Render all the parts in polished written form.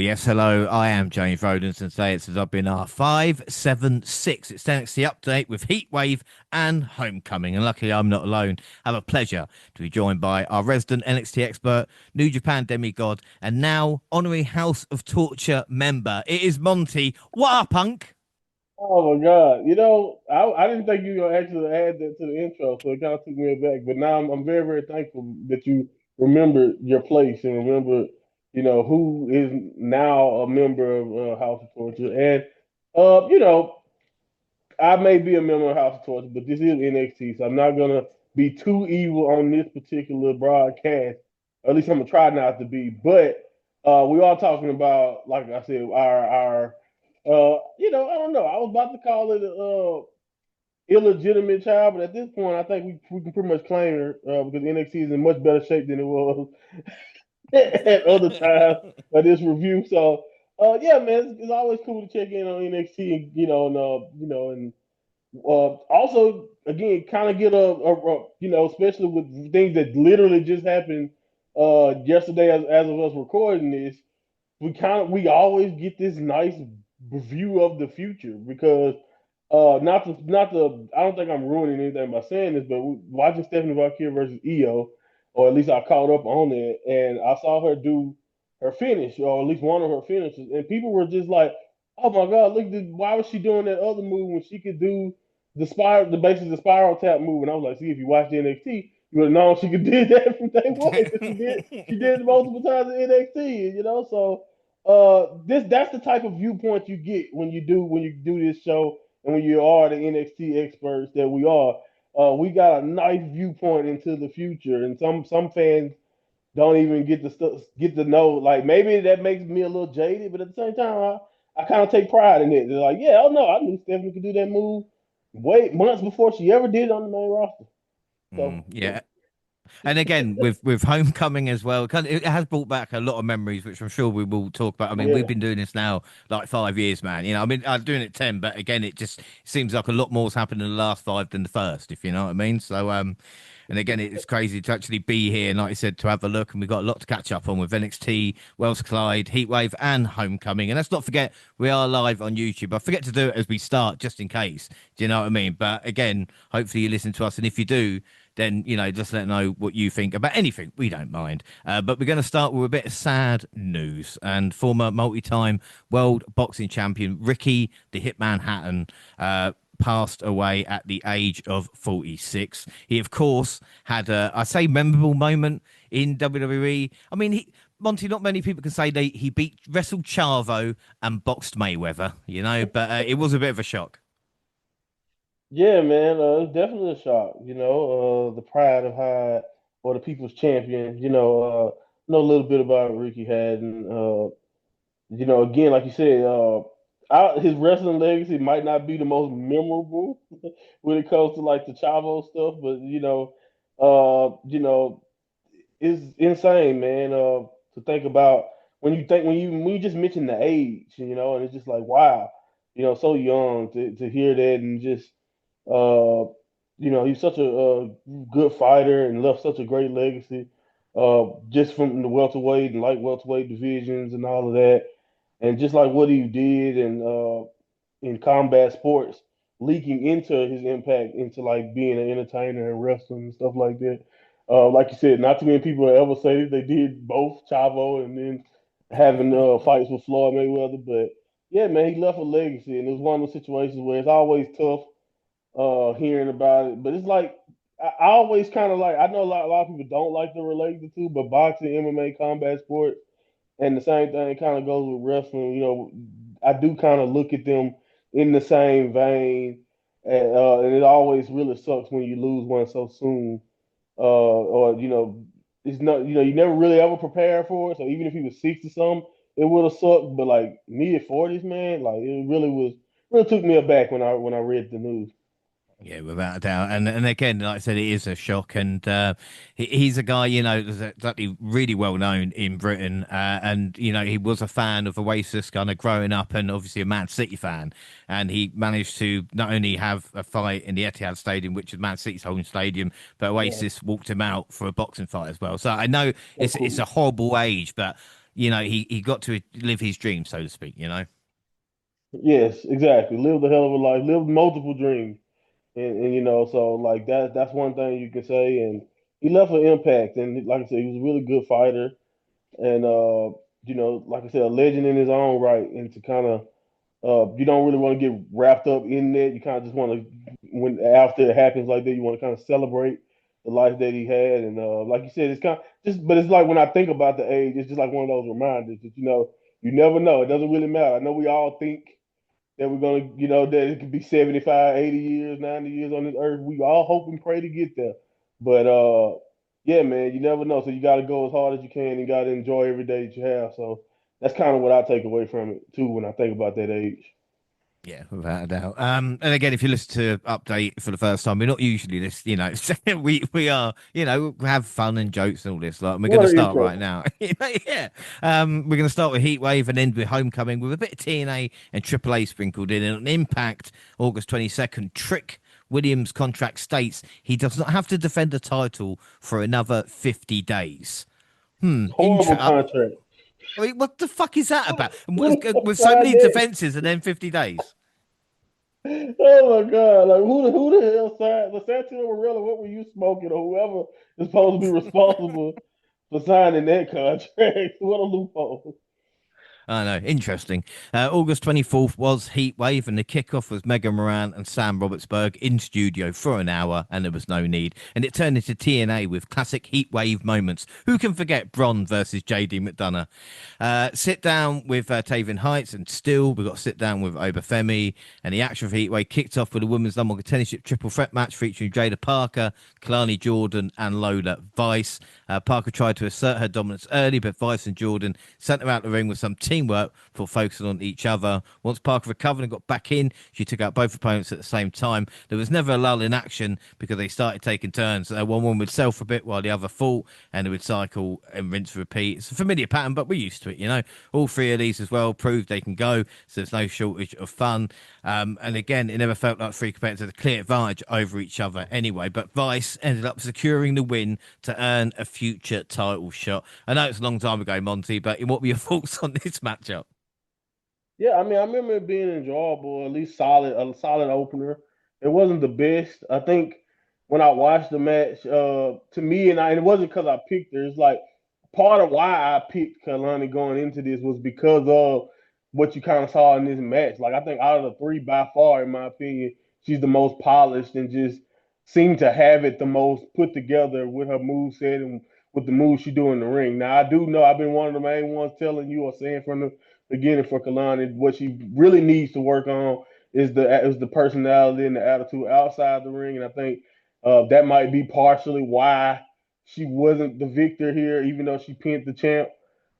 Yes, hello. I am James Rodens, and today it's Wnr577. It's the NXT update with Heatwave and Homecoming. And luckily, I'm not alone. I have a pleasure to be joined by our resident NXT expert, New Japan demigod, and now honorary House of Torture member. It is Monty. What up, punk? Oh my God! I didn't think you were gonna actually add that to the intro, so it kind of took me aback. But now I'm very, very thankful that you remember your place and remember, who is now a member of House of Torture. And uh, you know, I may be a member of House of Torture, but this is NXT, so I'm not gonna be too evil on this particular broadcast. Or at least I'm gonna try not to be. But we are talking about, like I said, our I don't know. I was about to call it illegitimate child, but at this point, I think we can pretty much claim her because NXT is in much better shape than it was at other times of this review. So, yeah, man, it's always cool to check in on NXT, and also again, kind of get especially with things that literally just happened yesterday as of us recording this. We always get this nice review of the future because not the I don't think I'm ruining anything by saying this, but watching Stephanie Valkyrie versus Io, or at least I caught up on it, and I saw her do her finish, or at least one of her finishes, and people were just like, "Oh my God, look! Why was she doing that other move when she could do the spiral tap move?" And I was like, "See, if you watch NXT, you would have known she could do that from day one because she did it multiple times in NXT, So that's the type of viewpoint you get when you do this show and when you are the NXT experts that we are. We got a nice viewpoint into the future, and some fans don't even get to know. Like maybe that makes me a little jaded, but at the same time, I kind of take pride in it. They're like, yeah, oh no, I knew Stephanie could do that move wait months before she ever did it on the main roster. So Yeah. And again, with Homecoming as well, it has brought back a lot of memories, which I'm sure we will talk about. I mean, we've yeah, been doing this now like 5 years, man. I mean, I'm doing it 10, but again, it just seems like a lot more's happened in the last five than the first, if you know what I mean. So, and again, it's crazy to actually be here, and like I said, to have a look, and we've got a lot to catch up on with NXT, Wells Clyde, Heatwave, and Homecoming. And let's not forget, we are live on YouTube. I forget to do it as we start, just in case. Do you know what I mean? But again, hopefully you listen to us, and if you do, then just let know what you think about anything. We don't mind. But we're going to start with a bit of sad news. And former multi-time world boxing champion Ricky the Hitman Hatton passed away at the age of 46. He, of course, had I say memorable moment in WWE. I mean, Monty, not many people can say he wrestled Chavo and boxed Mayweather, but it was a bit of a shock. yeah, man, it's definitely a shock. The pride of high or the people's champion. Know a little bit about Ricky Hatton. Again, like you said, his wrestling legacy might not be the most memorable when it comes to like the Chavo stuff, but it's insane, man. To think about when you just mention the age, and it's just like wow, so young to hear that and just uh, he's such a good fighter and left such a great legacy. Just from the welterweight and light welterweight divisions and all of that, and just like what he did and in combat sports, leaking into his impact into like being an entertainer and wrestling and stuff like that. Like you said, not too many people ever say they did both Chavo and then having fights with Floyd Mayweather. But yeah, man, he left a legacy, and it was one of those situations where it's always tough hearing about it. But it's like I always kind of like I know a lot of people don't like to relate the two, but boxing, MMA, combat sports, and the same thing kind of goes with wrestling. I do kind of look at them in the same vein, and it always really sucks when you lose one so soon. Or it's not you never really ever prepare for it. So even if he was 60 something, it would have sucked. But like mid 40s, man, like it really took me aback when I read the news. Yeah, without a doubt. And again, like I said, it is a shock. And he's a guy, that's actually really well known in Britain. And, he was a fan of Oasis kind of growing up and obviously a Man City fan. And he managed to not only have a fight in the Etihad Stadium, which is Man City's home stadium, but Yeah. Oasis walked him out for a boxing fight as well. So I know it's a horrible age, but he got to live his dream, so to speak. Yes, exactly. Lived a hell of a life. Lived multiple dreams, and so like that's one thing you can say. And he left an impact. And like I said, he was a really good fighter, and like I said, a legend in his own right. And to kind of you don't really want to get wrapped up in that. You kind of just want to, when after it happens like that, you want to kind of celebrate the life that he had. And like you said, it's kind of just, but it's like when I think about the age, it's just like one of those reminders that you never know. It doesn't really matter. I know we all think that we're gonna, that it could be 75, 80 years, 90 years on this earth. We all hope and pray to get there. But yeah, man, you never know. So you gotta go as hard as you can and you gotta enjoy every day that you have. So that's kind of what I take away from it too when I think about that age. Yeah, without a doubt. And again, if you listen to update for the first time, we're not usually this, we are, have fun and jokes and all this. Like, we're going What to an start intro. right now. Yeah. We're going to start with Heatwave and end with Homecoming with a bit of TNA and AAA sprinkled in. And on Impact, August 22nd, Trick Williams' contract states he does not have to defend the title for another 50 days. Horrible contract. I mean, what the fuck is that about? With so Sign many that. defenses and then 50 days. Oh my God! Like who the hell signed the Santino Morella? What were you smoking, or whoever is supposed to be responsible for signing that contract? What a loophole! I know, interesting. August 24th was Heatwave, and the kickoff was Mega Moran and Sam Robertsberg in studio for an hour, and there was no need. And it turned into TNA with classic Heatwave moments. Who can forget Bron versus JD McDonough? Sit down with Taven Heights, and still we got to sit down with Obafemi. And the action for Heatwave kicked off with a women's number one contendership triple threat match featuring Jada Parker, Kalani Jordan, and Lola Vice. Parker tried to assert her dominance early, but Vice and Jordan sent her out the ring with some teamwork for focusing on each other. Once Parker recovered and got back in, she took out both opponents at the same time. There was never a lull in action because they started taking turns. One would sell for a bit while the other fought, and they would cycle and rinse and repeat. It's a familiar pattern, but we're used to it. All three of these as well proved they can go, so there's no shortage of fun. And again, it never felt like three competitors had a clear advantage over each other anyway. But Vice ended up securing the win to earn a future title shot. I know it's a long time ago, Monty, but what were your thoughts on this matchup? Yeah, I mean, I remember it being enjoyable, at least a solid opener. It wasn't the best. I think when I watched the match, to me, and it wasn't because I picked her. It's like part of why I picked Kalani going into this was because of what you kind of saw in this match. Like I think out of the three, by far, in my opinion, she's the most polished and just seemed to have it the most put together with her move set and with the moves she do in the ring. Now I do know I've been one of the main ones telling you or saying from the beginning for Kalani. What she really needs to work on is the personality and the attitude outside the ring, and I think that might be partially why she wasn't the victor here, even though she pinned the champ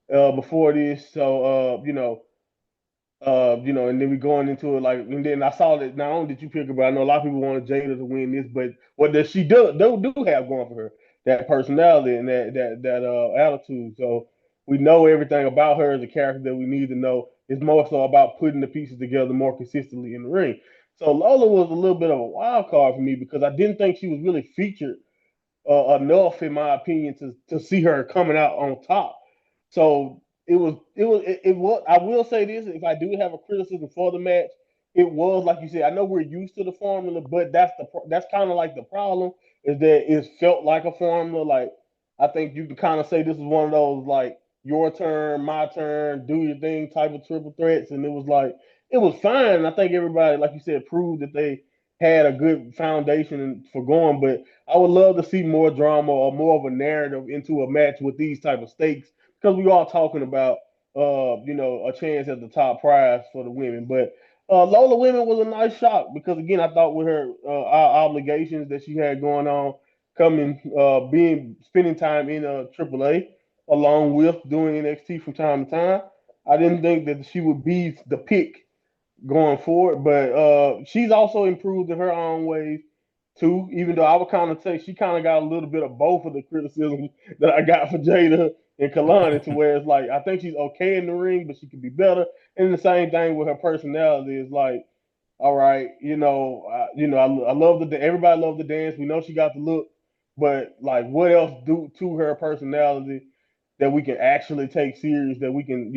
before this. So and then we going into it like, and then I saw that not only did you pick her, but I know a lot of people wanted Jada to win this. But what does she do have going for her? That personality and that attitude. So we know everything about her as a character that we need to know. It's more so about putting the pieces together more consistently in the ring. So Lola was a little bit of a wild card for me because I didn't think she was really featured enough, in my opinion, to see her coming out on top. So it was. I will say this: if I do have a criticism for the match, it was like you said. I know we're used to the formula, but that's kind of like the problem is that it felt like a formula. Like I think you can kind of say this is one of those like your turn, my turn, do your thing type of triple threats, and it was fine. I think everybody, like you said, proved that they had a good foundation for going, but I would love to see more drama or more of a narrative into a match with these type of stakes because we are talking about a chance at the top prize for the women. But Lola Women was a nice shock because again, I thought with her obligations that she had going on, coming being spending time in AAA along with doing NXT from time to time, I didn't think that she would be the pick going forward. But she's also improved in her own ways too. Even though I would kind of say she kind of got a little bit of both of the criticism that I got for Jada and Kalani, to where it's like I think she's okay in the ring, but she could be better. And the same thing with her personality is like, all right, I love everybody loved the dance. We know she got the look, but like, what else do to her personality? that we can actually take serious, that we can,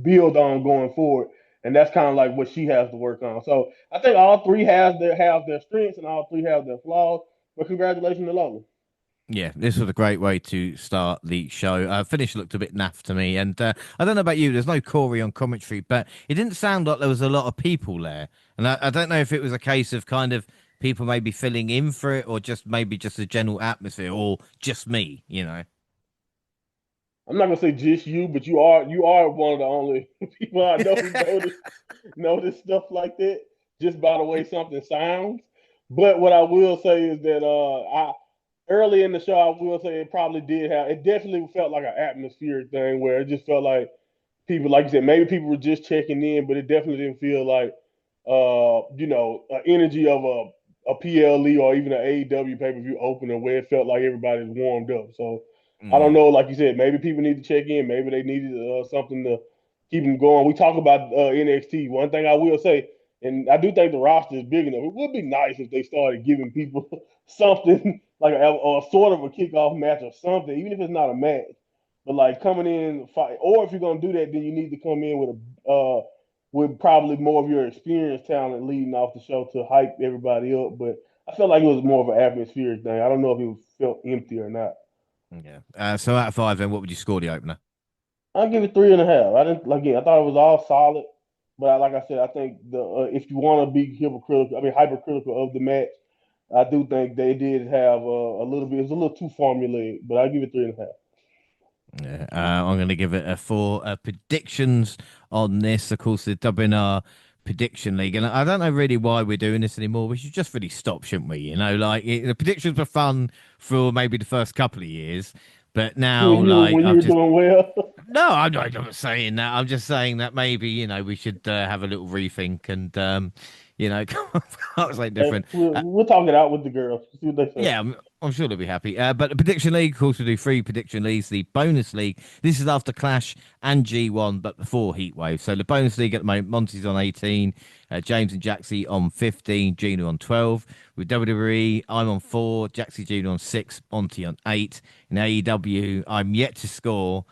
build on going forward. And that's kind of like what she has to work on. So I think all three have their strengths and all three have their flaws. But congratulations to Lola. Yeah, this was a great way to start the show. Finish looked a bit naff to me, and I don't know about you. There's no Corey on commentary, but it didn't sound like there was a lot of people there, and I don't know if it was a case of kind of people maybe filling in for it, or just maybe just a general atmosphere, or just me, you know. I'm not gonna say just you, but you are one of the only people I know who notice stuff like that just by the way something sounds. But what I will say is that I early in the show I will say it definitely felt like an atmospheric thing where it just felt like people, like you said, maybe people were just checking in, but it definitely didn't feel like energy of a PLE or even an AEW pay per view opener where it felt like everybody's warmed up. So I don't Mm, know, like you said, maybe people need to check in, maybe they needed something to keep them going. We talk about NXT. One thing I will say, and I do think the roster is big enough. It would be nice if they started giving people something like a sort of a kickoff match or something, even if it's not a match. But like coming in fight, or if you're gonna do that, then you need to come in with probably more of your experienced talent leading off the show to hype everybody up. But I felt like it was more of an atmospheric thing. I don't know if it felt empty or not. yeah. So out of five, then what would you score the opener? I'll give it 3.5. I didn't like it. I thought it was all solid, but like I said, I think the if you want to be hypercritical of the match, I do think they did have a little bit. It was a little too formulaic, but I give it 3.5. Yeah, I'm going to give it a four. Predictions on this, of course, they're dubbing our prediction league, and I don't know really why we're doing this anymore. We should just really stop, shouldn't we? You know, like the predictions were fun for maybe the first couple of years, but now, like, When you I've were just doing well. no, I'm not saying that. I'm just saying that maybe we should have a little rethink and come up with something Hey, different. we'll talk it out with the girls. See what they say. Yeah, I'm sure they'll be happy. But the prediction league, of course, we do three prediction leagues. The bonus league, this is after Clash and G1, but before Heatwave. So the bonus league at the moment, Monty's on 18, James and Jaxie on 15, Gina on 12. With WWE, I'm on 4, Jaxie Gina on 6, Monty on 8. In AEW, I'm yet to score.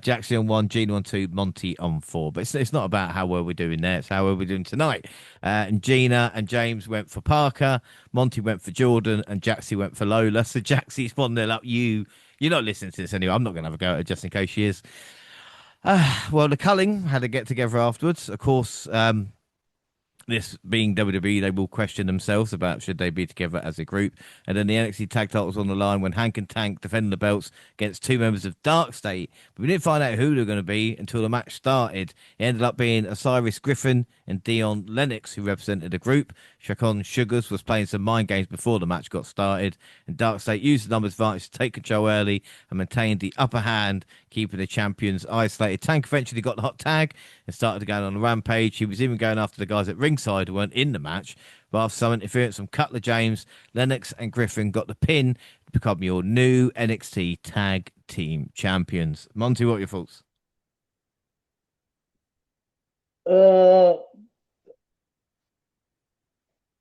Jackson on 1, Gina on 2, Monty on 4. But it's not about how well we're doing there. It's how well we're doing tonight. And Gina and James went for Parker, Monty went for Jordan, and Jaxie went for Lola. So Jaxie's 1-0 up. You're not listening to this anyway. I'm not going to have a go at her just in case she is. Well, the Culling had a get together afterwards. Of course, this being WWE, they will question themselves about should they be together as a group. And then the NXT tag titles on the line when Hank and Tank defending the belts against two members of Dark State. But we didn't find out who they were going to be until the match started. It ended up being Osiris Griffin and Dion Lennox who represented the group. Shakon Sugars was playing some mind games before the match got started. And Dark State used the numbers advantage to take control early and maintained the upper hand, keeping the champions isolated. Tank eventually got the hot tag and started going on a rampage. He was even going after the guys at ringside who weren't in the match. But after some interference from Cutler James, Lennox and Griffin got the pin to become your new NXT Tag Team Champions. Monty, what are your thoughts? Uh,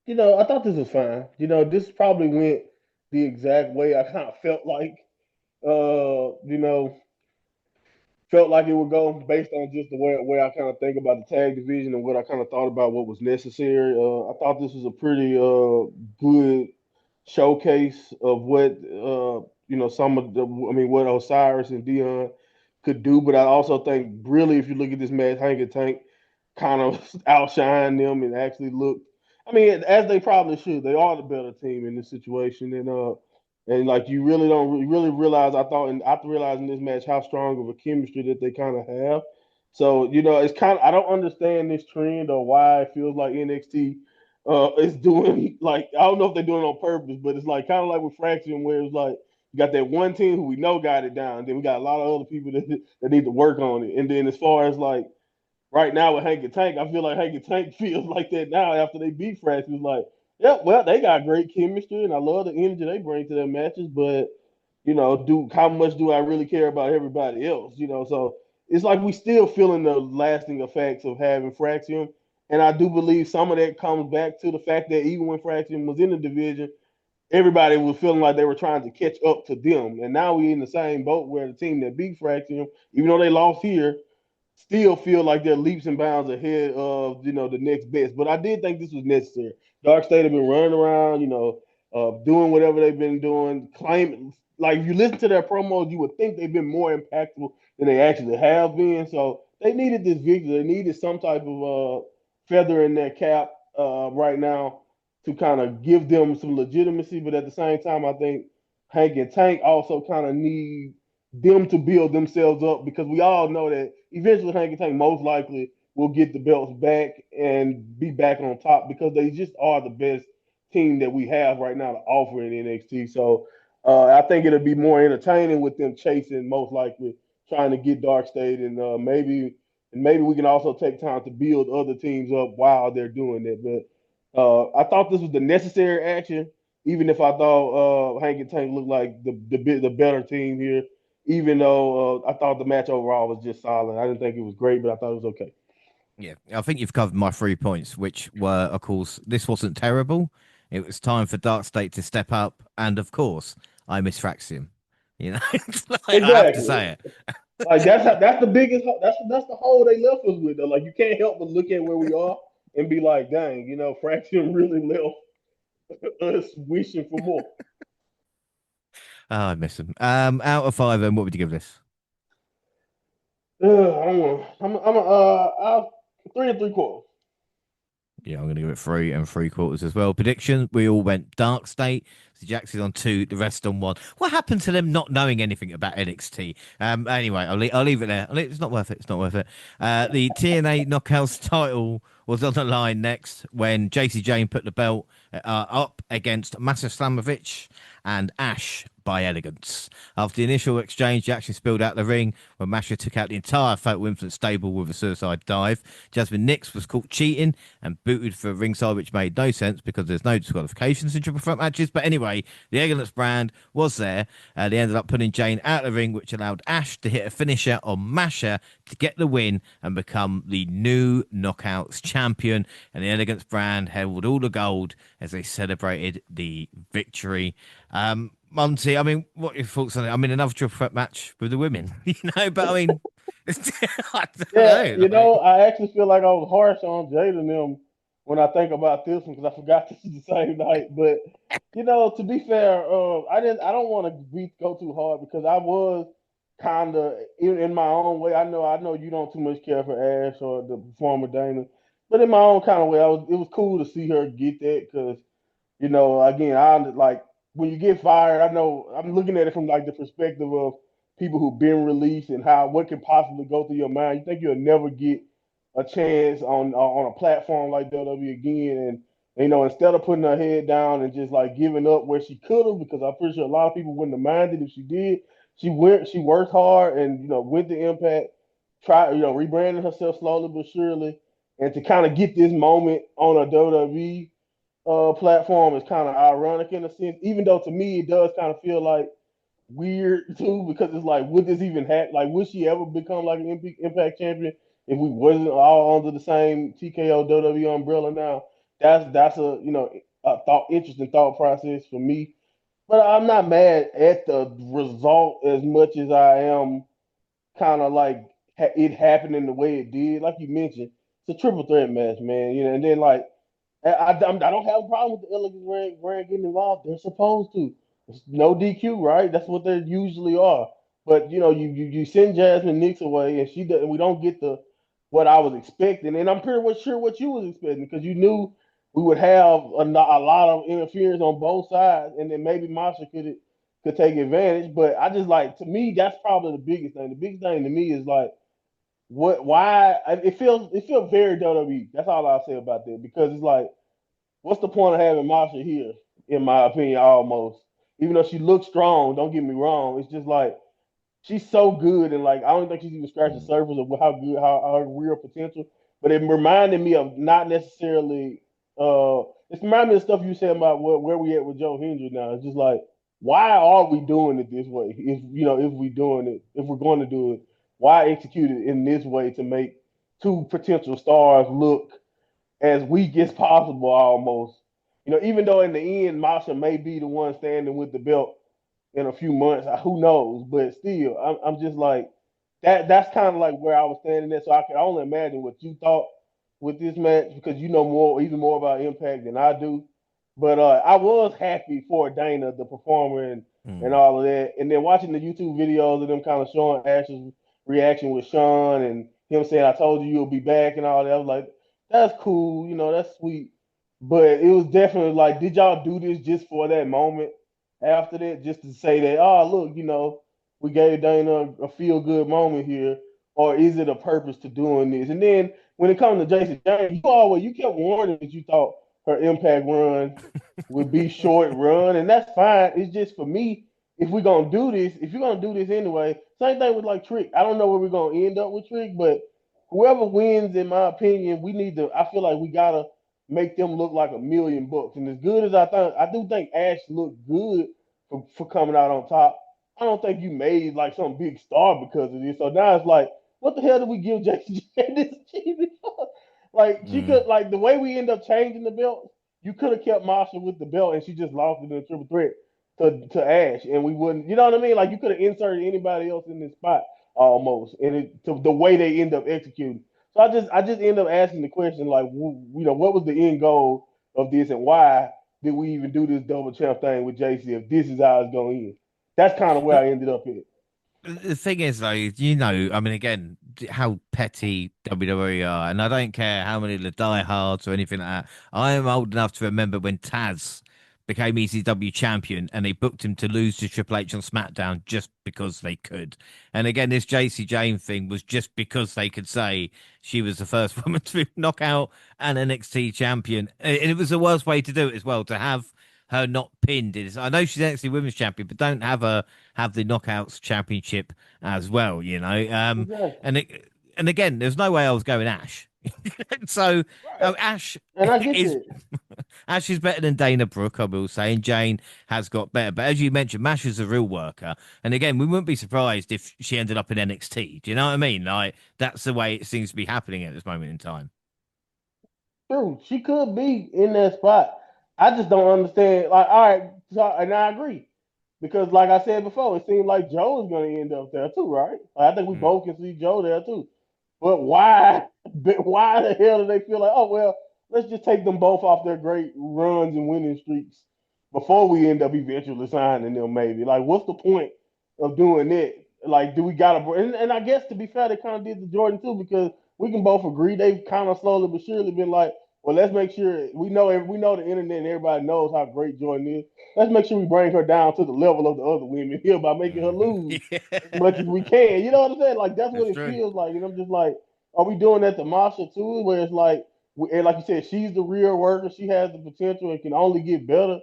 I thought this was fine. This probably went the exact way I kind of felt like. You know, felt like it would go based on just the way I kind of think about the tag division and what I kind of thought about what was necessary. I thought this was a pretty good showcase of what some of the what Osiris and Dion could do. But I also think really if you look at this match, Hank and Tank kind of outshined them and actually looked. I mean, as they probably should. They are the better team in this situation, and like you really don't really realize. I thought, and after realizing this match, how strong of a chemistry that they kind of have. So it's kind of I don't understand this trend or why it feels like NXT is doing like I don't know if they're doing it on purpose, but it's like kind of like with Fraction where it's like you got that one team who we know got it down, then we got a lot of other people that need to work on it, and then as far as like right now with Hank and Tank, I feel like Hank and Tank feels like that now after they beat Fraction. It's like, yeah, well, they got great chemistry, and I love the energy they bring to their matches. But do how much do I really care about everybody else? So it's like we still feeling the lasting effects of having Fraction, and I do believe some of that comes back to the fact that even when Fraction was in the division, everybody was feeling like they were trying to catch up to them. And now we're in the same boat where the team that beat Fraction, even though they lost here, still feel like they're leaps and bounds ahead of the next best. But I did think this was necessary. Dark State have been running around, doing whatever they've been doing, claiming like if you listen to their promos, you would think they've been more impactful than they actually have been. So they needed this victory. They needed some type of feather in their cap right now to kind of give them some legitimacy. But at the same time, I think Hank and Tank also kind of need them to build themselves up because we all know that eventually Hank and Tank most likely will get the belts back and be back on top because they just are the best team that we have right now to offer in NXT. So I think it'll be more entertaining with them chasing most likely trying to get Dark State and maybe we can also take time to build other teams up while they're doing that. But I thought this was the necessary action, even if I thought Hank and Tank looked like the better team here even though I thought the match overall was just solid. I didn't think it was great, but I thought it was okay. Yeah, I think you've covered my 3 points, which were, of course, this wasn't terrible. It was time for Dark State to step up, and of course, I miss Fraxium. You know, I have to Exactly. say it. Like that's the biggest that's the hole they left us with. Though. Like you can't help but look at where we are and be like, dang, Fraction really left us wishing for more. Oh, I miss him. Out of five, then what would you give this? I don't want. I'll 3 3/4. Yeah, I'm going to give it 3 3/4 as well. Prediction: we all went Dark State. So Jaxie's on 2, the rest on 1. What happened to them not knowing anything about NXT? Anyway, I'll leave it there. It's not worth it. It's not worth it. The TNA Knockouts title was on the line next when JC Jane put the belt up against Masa Slamovich and Ash by Elegance. After the initial exchange, Jackson spilled out the ring when Masha took out the entire Fatal Infant stable with a suicide dive. Jasmine Nix was caught cheating and booted for ringside, which made no sense because there's no disqualifications in triple threat matches. But anyway, the Elegance brand was there. They ended up putting Jane out of the ring, which allowed Ash to hit a finisher on Masha to get the win and become the new Knockouts champion. And the Elegance brand held all the gold as they celebrated the victory. Monty, I mean, what are your thoughts on it? I mean, another triple threat match with the women, but I mean, I don't Yeah, know. Like, I actually feel like I was harsh on Jada and them when I think about this one because I forgot this is the same night. But to be fair, I don't want to go too hard because I was kind of in my own way. I know you don't too much care for Ash or the performer Dana, but in my own kind of way, it was cool to see her get that because again, I like when you get fired. I know I'm looking at it from like the perspective of people who've been released and how what can possibly go through your mind. You think you'll never get a chance on a platform like WWE again, and instead of putting her head down and just like giving up where she could have, because I'm pretty sure a lot of people wouldn't have minded if she did. She worked hard and went to Impact, tried rebranding herself slowly but surely, and to kind of get this moment on a WWE platform is kind of ironic in a sense, even though to me it does kind of feel like weird too, because it's like, would this even happen? Like, would she ever become like an Impact champion if we wasn't all under the same TKO WWE umbrella now? That's a interesting thought process for me. But I'm not mad at the result as much as I am kind of like it happening the way it did. Like you mentioned, it's a triple threat match, man. And then like I don't have a problem with the Elegant brand getting involved. They're supposed to. It's no DQ, right? That's what they usually are. But you send Jasmine Nix away, and she does, and we don't get the what I was expecting. And I'm pretty much sure what you was expecting because you knew we would have a lot of interference on both sides, and then maybe Masha could take advantage. But I just like to me that's probably the biggest thing. The biggest thing to me is like why it feels very WWE. That's all I'll say about that because it's like what's the point of having Masha here? In my opinion, almost. Even though she looks strong, don't get me wrong. It's just like she's so good, and like I don't think she's even scratched the surface of how good, how her real potential. But it reminded me of not necessarily. It's reminded me of stuff you said about where we at with Joe Hendry now. It's just like, why are we doing it this way? If we doing it, if we're going to do it, why execute it in this way to make two potential stars look as weak as possible almost. Even though in the end, Masha may be the one standing with the belt in a few months, who knows? But still, I'm just like that. That's kind of like where I was standing there. So I can only imagine what you thought with this match because you know more, even more about Impact than I do. But I was happy for Dana, the performer, and Mm. all of that. And then watching the YouTube videos of them kind of showing Ash's reaction with Sean and him saying, "I told you you'll be back" and all that. I was like, "That's cool, that's sweet." But it was definitely like, did y'all do this just for that moment? After that, just to say that, oh look, we gave Dana a feel good moment here, or is it a purpose to doing this? And then when it comes to Jason James, you kept warning that you thought her Impact run would be short run, and that's fine. It's just for me, if we're gonna do this, if you're gonna do this anyway, same thing with like Trick. I don't know where we're gonna end up with Trick, but whoever wins, in my opinion, we need to. I feel like we gotta make them look like $1,000,000. And as good as I do think Ash looked good for coming out on top. I don't think you made like some big star because of this. So now it's like, what the hell did we give Jackson this cheesy for? Like she Mm. could like the way we end up changing the belt, you could have kept Marsha with the belt and she just lost it in a triple threat to Ash, and we wouldn't. You know what I mean? Like you could have inserted anybody else in this spot almost, and to the way they end up executing. So I just end up asking the question like, what was the end goal of this, and why did we even do this double champ thing with JC if this is how it's going to end? That's kind of where I ended up at. The thing is, though, I mean, again, how petty WWE are, and I don't care how many of the diehards or anything like that. I am old enough to remember when Taz became ECW champion and they booked him to lose to Triple H on SmackDown just because they could. And again, this JC Jane thing was just because they could say she was the first woman to knock out an NXT champion. And it was the worst way to do it as well, to have her not pinned. I know she's NXT Women's Champion, but don't have her have the Knockouts Championship as well, you know. Exactly. And again, there's no way I was going Ash. So Right. Ash And I get is that. Ash is better than Dana Brooke, I will say, and Jane has got better. But as you mentioned, Mash is a real worker, and again, we wouldn't be surprised if she ended up in NXT. Do you know what I mean? Like that's the way it seems to be happening at this moment in time. True. She could be in that spot. I just don't understand. Like, all right, so, and I agree. Because like I said before, it seems like Joe is gonna end up there too, right? Like, I think we Mm. both can see Joe there too. But why? Why the hell do they feel like, oh well, let's just take them both off their great runs and winning streaks before we end up eventually signing them? Maybe like, what's the point of doing that? Like, do we gotta? And I guess to be fair, they kind of did the Jordan too because we can both agree they've kind of slowly but surely been like, well, let's make sure we know the internet and everybody knows how great Jordan is. Let's make sure we bring her down to the level of the other women here by making her Mhm. lose as much as Yeah, we can. You know what I'm saying? Like that's what that's it true. feels like. And I'm just like, are we doing that to Masha too? Where it's like, and like you said, she's the real worker. She has the potential. It can only get better.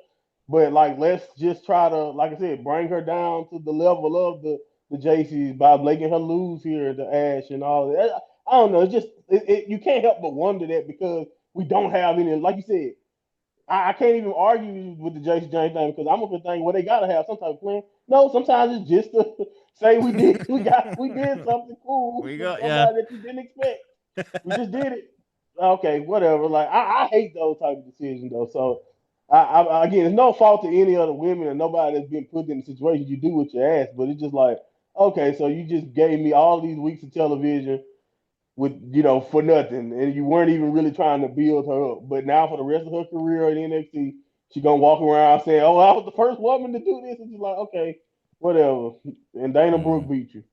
But like, let's just try to, like I said, bring her down to the level of the JCs by making her lose here to Ash and all that. I don't know. It's just you can't help but wonder that because we don't have any. Like you said, I can't even argue with the Jason James thing because I'm of the thing where they gotta have some type of plan. No, sometimes it's just to say we did something cool We for got yeah. somebody that you didn't expect. We just did it. Okay, whatever. Like I hate those type of decisions though. So again, it's no fault to any other women or nobody that's been put in the situation. You do what you ask, but it's just like, okay, so you just gave me all these weeks of television with for nothing, and you weren't even really trying to build her up. But now for the rest of her career at NXT, she gonna walk around saying, "Oh, I was the first woman to do this," and she's like, "Okay, whatever." And Dana Mm. Brooke beat you.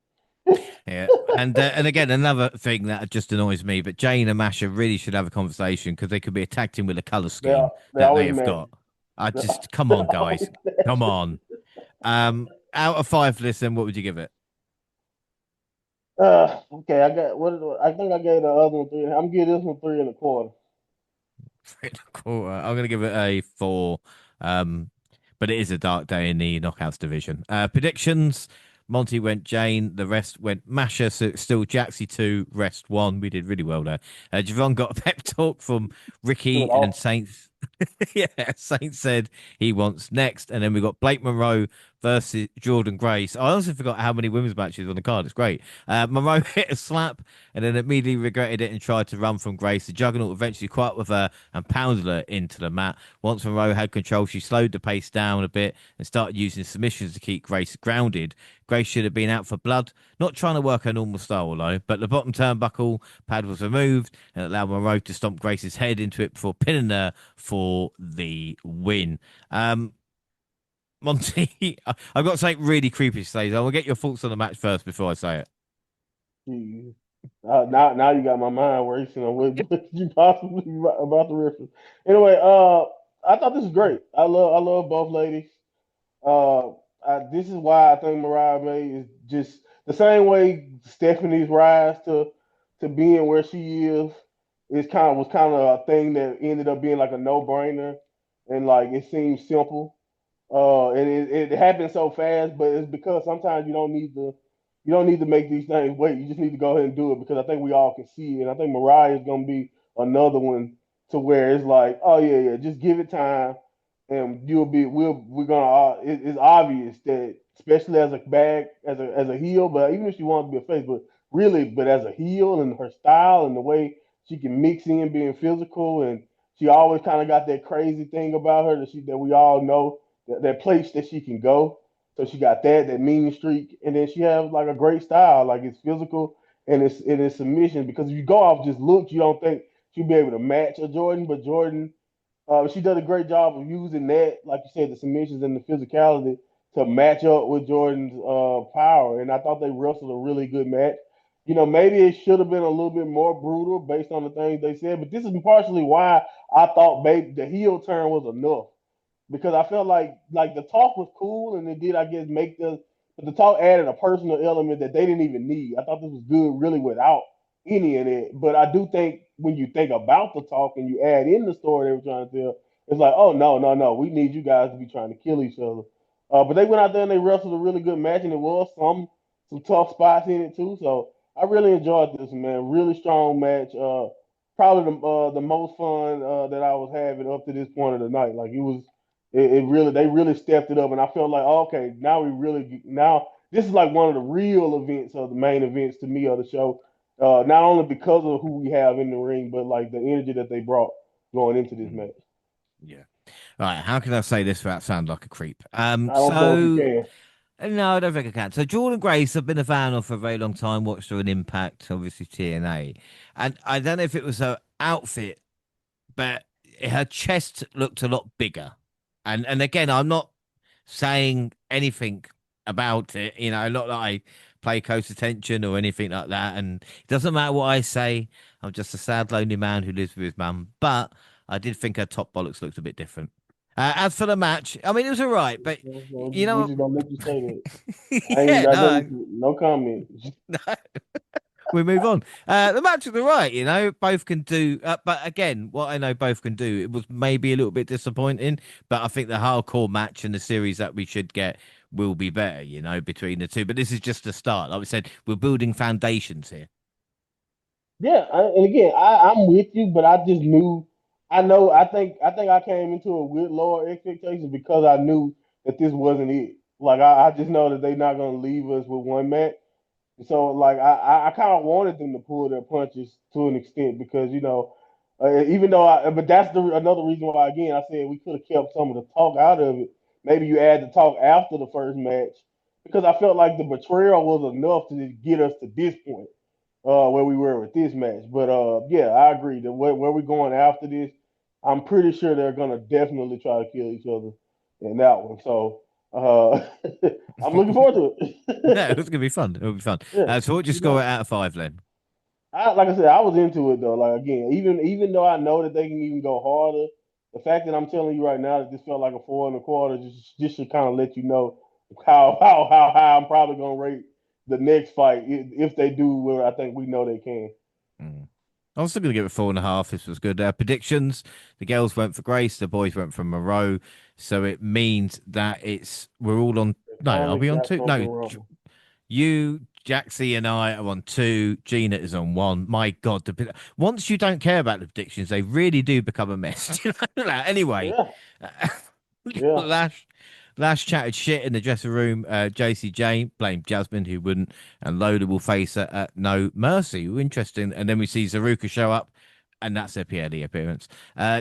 Yeah, and again, another thing that just annoys me, but Jane and Masha really should have a conversation because they could be attacked in with a color They scheme they that they always have match. got. I They just come on, guys, always match. come on. Out of five, listen, what would you give it? Okay, I got I think I gave the other one three. I'm giving this one 3 1/4. Three and a quarter. I'm gonna give it a four. Um, but it is a dark day in the knockouts division. Predictions. Monty went Jane, the rest went Masha, so it's still Jaxie 2, rest 1. We did really well there. Javon got a pep talk from Doing Ricky and awesome. Saints. Yeah, Saints said he wants next. And then we got Blake Monroe, versus Jordan Grace. I also forgot how many women's matches on the card. It's great. Monroe hit a slap and then immediately regretted it and tried to run from Grace. The Juggernaut eventually caught up with her and pounded her into the mat. Once Monroe had control, she slowed the pace down a bit and started using submissions to keep Grace grounded. Grace should have been out for blood, not trying to work her normal style though, but the bottom turnbuckle pad was removed and allowed Monroe to stomp Grace's head into it before pinning her for the win. Monty, I've got something really creepy to say. I will get your thoughts on the match first before I say it. Jeez. Now you got my mind racing on what you possibly about the reference. Anyway, I thought this was great. I love both ladies. Uh, this is why I think Mariah May is just the same way Stephanie's rise to being where she is kind of a thing that ended up being like a no brainer, and like it seems simple. And it happened so fast, but it's because sometimes you don't need to make these things wait. You just need to go ahead and do it because I think we all can see it. And I think Mariah is gonna be another one to where it's like, oh yeah, yeah, just give it time, and we're gonna. It's obvious that especially as a bag as a heel, but even if she wants to be a face, but really, but as a heel and her style and the way she can mix in being physical, and she always kind of got that crazy thing about her that we all know that place that she can go. So she got that mean streak, and then she has like a great style, like it's physical and it's submission. Because if you go off just looks, you don't think she'll be able to match a Jordan, but Jordan, she does a great job of using that, like you said, the submissions and the physicality to match up with Jordan's power. And I thought they wrestled a really good match. Maybe it should have been a little bit more brutal based on the things they said, but this is partially why I thought, babe, the heel turn was enough because I felt like the talk was cool and it did I guess make the talk added a personal element that they didn't even need. I thought this was good really without any of it. But I do think when you think about the talk and you add in the story they were trying to tell, it's like, oh no, no, no, we need you guys to be trying to kill each other. But they went out there and they wrestled a really good match and it was some tough spots in it too. So I really enjoyed this, man. Really strong match. Probably the most fun that I was having up to this point of the night. Like it really they really stepped it up, and I felt like okay, now this is like one of the real events of the main events to me of the show. Not only because of who we have in the ring, but like the energy that they brought going into this Mm, match. yeah. Right. How can I say this without sounding like a creep? I don't know if you can. No, I don't think I can. So Jordan Grace, I've been a fan of for a very long time. Watched her in Impact, obviously TNA, and I don't know if it was her outfit, but her chest looked a lot bigger. And again, I'm not saying anything about it. Not that I pay close attention or anything like that. And it doesn't matter what I say. I'm just a sad, lonely man who lives with his mum. But I did think her top bollocks looked a bit different. As for the match, I mean, it was all right, but you We know, just don't let you say that. I ain't yeah, got no, nothing. No comment. no, we move on. The match was all right, both can do. But again, what I know both can do, it was maybe a little bit disappointing, but I think the hardcore match and the series that we should get will be better, between the two. But this is just a start. Like we said, we're building foundations here. Yeah, and again, I'm with you, but I just knew. I know. I think I came into it with lower expectations because I knew that this wasn't it. Like I just know that they're not gonna leave us with one match. So like I kind of wanted them to pull their punches to an extent because even though but that's another reason why again I said we could have kept some of the talk out of it. Maybe you add the talk after the first match because I felt like the betrayal was enough to get us to this point where we were with this match. But yeah, I agree that where we're going after this, I'm pretty sure they're gonna definitely try to kill each other in that one. So uh, I'm looking forward to Yeah, it it. was gonna be fun. It'll be fun. Yeah, So what would you you score it know, out of five, then? like I said, I was into it though. Like again, even though I know that they can even go harder, the fact that I'm telling you right now that this felt like a 4 1/4 just should kind of let you know how high I'm probably gonna rate the next fight if they do what I think we know they can. Mm. I was still going to give it 4.5. This was good. Predictions: the girls went for Grace, the boys went for Moreau. So it means that we're all on. They No, are finally we on got two? something No, wrong. you, Jaxie, and I are on two. Gina is on one. My God, once you don't care about the predictions, they really do become a mess. Anyway, Yeah, yeah. Lash. Lash chatted shit in the dressing room. JC Jane blamed Jasmine, who wouldn't, and Lola will face her at No Mercy. Ooh, interesting. And then we see Zaruka show up, and that's their PLE appearance.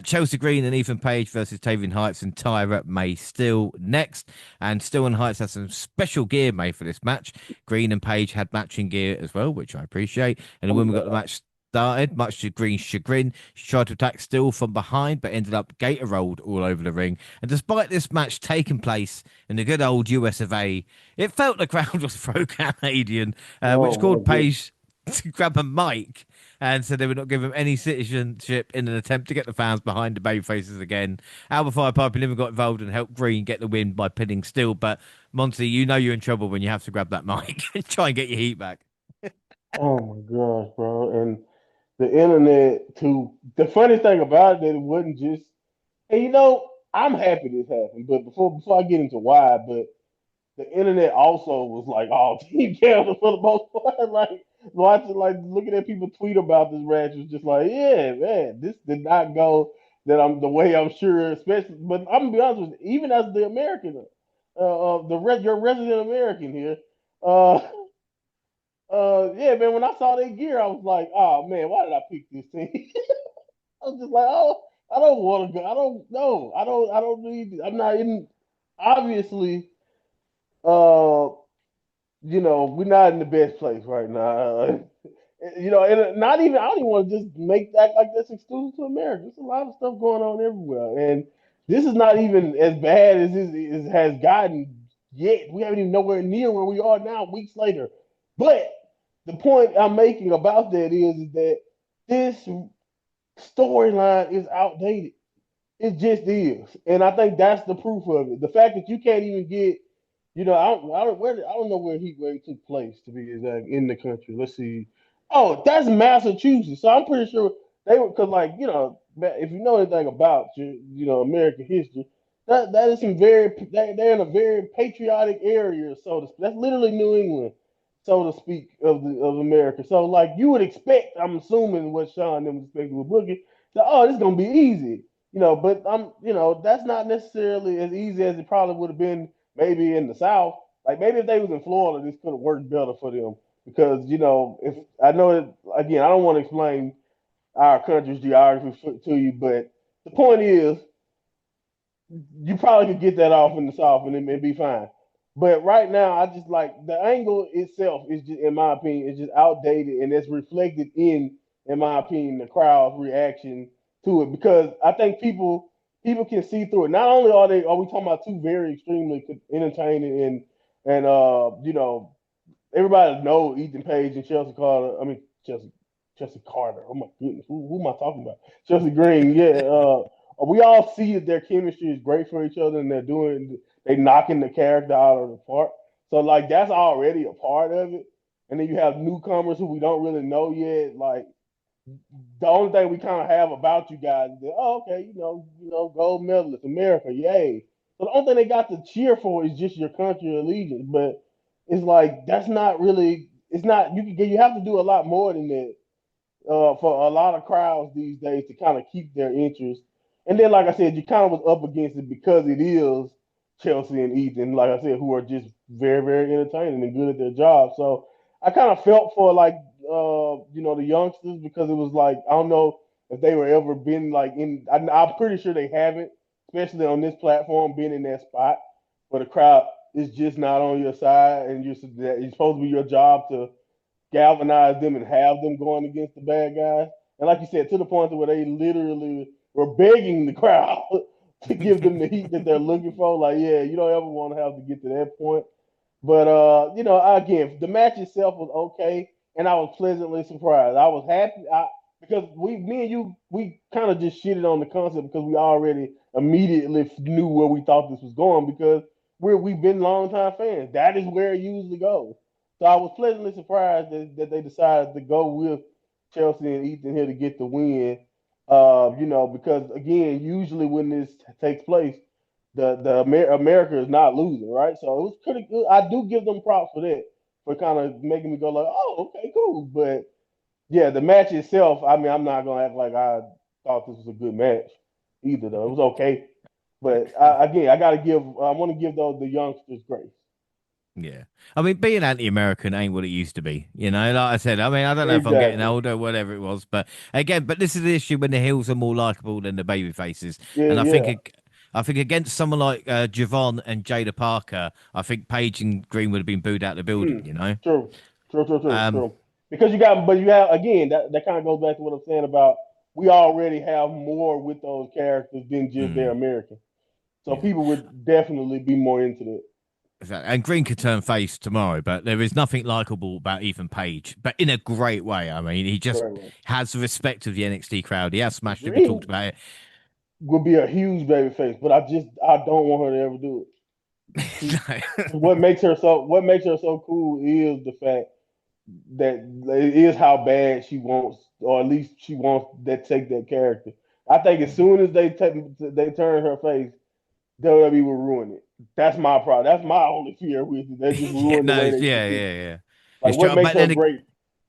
Chelsea Green and Ethan Page versus Tavian Heights and Tyra May Still next. And Still and Heights had some special gear made for this match. Green and Page had matching gear as well, which I appreciate. And the women got the match started, much to Green's chagrin. She tried to attack Still from behind, but ended up gator rolled all over the ring. And despite this match taking place in the good old US of A, it felt the crowd was pro-Canadian, Oh which my called goodness. Page to grab a mic and said they would not give him any citizenship in an attempt to get the fans behind the baby faces again. Alba Firepipe even got involved and helped Green get the win by pinning Still. But Monty, you know you're in trouble when you have to grab that mic and try and get your heat back. Oh my gosh, bro. And the internet too. The funny thing about it, that it wasn't just. And I'm happy this happened, but before I get into why, but the internet also was like all team Canada for the most part. Like watching, like looking at people tweet about this match was just like, yeah, man, this did not go that I'm the way I'm sure, especially. But I'm gonna be honest with you, even as the American, your resident American here, uh, yeah, man. When I saw that gear, I was like, oh man, why did I pick this team? I was just like, oh, I don't want to go. I don't know. I don't need. I'm not in. Obviously, uh, we're not in the best place right now. And not even I don't even want to just make that like that's exclusive to America. There's a lot of stuff going on everywhere, and this is not even as bad as it has gotten yet. We haven't even nowhere near where we are now, weeks later. But the point I'm making about that is that this storyline is outdated. It just is, and I think that's the proof of it. The fact that you can't even get, I don't know where he took place to be exact in the country. Let's see. Oh, that's Massachusetts. So I'm pretty sure they were because, like, if you know anything about American history, that is some they're in a very patriotic area. So that's literally New England, so to speak, of America. So like you would expect, I'm assuming what Sean them was expecting with Boogie. So, oh, this is gonna be easy. But that's not necessarily as easy as it probably would have been maybe in the South. Like maybe if they was in Florida, this could have worked better for them because if I know it again, I don't want to explain our country's geography to you, but the point is you probably could get that off in the South and it'd be fine. But right now, I just like the angle itself is just, in my opinion, is just outdated and it's reflected in my opinion, the crowd's reaction to it because I think people can see through it. Not only are we talking about two very extremely entertaining and everybody knows Ethan Page and Chelsea Carter. I mean Chelsea Carter. Oh my goodness, who am I talking about? Chelsea Green. Yeah. We all see that their chemistry is great for each other, and they knocking the character out of the park. So like that's already a part of it. And then you have newcomers who we don't really know yet. Like the only thing we kind of have about you guys is that, oh, okay, gold medalist, America, yay. So the only thing they got to cheer for is just your country allegiance. But it's like that's not really. It's not. You have to do a lot more than that for a lot of crowds these days to kind of keep their interest. And then, like I said, you kind of was up against it because it is Chelsea and Ethan, like I said, who are just very, very entertaining and good at their job. So I kind of felt for like the youngsters because it was like I don't know if they were ever been like in. I'm pretty sure they haven't, especially on this platform, been in that spot where the crowd is just not on your side, and it's supposed to be your job to galvanize them and have them going against the bad guys. And like you said, to the point where they literally were begging the crowd to give them the heat that they're looking for. Like, yeah, you don't ever want to have to get to that point. But again, the match itself was okay, and I was pleasantly surprised. I was happy because me and you, we kind of just shitted on the concept because we already immediately knew where we thought this was going because we've been longtime fans. That is where it usually goes. So I was pleasantly surprised that they decided to go with Chelsea and Ethan here to get the win. Because again, usually when this takes place, America is not losing, right? So it was pretty good. I do give them props for that, for kind of making me go like, oh, okay, cool. But yeah, the match itself, I mean, I'm not gonna act like I thought this was a good match either, though. It was okay. But again, I want to give those the youngsters grace. Yeah. I mean, being anti-American ain't what it used to be. You know, like I said, I mean, I don't know if I'm getting Exactly. older, whatever it was, but again, but this is the issue when the heels are more likable than the baby faces. Yeah, And yeah. I think against someone like Javon and Jada Parker, I think Paige and Green would have been booed out of the building, Mm. you know? True. True. True. True. Um, True. Because but you have again that kind of goes back to what I'm saying about we already have more with those characters than just they're mm, American. So yeah. people would definitely be more into that. And Green could turn face tomorrow, but there is nothing likable about Ethan Page, but in a great way. I mean, he just Right, right. has the respect of the NXT crowd. He has smashed it. We talked Green about would be a huge baby face, but I don't want her to ever do it. She it. what makes her so cool is the fact that it is how bad she wants, or at least she wants that take that character. I think as soon as they turn her face, WWE will ruin it. That's my problem. That's my only fear with it. They just Yeah, ruin the no, way they yeah, did. yeah, yeah. Like It's what true, makes but her then, great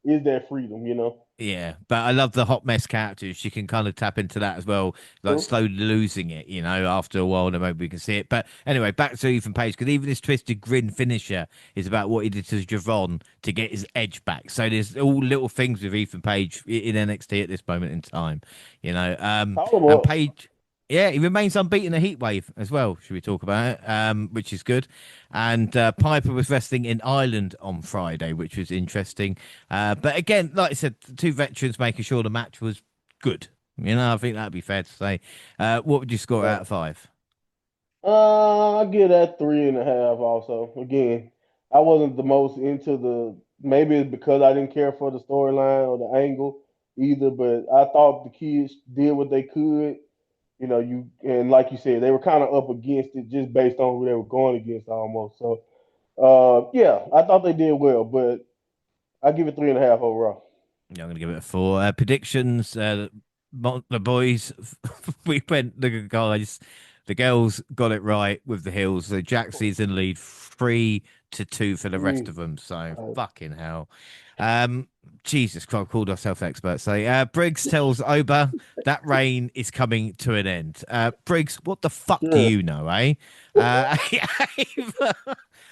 is that freedom, you know. yeah, but I love the hot mess characters. She can kind of tap into that as well, like True. slowly losing it, you know, after a while, and maybe we can see it. But anyway, back to Ethan Page, because even this twisted grin finisher is about what he did to Javon to get his edge back. So there's all little things with Ethan Page in NXT at this moment in time, you know. Call him And up. Page, yeah, he remains unbeaten in a heat wave as well. Should we talk about it? Which is good. And Piper was wrestling in Ireland on Friday, which was interesting. But again, like I said, the two veterans making sure the match was good. You know, I think that'd be fair to say. What would you score Right. out of five? I give that 3.5. Also, again, I wasn't the most into the. Maybe it's because I didn't care for the storyline or the angle either. But I thought the kids did what they could. You know, and like you said, they were kind of up against it just based on who they were going against almost. So, yeah, I thought they did well, but I give it 3.5 overall. Yeah, I'm going to give it a four. Predictions. The boys, we went the guys. The girls got it right with the heels. So Jaxie's in lead 3-2 for the rest Mm. of them. So Uh, fucking hell. Jesus Christ, called ourselves experts. So Briggs tells Oba that reign is coming to an end. Briggs, what the fuck do sure. you know, eh? Uh, Ava,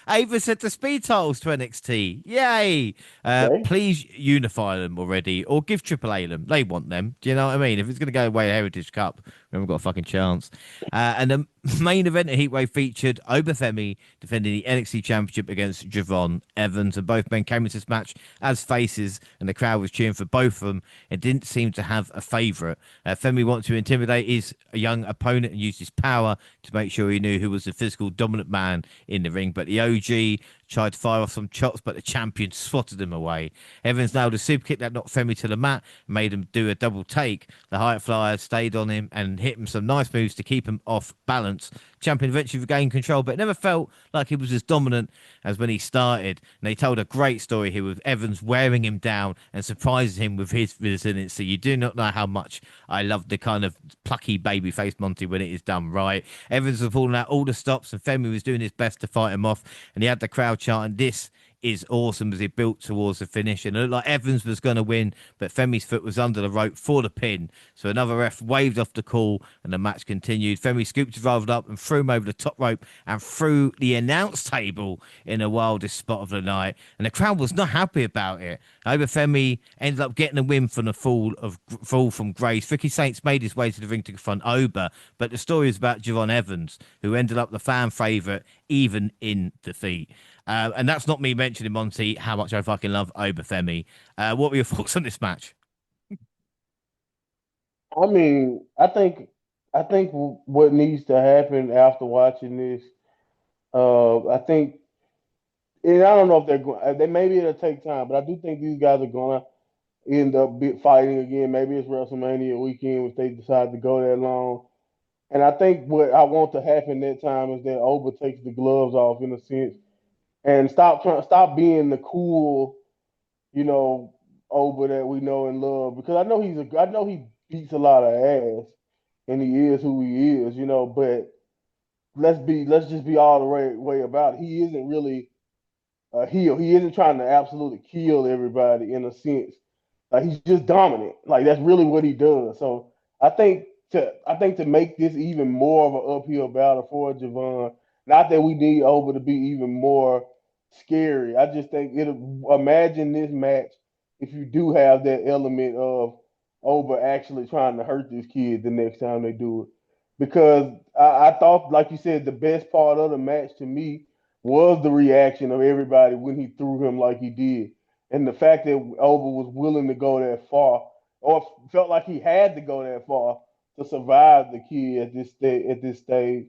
Ava said the speed titles to NXT. Yay! Okay. Please unify them already, or give Triple A them. They want them. Do you know what I mean? If it's going to go away Heritage Cup, we haven't got a fucking chance. And the main event at Heatwave featured Obafemi defending the NXT Championship against Javon Evans, and both men came into this match as faces, and the crowd was cheering for both of them. It didn't seem to have a favourite. Femi wanted to intimidate his young opponent and use his power to make sure he knew who was the physical dominant man in the ring, but the OG tried to fire off some chops, but the champion swatted him away. Evans nailed a super kick that knocked Femi to the mat, made him do a double take. The high flyer stayed on him and hit him some nice moves to keep him off balance. Champion eventually regained control, but it never felt like he was as dominant as when he started. And they told a great story here with Evans wearing him down and surprising him with his resiliency. You do not know how much I love the kind of plucky baby face Monty when it is done right. Evans was pulling out all the stops, and Femi was doing his best to fight him off. And he had the crowd chanting, "This is awesome," as he built towards the finish. And it looked like Evans was going to win, but Femi's foot was under the rope for the pin. So another ref waved off the call, and the match continued. Femi scooped his rival up and threw him over the top rope and through the announce table in the wildest spot of the night. And the crowd was not happy about it. Over Femi ended up getting a win from the fall from grace. Ricky Saints made his way to the ring to confront Oba, but the story is about Javon Evans, who ended up the fan favourite even in defeat. And that's not me mentioning, Monty, how much I fucking love Obafemi. What were your thoughts on this match? I mean, I think what needs to happen after watching this, I think, and I don't know if they're going. They maybe it'll take time, but I do think these guys are gonna end up fighting again. Maybe it's WrestleMania weekend if they decide to go that long. And I think what I want to happen that time is that Oba takes the gloves off in a sense and stop being the cool, you know, Oba that we know and love. Because I know he beats a lot of ass and he is who he is, you know, but let's just be all the way about it. He isn't really a heel. He isn't trying to absolutely kill everybody in a sense. Like he's just dominant. Like that's really what he does. So I think I think to make this even more of an uphill battle for Javon. Not that we need Oba to be even more scary. I just think it'll imagine this match if you do have that element of Oba actually trying to hurt this kid the next time they do it. Because I thought, like you said, the best part of the match to me was the reaction of everybody when he threw him like he did. And the fact that Oba was willing to go that far, or felt like he had to go that far to survive the kid at this stage,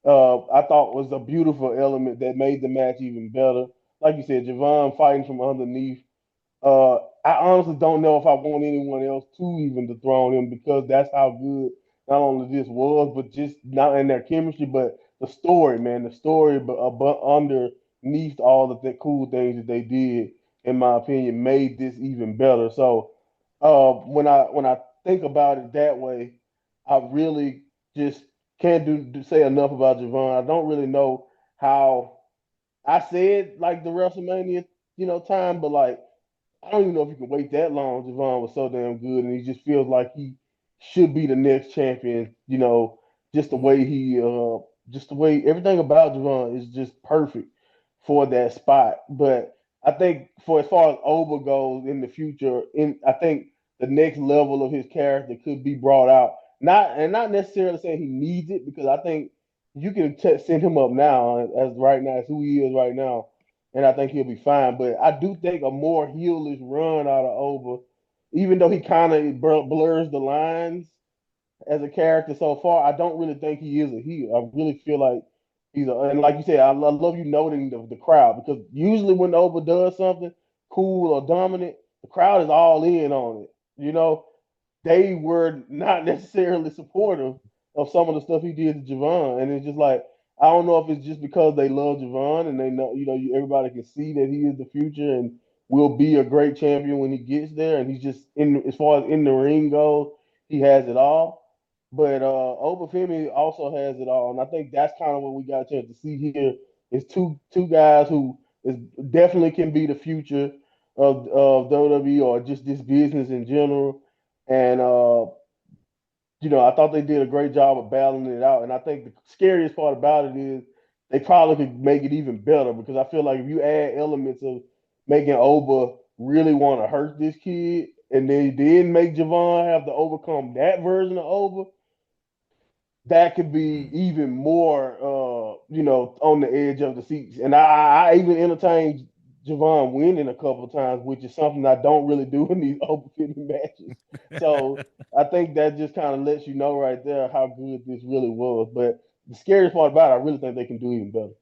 I thought was a beautiful element that made the match even better. Like you said, Javon fighting from underneath. I honestly don't know if I want anyone else to even dethrone him because that's how good not only this was, but just not in their chemistry, but the story, man, the story, but underneath all of the cool things that they did, in my opinion, made this even better. So when I think about it that way, I really just can't say enough about Javon. I don't really know how I said like the WrestleMania, time, but like I don't even know if you can wait that long. Javon was so damn good, and he just feels like he should be the next champion. Just the way just the way everything about Javon is just perfect for that spot. But I think for as far as Oba goes in the future, I think the next level of his character could be brought out. Not necessarily saying he needs it because I think you can send him up now as right now as who he is right now, and I think he'll be fine. But I do think a more heelish run out of Oba, even though he kind of blurs the lines as a character so far, I don't really think he is a heel. I really feel like and like you said, I love you noting the crowd because usually when Oba does something cool or dominant, the crowd is all in on it. They were not necessarily supportive of some of the stuff he did to Javon, and it's just like I don't know if it's just because they love Javon and they know, everybody can see that he is the future and will be a great champion when he gets there, and he's just in as far as in the ring goes, he has it all. But Obafemi also has it all, and I think that's kind of what we got a chance to see here is two guys who is definitely can be the future of WWE or just this business in general. And I thought they did a great job of battling it out. And I think the scariest part about it is they probably could make it even better because I feel like if you add elements of making Oba really want to hurt this kid, and then make Javon have to overcome that version of Oba, that could be even more, on the edge of the seats. And I even entertained Javon winning a couple of times, which is something I don't really do in these open fitting matches. So I think that just kind of lets you know right there how good this really was. But the scariest part about it, I really think they can do even better.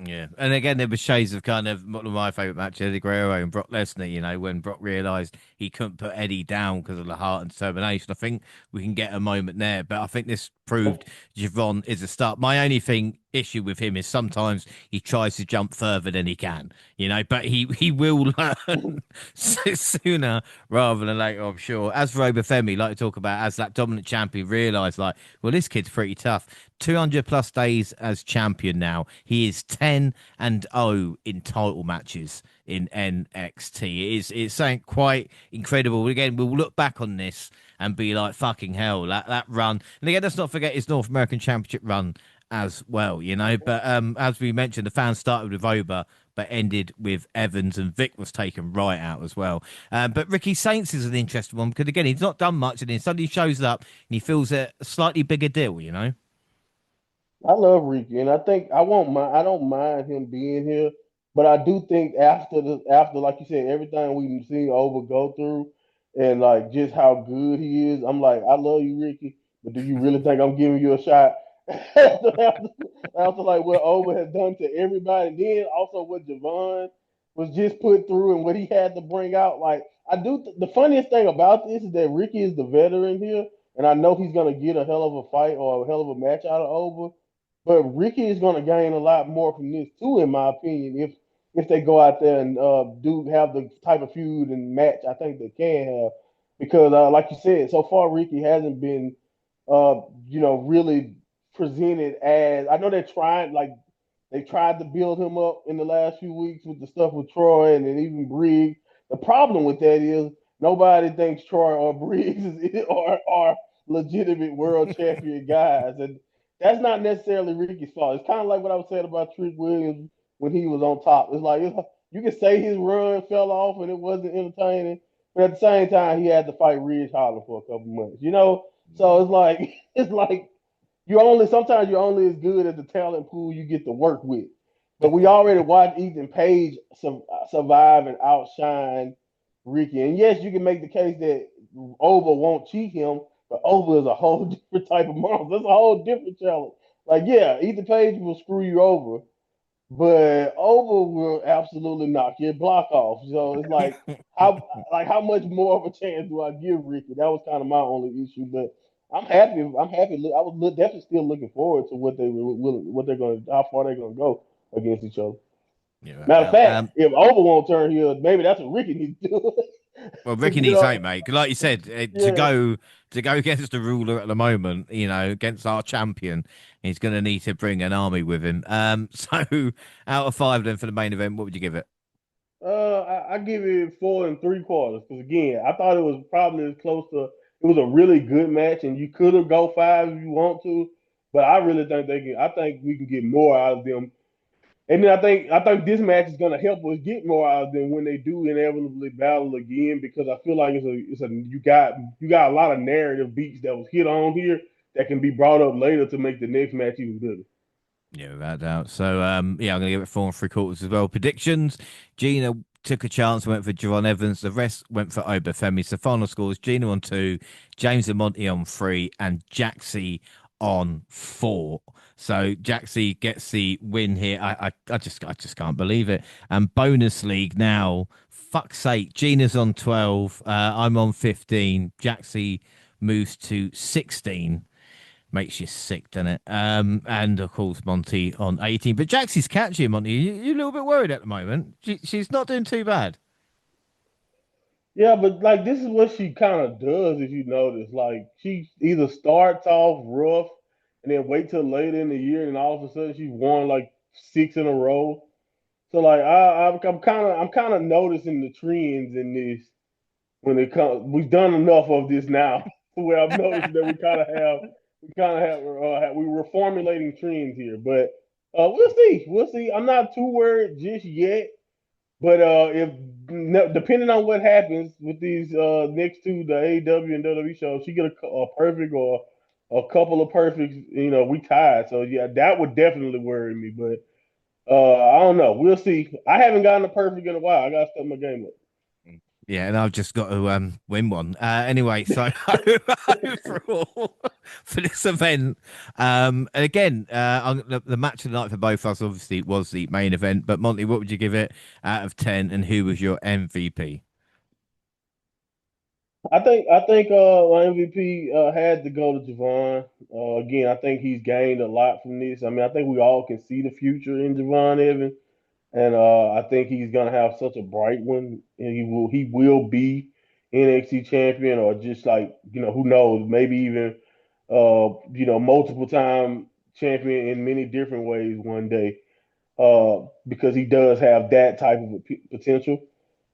Yeah, and again, there were shades of kind of one of my favorite matches, Eddie Guerrero and Brock Lesnar. When Brock realized he couldn't put Eddie down because of the heart and determination. I think we can get a moment there, but I think this proved Javon is a start. My only issue with him is sometimes he tries to jump further than he can, but he will learn sooner rather than later, I'm sure. As for Obafemi, like to talk about as that dominant champion, realised like, well, this kid's pretty tough. 200 plus days as champion now. He is 10-0 in title matches in NXT. It's something quite incredible. Again, we'll look back on this and be like, fucking hell, that run. And again, let's not forget his North American Championship run as well, But as we mentioned, the fans started with Oba, but ended with Evans, and Vic was taken right out as well. But Ricky Saints is an interesting one because, again, he's not done much, and then suddenly shows up and he feels a slightly bigger deal. I love Ricky, and I think I won't mind. I don't mind him being here, but I do think after like you said, everything we've seen Over go through, and like just how good he is, I'm like, I love you, Ricky, but do you really think I'm giving you a shot after like what Over has done to everybody? Then also what Javon was just put through and what he had to bring out. Like I do. The funniest thing about this is that Ricky is the veteran here, and I know he's gonna get a hell of a fight or a hell of a match out of Over. But Ricky is going to gain a lot more from this too, in my opinion. If they go out there and do have the type of feud and match, I think they can have because, like you said, so far Ricky hasn't been, really presented as. I know they're trying, like they tried to build him up in the last few weeks with the stuff with Troy and then even Briggs. The problem with that is nobody thinks Troy or Briggs is, or legitimate world champion guys, and that's not necessarily Ricky's fault. It's kind of like what I was saying about Trick Williams when he was on top. It's like you can say his run fell off and it wasn't entertaining, but at the same time he had to fight Ridge Holland for a couple months, you know. So it's like it's like you only sometimes you're only as good as the talent pool you get to work with. But we already watched Ethan Page survive and outshine Ricky. And yes, you can make the case that Ova won't cheat him, but Ova is a whole different type of monster. That's a whole different challenge. Like, yeah, Ethan Page will screw you over, but Ova will absolutely knock your block off. So it's like how much more of a chance do I give Ricky? That was kind of my only issue, but I'm happy. I'm happy. I was definitely still looking forward to what they're going, how far they're going to go against each other. Yeah, right Matter of now. fact, if Ova won't turn heel, maybe that's what Ricky needs to do Well, to Ricky get needs up. eight, mate. 'Cause like you said, Yeah. to go against the ruler at the moment, you know, against our champion, he's going to need to bring an army with him. So out of five, then for the main event, what would you give it? I give it 4 3/4 because again, I thought it was probably as close to. It was a really good match, and you could have go five if you want to, but I really think they can. I think we can get more out of them. And then I think this match is gonna help us get more out of them when they do inevitably battle again because I feel like it's a you got a lot of narrative beats that was hit on here that can be brought up later to make the next match even better. Yeah, without doubt. So, yeah, I'm going to give it 4 3/4 as well. Predictions: Gina took a chance, went for Javon Evans. The rest went for Obafemi. So, final scores: Gina on 2, James and Monty on 3, and Jaxie on 4. So, Jaxie gets the win here. I just can't believe it. And bonus league now. Fuck's sake, Gina's on 12. I'm on 15. Jaxie moves to 16. Makes you sick, doesn't it? And of course Monty on 18. But Jaxie's catching Monty. You're a little bit worried at the moment. She's not doing too bad. Yeah, but like this is what she kind of does, if you notice. Like she either starts off rough and then wait till later in the year, and all of a sudden she's won like 6 in a row. So like I'm kind of noticing the trends in this when it comes. We've done enough of this now, to where I'm noticing that we're formulating trends here. But we'll see. I'm not too worried just yet. But if depending on what happens with these next two, the AEW and WWE shows, she get a perfect or a couple of perfects, we tied. So yeah, that would definitely worry me. But I don't know. We'll see. I haven't gotten a perfect in a while. I gotta step my game up. Yeah, and I've just got to win one. Anyway, so overall for this event, and again, the match of the night for both of us obviously was the main event. But Monty, what would you give it out of 10, and who was your MVP? I think my MVP had to go to Javon. Again, I think he's gained a lot from this. I mean, I think we all can see the future in Javon Evans. And I think he's gonna have such a bright one, and he will be NXT champion, or just like who knows, maybe even multiple time champion in many different ways one day, because he does have that type of potential.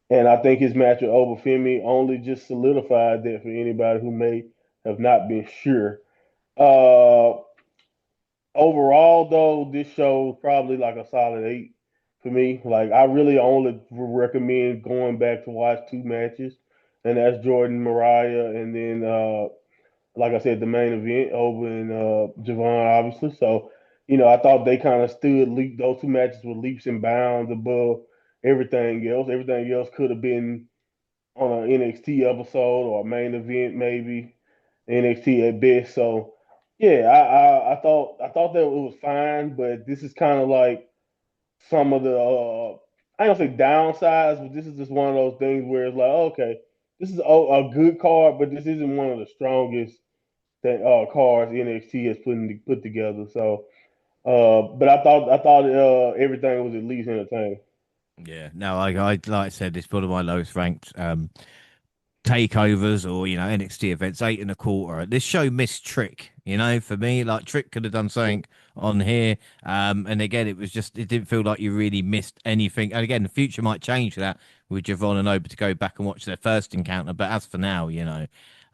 And I think his match with Obafemi only just solidified that for anybody who may have not been sure. Uh, Overall, though, this show is probably like a solid 8 for me. Like, I really only recommend going back to watch 2 matches, and that's Jordan Mariah, and then, like I said, the main event over in Javon, obviously. So, I thought they kind of those 2 matches were leaps and bounds above everything else. Everything else could have been on an NXT episode or a main event, maybe NXT at best. So yeah, I thought that it was fine, but this is kind of like some of the I don't say downsides, but this is just one of those things where it's like, okay, this is a good card, but this isn't one of the strongest cards NXT has put together. So, but I thought everything was at least entertaining. Yeah, no, I like I said, it's one of my lowest ranked takeovers or NXT events, 8 1/4. This show missed Trick, for me. Like Trick could have done something on here. And again, it didn't feel like you really missed anything. And again, the future might change that with Javon and Oba to go back and watch their first encounter. But as for now,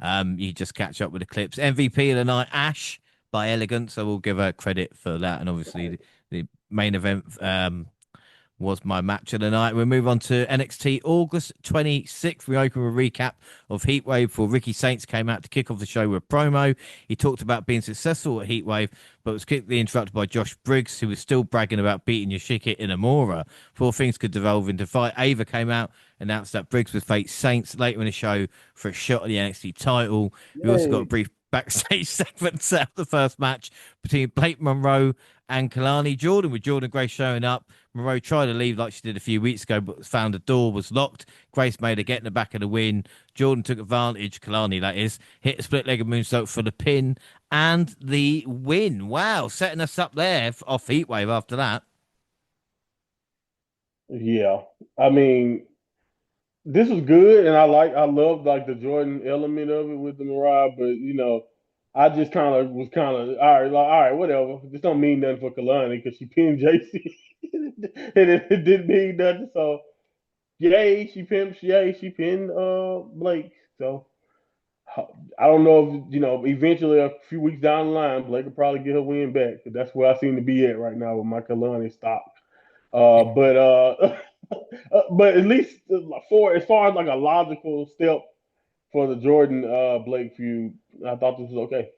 You just catch up with the clips. MVP of the night, Ash by Elegance. So we'll give her credit for that. And obviously the main event was my match of the night. We move on to NXT August 26th. We open with a recap of Heatwave before Ricky Saints came out to kick off the show with a promo. He talked about being successful at Heatwave, but was quickly interrupted by Josh Briggs, who was still bragging about beating Yoshiki Inamura. Before things could devolve into a fight, Ava came out, announced that Briggs would face Saints later in the show for a shot at the NXT title. We also got a Yay. brief backstage segment set up the first match between Blake Monroe and Kalani Jordan, with Jordan Grace showing up. Monroe tried to leave like she did a few weeks ago, but found the door was locked. Grace made her get in the back of the win. Jordan took advantage, Kalani that is, hit a split-legged moonsault for the pin and the win. Wow, setting us up there off Heatwave after that. Yeah. I mean, this was good, and I love like the Jordan element of it with the Mariah, but I just kind of was kind of all right, whatever. This don't mean nothing for Kalani because she pinned JC, and it didn't mean nothing. So yay, she pinned Blake. So I don't know if eventually a few weeks down the line, Blake will probably get her win back. But that's where I seem to be at right now with my Kalani stock. But but at least for as far as like a logical step for the Jordan Blake feud, I thought this was okay.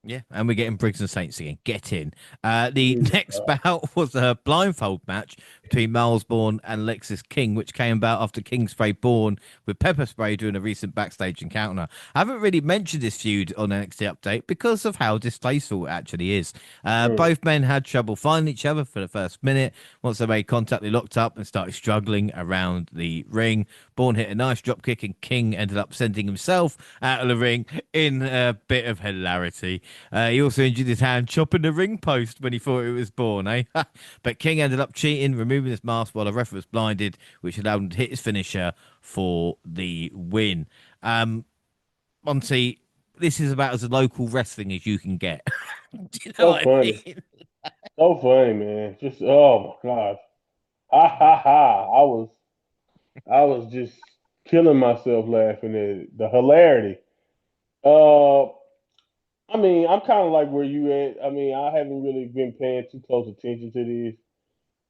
Yeah, and we're getting Briggs and Saints again. Get in. The Mm, next bout was a blindfold match between Miles Bourne and Lexis King, which came about after King sprayed Bourne with pepper spray during a recent backstage encounter. I haven't really mentioned this feud on NXT Update because of how distasteful it actually is. mm. Both men had trouble finding each other for the first minute. Once they made contact, they locked up and started struggling around the ring. Bourne hit a nice drop kick, and King ended up sending himself out of the ring in a bit of hilarity. He also injured his hand chopping the ring post when he thought it was Bourne, eh? But King ended up cheating, removing his mask while the ref was blinded, which allowed him to hit his finisher for the win. Monty, this is about as local wrestling as you can get. Do you know So what I funny, mean? so funny, man. Just oh my god, ha ha ha! I was just killing myself laughing at it. The hilarity. Uh, I mean, I'm kind of like where you at. I mean, I haven't really been paying too close attention to this.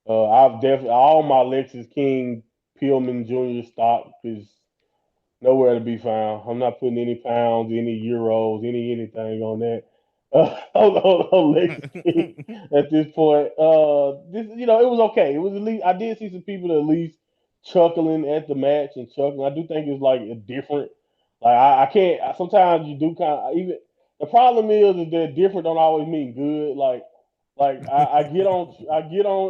I've definitely all my Lexus King Pillman Jr. stock is nowhere to be found. I'm not putting any pounds, any euros, anything on that. On Lexus King at this point. This it was okay. It was at least I did see some people at least chuckling at the match and chuckling. I do think it's like a different. Like I can't. Sometimes you do kind of even. The problem is that different don't always mean good. Like I get on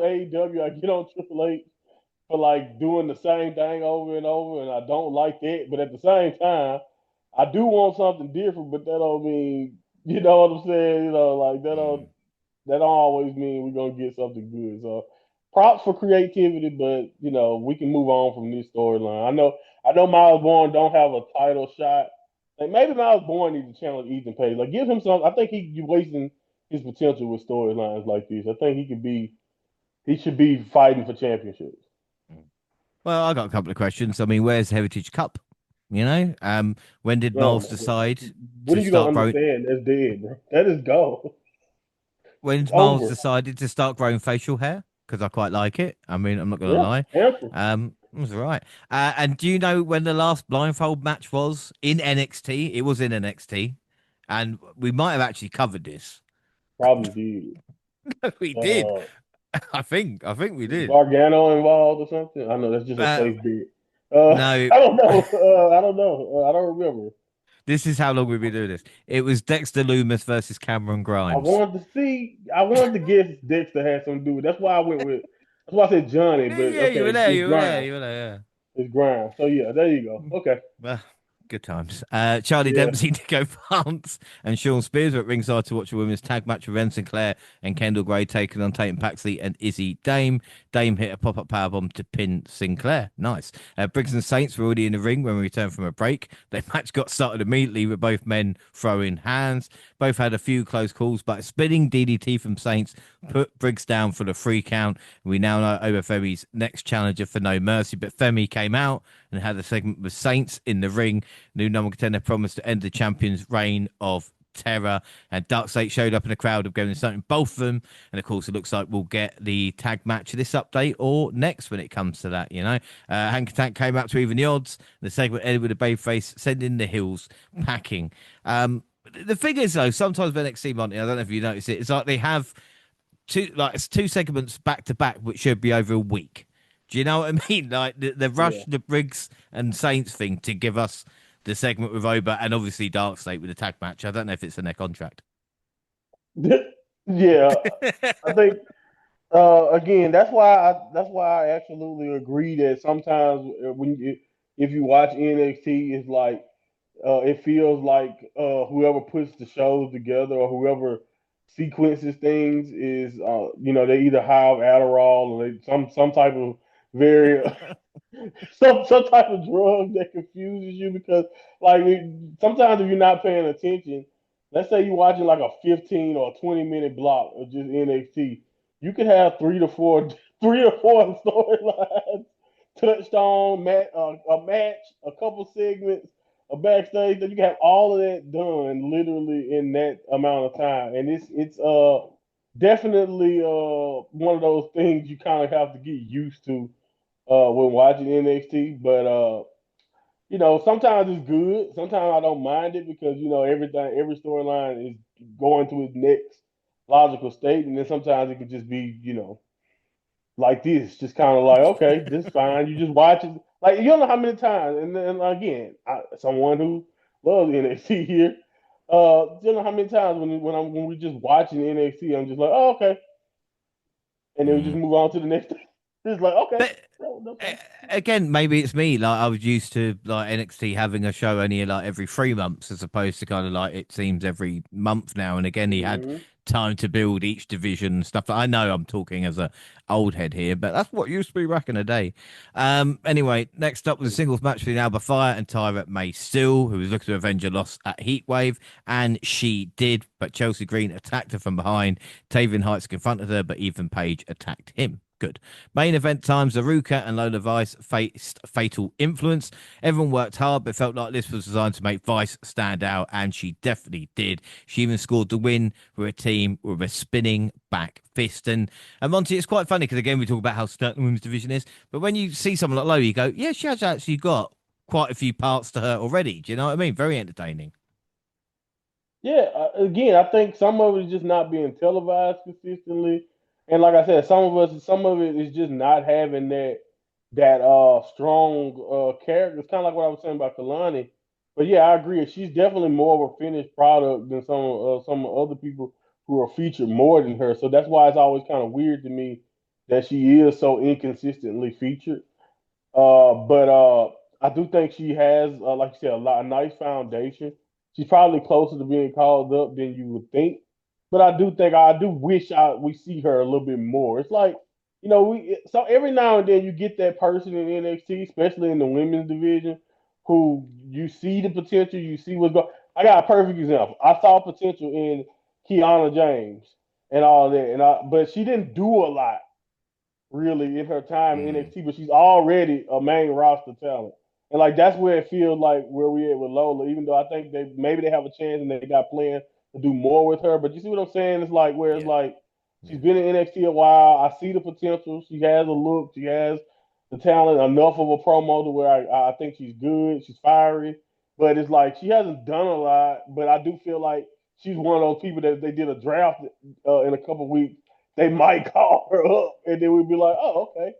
AEW, I get on Triple H for like doing the same thing over and over, and I don't like that. But at the same time, I do want something different. But that don't mean you know what I'm saying. Like Mm. that don't always mean we're gonna get something good. So props for creativity, but we can move on from this storyline. I know Miles Bourne don't have a title shot. Like maybe Miles Bourne needs to challenge Ethan Page. Like give him some. I think he's wasting his potential with storylines like this. I think he should be fighting for championships. Well, I got a couple of questions. I mean, where's the Heritage Cup? When did Miles No, decide what to are you gonna start growing? understand? That's dead, bro. That is go. It's When's Miles over. decided to start growing facial hair? Because I quite like it. I mean, I'm not gonna Yeah, lie. answer. It was all right. And do you know when the last blindfold match was in NXT? It was in NXT, and we might have actually covered this. Probably did. We did. Uh, I think we did. Gargano involved or something? I know that's just a Uh, safe bet. no, I don't know. I don't know. I don't remember. this is how long we've been doing this. It was Dexter Loomis versus Cameron I Grimes. wanted to see. I wanted to guess Dexter had something to do with. That's why I went with. That's why I said Johnny. Yeah, But yeah, you were okay, there. it's You were there. Grimes. You were there. It's Grimes. So yeah, there you go. Yeah. Okay. Well, good times. Charlie Yeah. Dempsey, Nico Vance, and Sean Spears were at ringside to watch a women's tag match with Ren Sinclair and Kendall Gray taking on Tatum Paxley and Izzy Dame. Dame hit a pop-up powerbomb to pin Sinclair. Nice. Briggs and Saints were already in the ring when we returned from a break. Their match got started immediately with both men throwing hands. Both had a few close calls, but a spinning DDT from Saints put Briggs down for the 3 count. We now know Oba Femi's next challenger for No Mercy, but Femi came out and had a segment with Saints in the ring. New number contender promised to end the champion's reign of terror, and Darkseid showed up in a crowd of going something both of them. And of course, it looks like we'll get the tag match of this update or next when it comes to that. Hank Attack came out to even the odds. The segment ended with a babyface sending the heels packing. The thing is, though, sometimes with NXT Monty, I don't know if you notice it, it's like they have it's two segments back to back, which should be over a week. Do you know what I mean? Like the rush, Yeah. the Briggs and Saints thing to give us the segment with Oba and obviously Darkseid with the tag match. I don't know if it's in their contract. Yeah, I think again, that's why I absolutely agree that sometimes if you watch NXT, it's like it feels like whoever puts the shows together or whoever sequences things is they either have Adderall or some type of very some type of drug that confuses you because like sometimes if you're not paying attention, let's say you're watching like a 15 or 20-minute block of just NXT, you could have three or four storylines touched on a match, a couple segments, a backstage that you can have all of that done literally in that amount of time, and it's definitely one of those things you kind of have to get used to when watching NXT. But sometimes it's good. Sometimes I don't mind it because every storyline is going to its next logical state, and then sometimes it could just be like this, just kind of like okay, this is fine. You just watch it. Like you don't know how many times, and then again, someone who loves NXT here, you don't know how many times when we're just watching NXT, I'm just like, oh okay, and then we just Mm. move on to the next thing. It's like okay, But no problem. again, maybe it's me. Like I was used to like NXT having a show only like every 3 months, as opposed to kind of like it seems every month now. And again, he had Mm-hmm. time to build each division and stuff. I know I'm talking as a old head here, but that's what used to be back in the day. Anyway, next up was a singles match between Alba Fire and Tyra May Still, who was looking to avenge a loss at Heatwave, and she did. But Chelsea Green attacked her from behind. Tavian Heights confronted her, but Ethan Page attacked him. Good. Main event times, Aruka and Lola Vice faced Fatal Influence. Everyone worked hard, but felt like this was designed to make Vice stand out, and she definitely did. She even scored the win with a team with a spinning back fist. And Monty, it's quite funny because, again, we talk about how certain the women's division is, but when you see someone like Lola, you go, yeah, she has actually got quite a few parts to her already. Do you know what I mean? Very entertaining. Yeah, again, I think some of it is just not being televised consistently, and like I said, some of it is just not having that strong character. It's kind of like what I was saying about Kalani, but yeah, I agree. She's definitely more of a finished product than some other people who are featured more than her. So that's why it's always kind of weird to me that she is so inconsistently featured. But I do think she has, like you said, a nice foundation. She's probably closer to being called up than you would think. But I do wish we see her a little bit more. It's like, so every now and then you get that person in NXT, especially in the women's division, who you see the potential, you see what's going. I got a perfect example. I saw potential in Kiana James and all that, but she didn't do a lot really in her time in Mm, NXT, but she's already a main roster talent. And like that's where it feels like where we at with Lola, even though I think they have a chance and they got plans to do more with her. But you see what I'm saying? It's like where it's yeah. like she's Yeah. been in NXT a while. I see the potential. She has a look. She has the talent enough of a promo to where I think she's good. She's fiery. But it's like she hasn't done a lot. But I do feel like she's one of those people that if they did a draft in a couple weeks, they might call her up, and then we'd be like, oh, okay.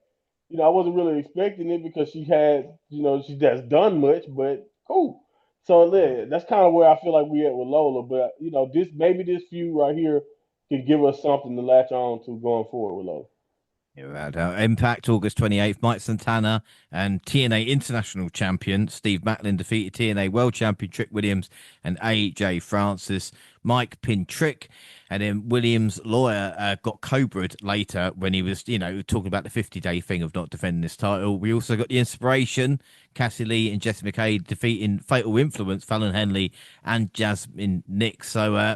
I wasn't really expecting it because she has done much, but cool. So Mm. yeah, that's kind of where I feel like we at with Lola. But this feud right here can give us something to latch on to going forward with Lola. Yeah, without doubt. Impact August 28th. Mike Santana and TNA International Champion Steve Macklin defeated TNA World Champion Trick Williams and AJ Francis. Mike pinned Trick, and then Williams' lawyer got cobra'd later when he was, talking about the 50-day thing of not defending this title. We also got the inspiration, Cassie Lee and Jesse McCade defeating Fatal Influence, Fallon Henley and Jasmine Nix. So,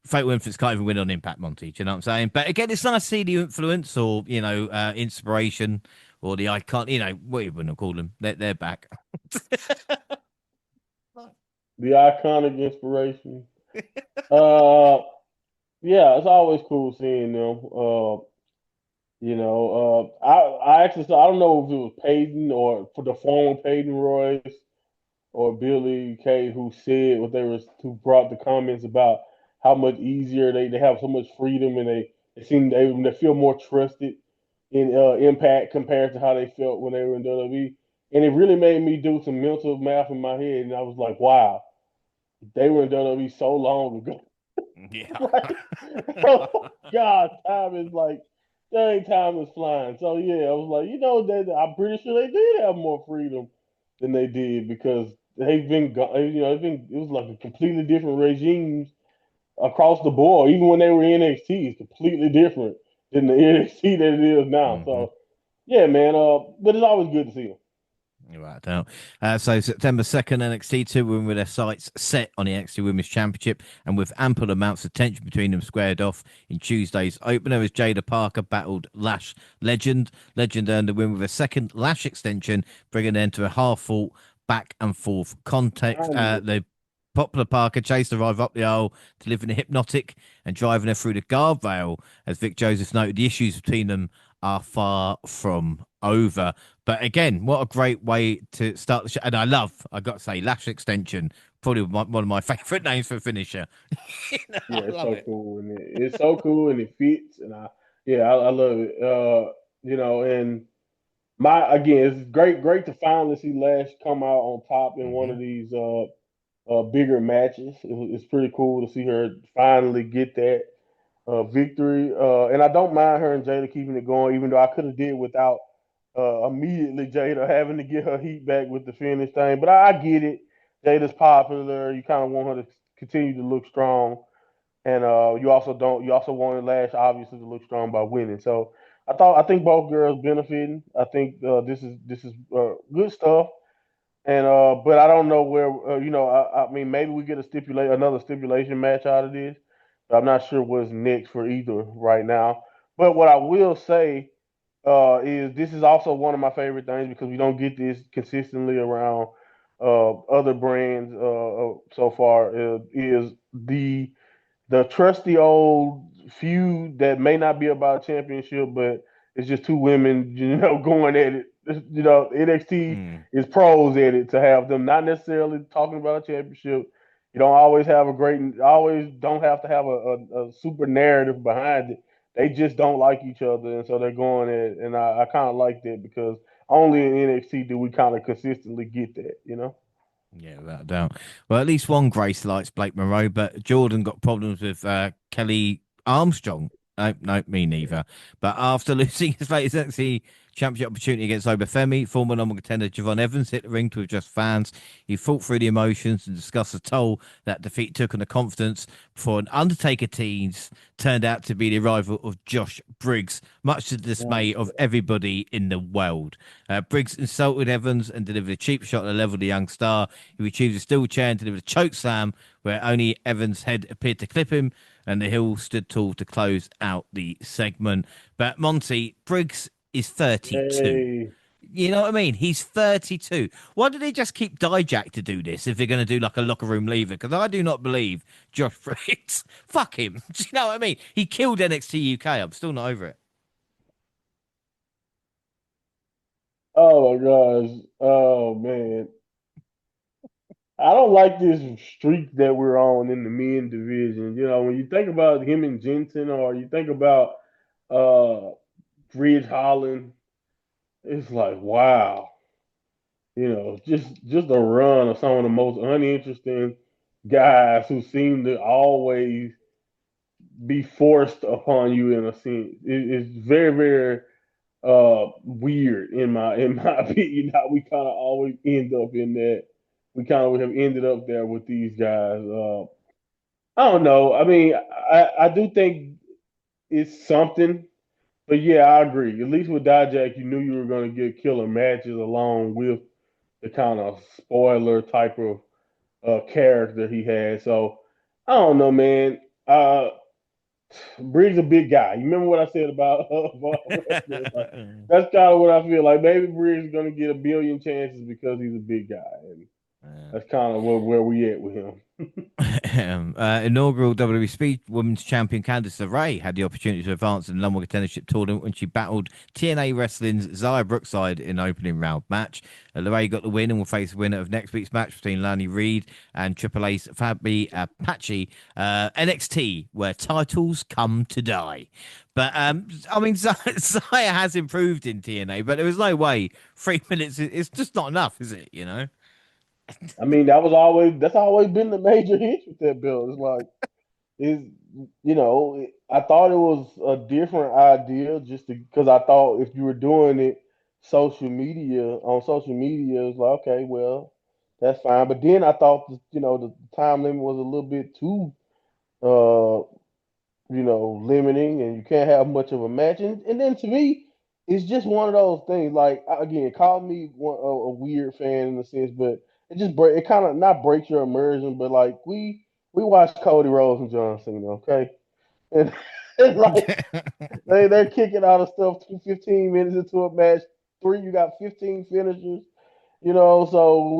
Fatal Influence can't even win on Impact, Monty. Do you know what I'm saying? But again, it's nice to see the influence or, inspiration or the icon, what you want to call them. They're back. the iconic inspiration. Uh, yeah, it's always cool seeing them. I actually saw, I don't know if it was Peyton or for the former Peyton Royce or Billy Kay who said what they was who brought the comments about how much easier they have so much freedom and they seem they feel more trusted in Impact compared to how they felt when they were in WWE. And it really made me do some mental math in my head, and I was like, wow, they were in WWE so long ago. Yeah. Like, oh God, time is like, dang, time is flying. So yeah, I was like, I'm pretty sure they did have more freedom than they did because they've been, it was like a completely different regimes across the board. Even when they were in NXT, it's completely different than the NXT that it is now. hmm So yeah, man. But it's always good to see them. You're right now. So September 2nd, NXT 2 win with their sights set on the NXT Women's Championship and with ample amounts of tension between them squared off in Tuesday's opener as Jada Parker battled Lash Legend. Legend earned the win with a second Lash extension, bringing an end to a half-fought back and forth context. Finally. The popular Parker chased the rival up the aisle, delivering a hypnotic and driving her through the guardrail. As Vic Joseph noted, the issues between them are far from over. But again, what a great way to start the show. And I got to say, Lash Extension, probably one of my favorite names for a finisher. Yeah, I it's love so it. cool and it's so cool and it fits and I love it. And my again, it's great to finally see Lash come out on top in one hmm of these bigger matches. It's pretty cool to see her finally get that victory. And I don't mind her and Jada keeping it going, even though I could have did without immediately Jada having to get her heat back with the finish thing. But I get it. Jada's popular. You kind of want her to continue to look strong, and you also don't. You also wanted Lash obviously to look strong by winning. So I think both girls benefiting. I think this is good stuff. And but I don't know where I mean maybe we get another stipulation match out of this. But I'm not sure what's next for either right now. But what I will say is this is also one of my favorite things because we don't get this consistently around other brands so far. Is the trusty old feud that may not be about a championship, but it's just two women, going at it. NXT Mm. is pros at it to have them not necessarily talking about a championship. You don't always have a always don't have to have a super narrative behind it. They just don't like each other, and so they're going at it. And I kind of like that because only in NXT do we kind of consistently get that. Yeah, without a doubt. Well, at least one Grace likes Blake Monroe, but Jordan got problems with Kelly Armstrong. No, no, me neither. But after losing his latest NXT championship opportunity against Obafemi, former number contender Javon Evans hit the ring to just fans. He fought through the emotions and discussed the toll that defeat took on the confidence before an Undertaker tease turned out to be the arrival of Josh Briggs, much to the Oh, dismay of everybody in the world. Briggs insulted Evans and delivered a cheap shot at the level of the young star, who retrieved a steel chair and delivered a choke slam where only Evans' head appeared to clip him, and the Hill stood tall to close out the segment. But Monty, Briggs is 32. yay. You know what I mean? He's 32. Why do they just keep Dijak to do this if they're going to do like a locker room leaver? Because I do not believe Josh Briggs. Fuck him. Do you know what I mean? He killed NXT UK. I'm still not over it. Oh my gosh. Oh man. I don't like this streak that we're on in the men division. When you think about him and Jensen or you think about uh Ridge Holland, it's like wow. Just a run of some of the most uninteresting guys who seem to always be forced upon you in a sense. It's very, very weird in my opinion how we kind of always end up in that. We kind of have ended up there with these guys. I don't know. I mean, I do think it's something, but yeah, I agree. At least with Dijak, you knew you were going to get killer matches along with the kind of spoiler type of character he had. So I don't know, man. Briggs a big guy. You remember what I said about wrestlers? Like, that's kind of what I feel like. Maybe Briggs is going to get a billion chances because he's a big guy. That's kind of where we at with him. Inaugural WWE Speed Women's Champion Candice LeRae had the opportunity to advance in the number one contendership tournament when she battled TNA Wrestling's Xia Brookside in an opening round match. LeRae got the win and will face the winner of next week's match between Lani Reed and Triple Ace Fabi Apache. NXT, where titles come to die. But I mean, Xia has improved in TNA, but there was no way 3 minutes. It's just not enough, is it? You know. I mean, that's always been the major hitch with that belt. It's like is I thought it was a different idea just because I thought if you were doing it social media, it's like okay, well, that's fine. But then I thought the time limit was a little bit too uh limiting, and you can't have much of a match. And then to me, it's just one of those things. Like again, call me a weird fan in a sense, but it kind of not breaks your immersion, but like we watched Cody Rhodes and John Cena, okay, and, and like they're kicking out of stuff 15 minutes into a match. You got 15 finishers. So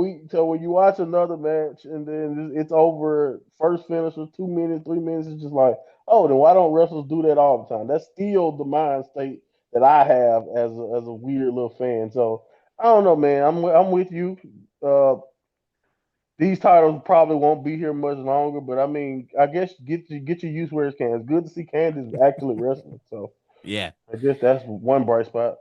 when you watch another match and then it's over first finisher, 2 minutes, 3 minutes, it's just like, oh, then why don't wrestlers do that all the time? That's still the mind state that I have as a weird little fan. So I don't know, man. I'm with you. Uh, these titles probably won't be here much longer, but I mean, I guess get your use where it can. It's good to see Candice actually wrestling. So Yeah. I guess that's one bright spot.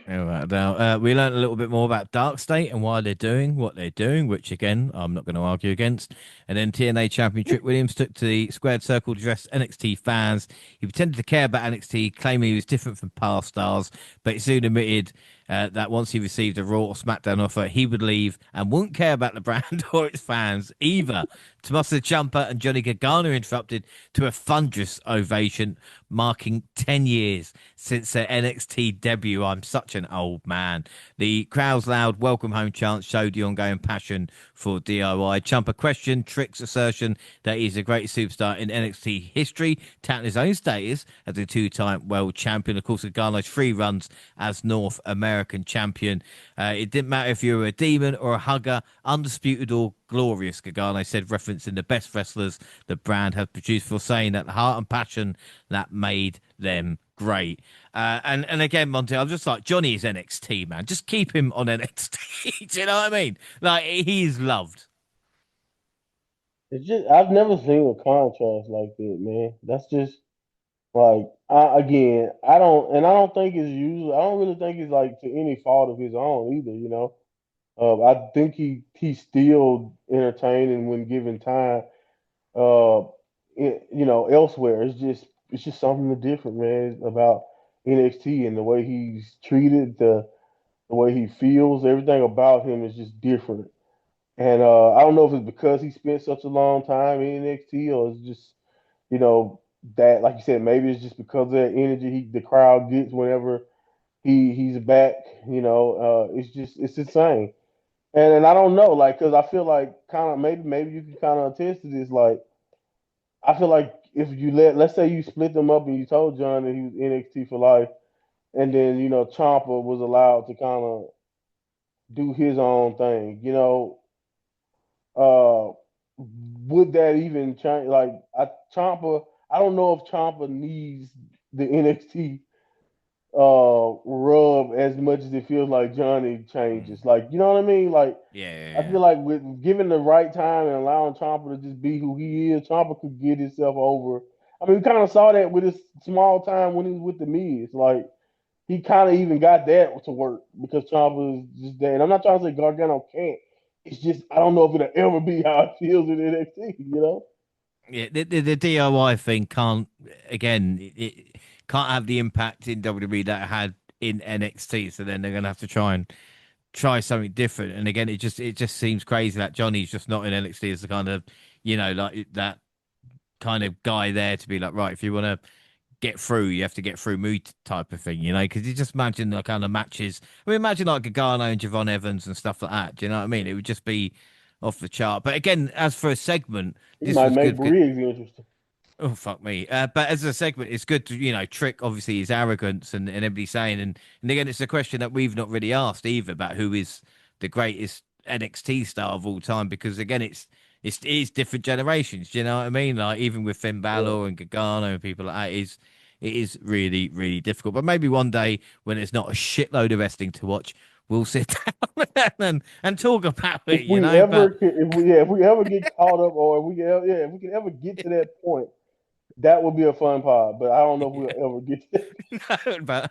All right, now, we learned a little bit more about Dark State and why they're doing what they're doing, which again I'm not going to argue against. And then TNA champion Trick Williams took to the squared circle to address NXT fans. He pretended to care about NXT, claiming he was different from past stars, but he soon admitted that once he received a Raw or SmackDown offer, he would leave and wouldn't care about the brand or its fans either. Tommaso Ciampa and Johnny Gargano interrupted to a thunderous ovation, marking 10 years since their NXT debut. I'm such an old man. The crowd's loud welcome home chants showed the ongoing passion for DIY. Ciampa questioned Trick's assertion that he's the greatest superstar in NXT history, touting his own status as a two-time world champion. Of course, Gargano's 3 runs as North American champion. It didn't matter if you were a demon or a hugger, undisputed or glorious, Gargano said, referencing the best wrestlers the brand has produced, for saying that the heart and passion that made them great. And again, Monty, I'm just like, Johnny is NXT, man. Just keep him on NXT. Do you know what I mean? Like, he's loved. It's just I've never seen a contrast like that, man. That's just like I don't think it's usually. I don't really think it's like to any fault of his own either. I think he's still entertaining when given time. Uh, elsewhere, it's just something different, man, about NXT and the way he's treated, the way he feels, everything about him is just different. And I don't know if it's because he spent such a long time in NXT or it's just you know that, like you said, maybe it's just because of that energy the crowd gets whenever he's back. It's insane. And I don't know, like, because I feel like kind of maybe you can kind of attest to this. Like, I feel like if let's say you split them up and you told John that he was NXT for life, and then Ciampa was allowed to kind of do his own thing. Uh, would that even change? Like, Ciampa, I don't know if Ciampa needs the NXT rub as much as it feels like Johnny changes. Like, you know what I mean? Like, Yeah, yeah, I yeah. feel like with given the right time and allowing Ciampa to just be who he is, Ciampa could get himself over. I mean, we kind of saw that with his small time when he was with the Miz. Like, he kind of even got that to work because Ciampa is just there. And I'm not trying to say Gargano can't. It's just I don't know if it'll ever be how it feels in NXT. Yeah, the DIY thing can't, again, it can't have the impact in WWE that it had in NXT. So then they're going to have to try something different. And again, it just seems crazy that Johnny's just not in NXT as the kind of, like that kind of guy there to be like, right, if you want to get through, you have to get through mood type of thing, because you just imagine the kind of matches. I mean, imagine like Gargano and Javon Evans and stuff like that. Do you know what I mean? It would just be off the chart. But again, as for a segment, He this might was make good. Briggs interesting. Oh fuck me! But as a segment, it's good to trick obviously his arrogance and everybody saying and again it's a question that we've not really asked either about who is the greatest NXT star of all time because again, it is different generations. Do you know what I mean? Like even with Finn Yeah. Balor and Gargano and people like that, it is really really difficult. But maybe one day when there's not a shitload of wrestling to watch, we'll sit down and talk about it. You know, but If we ever get caught up, or if we can, yeah, if we can ever get to that point, that would be a fun pod. But I don't know if we'll ever get to that.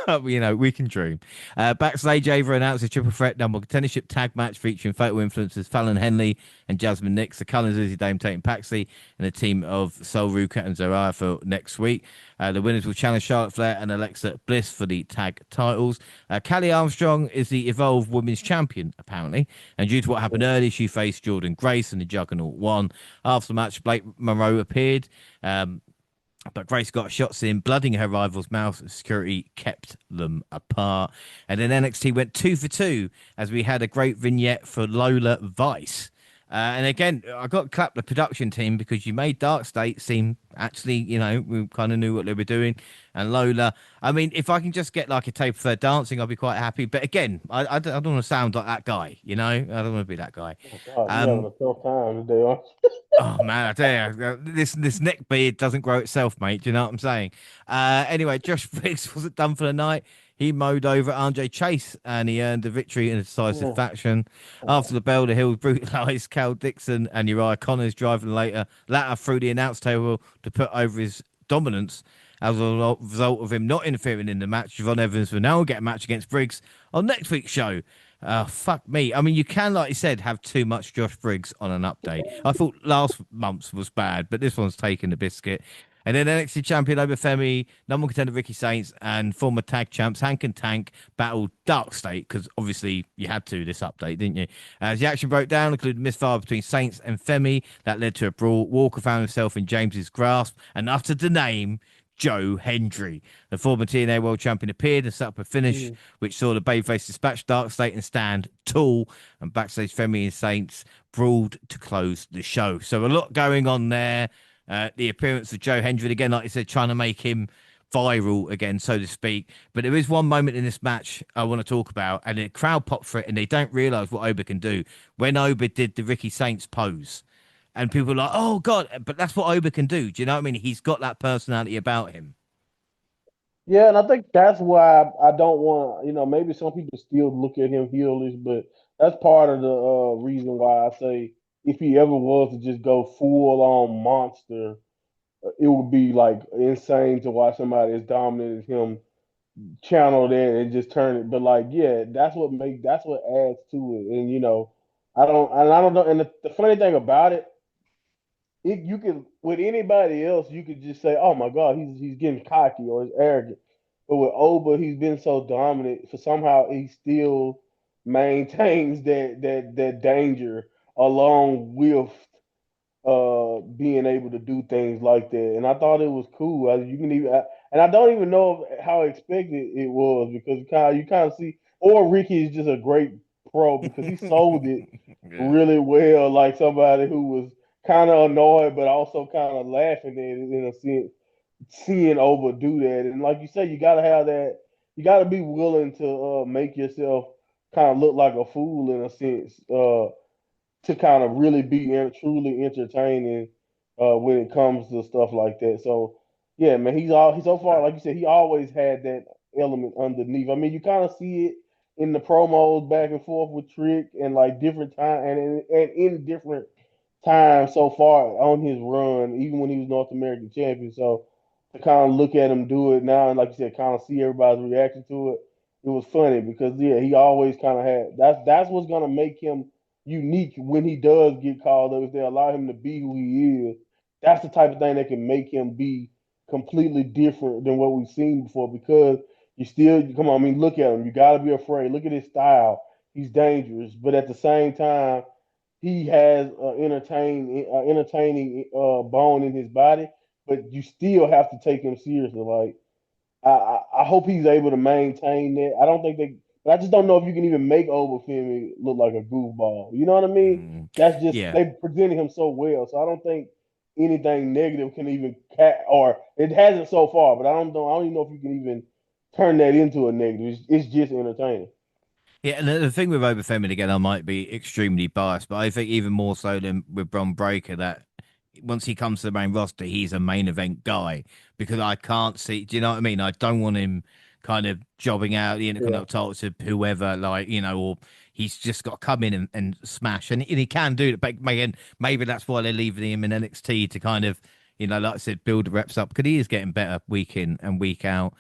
no, but you know, we can dream. Backstage, Ava announced a triple threat number contendership tag match featuring Fatal Influencers Fallon Henley and Jasmine Nix, the Cullens, Izzy Dame, Tate, and Paxley, and a team of Sol Ruka and Zariah for next week. The winners will challenge Charlotte Flair and Alexa Bliss for the tag titles. Callie Armstrong is the Evolve Women's Champion, apparently, and due to what happened earlier, she faced Jordan Grace and the Juggernaut won. After the match, Blake Monroe appeared. But Grace got shots in, blooding her rival's mouth. Security kept them apart. And then NXT went 2 for 2 as we had a great vignette for Lola Vice. And again, I got to clap the production team because you made Dark State seem actually, you know, we kind of knew what they were doing. And Lola, I mean, if I can just get like a tape of her dancing, I'll be quite happy. But again, I don't want to sound like that guy, you know? I don't want to be that guy. Oh God, you having Um, a tough time today, aren't Oh man, I tell you, this neck beard doesn't grow itself, mate. Do you know what I'm saying? Anyway, Josh Briggs wasn't done for the night. He mowed over Andre Chase and he earned the victory in a decisive you? fashion. Oh, After the bell, the Hill brutalized Cal Dixon and Uriah Connors driving latter through the announce table to put over his dominance. As a result of him not interfering in the match, Javon Evans will now get a match against Briggs on next week's show. Fuck me. I mean, you can, like you said, have too much Josh Briggs on an update. I thought last month's was bad, but this one's taking the biscuit. And then NXT champion over Femi, number one contender Ricky Saints, and former tag champs Hank and Tank battled Dark State because obviously you had to this update, didn't you? As the action broke down, including misfire between Saints and Femi, that led to a brawl. Walker found himself in James's grasp and uttered the name Joe Hendry. The former TNA World Champion appeared and set up a finish, mm. which saw the Babyface dispatch Dark State and stand tall. And backstage, Femi and Saints brawled to close the show. So a lot going on there. The appearance of Joe Hendry again, like I said, trying to make him viral again, so to speak. But there is one moment in this match I want to talk about, and the crowd popped for it, and they don't realize what Oba can do. When Oba did the Ricky Saints pose, and people are like, "Oh God!" But that's what Oba can do. Do you know what I mean? He's got that personality about him. Yeah, and I think that's why I don't want, maybe some people still look at him heelish, but that's part of the reason why I say if he ever was to just go full on monster, it would be like insane to watch somebody as dominant as him channel that and just turn it. But like, yeah, that's what adds to it. And I don't know. And the funny thing about it, you can with anybody else, you could just say, "Oh my God, he's getting cocky or he's arrogant." But with Oba, he's been so dominant, for somehow he still maintains that danger along with being able to do things like that. And I thought it was cool. You can even and I don't even know how expected it was because you kind of see, or Ricky is just a great pro because he sold it Yeah. really well, like somebody who was kind of annoyed but also kind of laughing at it in a sense, seeing Oba do that. And like you say, you got to have that. You got to be willing to make yourself kind of look like a fool in a sense. To kind of really be truly entertaining when it comes to stuff like that. So yeah, man, he's so far, like you said, he always had that element underneath. I mean, you kind of see it in the promos back and forth with Trick and like different time and in different times so far on his run, even when he was North American champion. So to kind of look at him do it now and like you said, kind of see everybody's reaction to it, it was funny because yeah, he always kind of had that's what's gonna make him unique when he does get called up. If they allow him to be who he is, that's the type of thing that can make him be completely different than what we've seen before. Because you still come on, I mean, look at him. You got to be afraid. Look at his style. He's dangerous, but at the same time, he has entertaining bone in his body. But you still have to take him seriously. Like I hope he's able to maintain that. I don't think they, but I just don't know if you can even make Obafemi look like a goofball. You know what I mean? Mm, That's just yeah. they presented him so well, so I don't think anything negative can even or it hasn't so far. But I don't know. I don't even know if you can even turn that into a negative. It's just entertaining. Yeah, and the thing with Overfemin, again, I might be extremely biased, but I think even more so than with Bron Breakker, that once he comes to the main roster, he's a main event guy because I can't see. Do you know what I mean? I don't want him kind of jobbing out the Yeah. Intercontinental title to whoever, like, or he's just got to come in and smash, and he can do it. But again, maybe that's why they're leaving him in NXT to kind of, like I said, build the reps up because he is getting better week in and week out.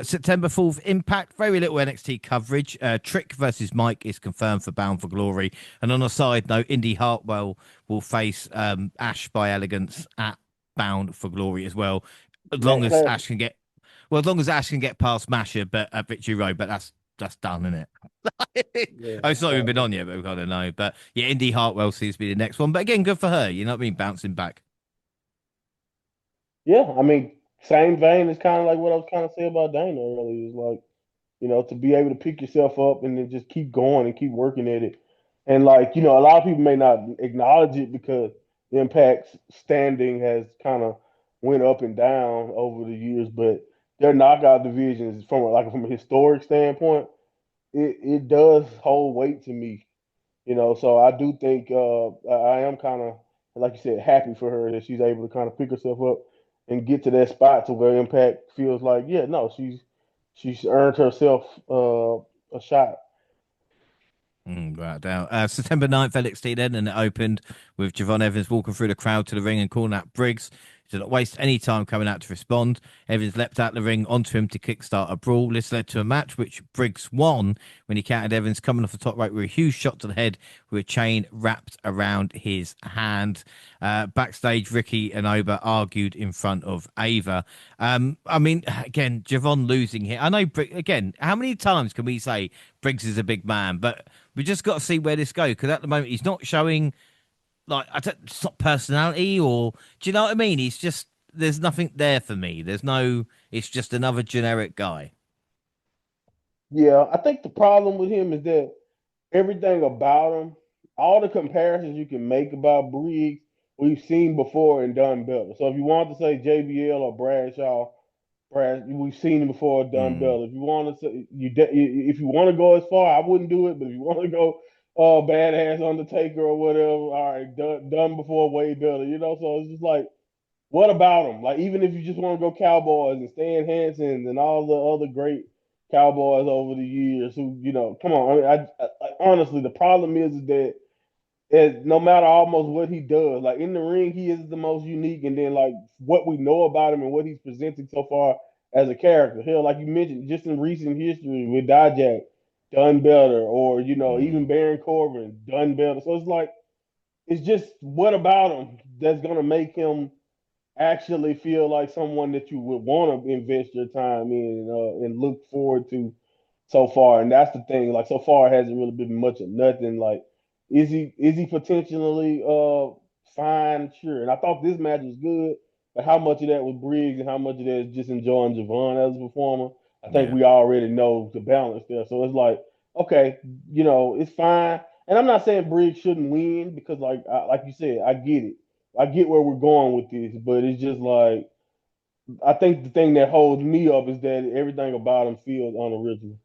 September 4th, Impact. Very little NXT coverage. Trick versus Mike is confirmed for Bound for Glory. And on a side note, Indy Hartwell will face Ash by Elegance at Bound for Glory as well. As long Matt as Classic. Ash can get, well, as long as Ash can get past Masher, but at Victory Road. But that's done, isn't it? Yeah. Oh, it's not even been on yet, but we've got to know. But yeah, Indy Hartwell seems to be the next one. But again, good for her. You know what I mean? Bouncing back. Yeah, I mean, same vein is kind of like what I was kind of saying about Dana earlier. Is like, to be able to pick yourself up and then just keep going and keep working at it. And like, a lot of people may not acknowledge it because Impact's standing has kind of went up and down over the years, but their knockout divisions from a historic standpoint, it does hold weight to me. So I do think I am kind of, like you said, happy for her that she's able to kind of pick herself up and get to that spot to where Impact feels like, yeah, no, she's earned herself a shot. Right down. September 9th, NXT then, and it opened with Javon Evans walking through the crowd to the ring and calling out Briggs. He did not waste any time coming out to respond. Evans leapt out the ring onto him to kickstart a brawl. This led to a match which Briggs won when he countered Evans coming off the top rope with a huge shot to the head with a chain wrapped around his hand. Backstage, Ricky and Oba argued in front of Ava. I mean, again, Javon losing here. I know, again, how many times can we say Briggs is a big man? But we just got to see where this goes because at the moment he's not showing like it's not personality or do you know what I mean? He's just there's nothing there for me. There's no. It's just another generic guy. Yeah, I think the problem with him is that everything about him, all the comparisons you can make about Briggs, we've seen before and done better. So if you want to say JBL or Bradshaw, we've seen him before, done Mm, better. If you want to say if you want to go as far, I wouldn't do it. But if you want to go, badass Undertaker or whatever, all right, done before, way better. So it's just like, what about them? Like, even if you just want to go Cowboys and Stan Hansen and all the other great Cowboys over the years, who come on. I mean, honestly, the problem is that no matter almost what he does, like in the ring, he is the most unique. And then like what we know about him and what he's presenting so far as a character. Hell, like you mentioned, just in recent history with Dijak, done better, or mm, even Baron Corbin, done better. So it's like it's just what about him that's gonna make him actually feel like someone that you would want to invest your time in and look forward to so far. And that's the thing. Like so far, it hasn't really been much of nothing. Like, is he potentially fine? Sure. And I thought this match was good, but how much of that was Briggs and how much of that is just enjoying Javon as a performer? I think yeah. we already know the balance there. So it's like, okay, it's fine. And I'm not saying Briggs shouldn't win because, like you said, I get it. I get where we're going with this, but it's just like I think the thing that holds me up is that everything about him feels unoriginal.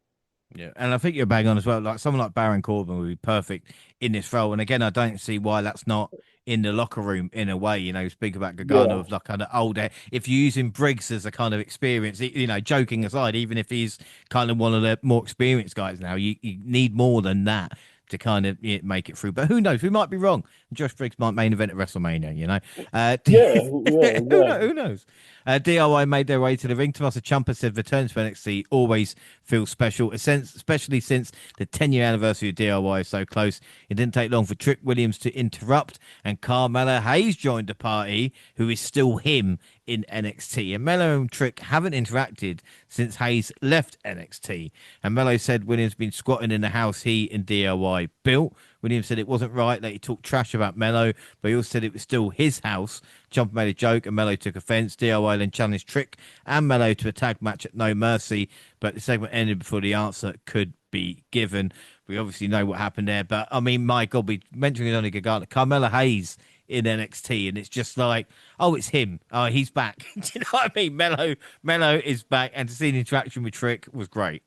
Yeah, and I think you're bang on as well. Like someone like Baron Corbin would be perfect in this role. And again, I don't see why that's not in the locker room in a way. Speak about Gargano Yeah, of like kind of older. If you're using Briggs as a kind of experience, joking aside, even if he's kind of one of the more experienced guys now, you need more than that to kind of make it through. But who knows? We might be wrong. Josh Briggs might main event at WrestleMania. yeah, yeah, Who knows? exactly. Who knows? DIY made their way to the ring. Tommaso Ciampa said returns to NXT always feels special, especially since the 10-year anniversary of DIY is so close. It didn't take long for Trick Williams to interrupt, and Carmella Hayes joined the party, who is still him in NXT. And Mello and Trick haven't interacted since Hayes left NXT. And Mello said Williams been squatting in the house he and DIY built. Williams said it wasn't right that he talked trash about Mello, but he also said it was still his house. Ciampa made a joke and Mello took offense. DIY then challenged Trick and Mello to a tag match at No Mercy, but the segment ended before the answer could be given. We obviously know what happened there, but I mean, my God, we mentioned it only Gargano, Carmella Hayes in NXT, and it's just like, oh, it's him. Oh, he's back. Do you know what I mean? Mello is back, and to see the interaction with Trick was great.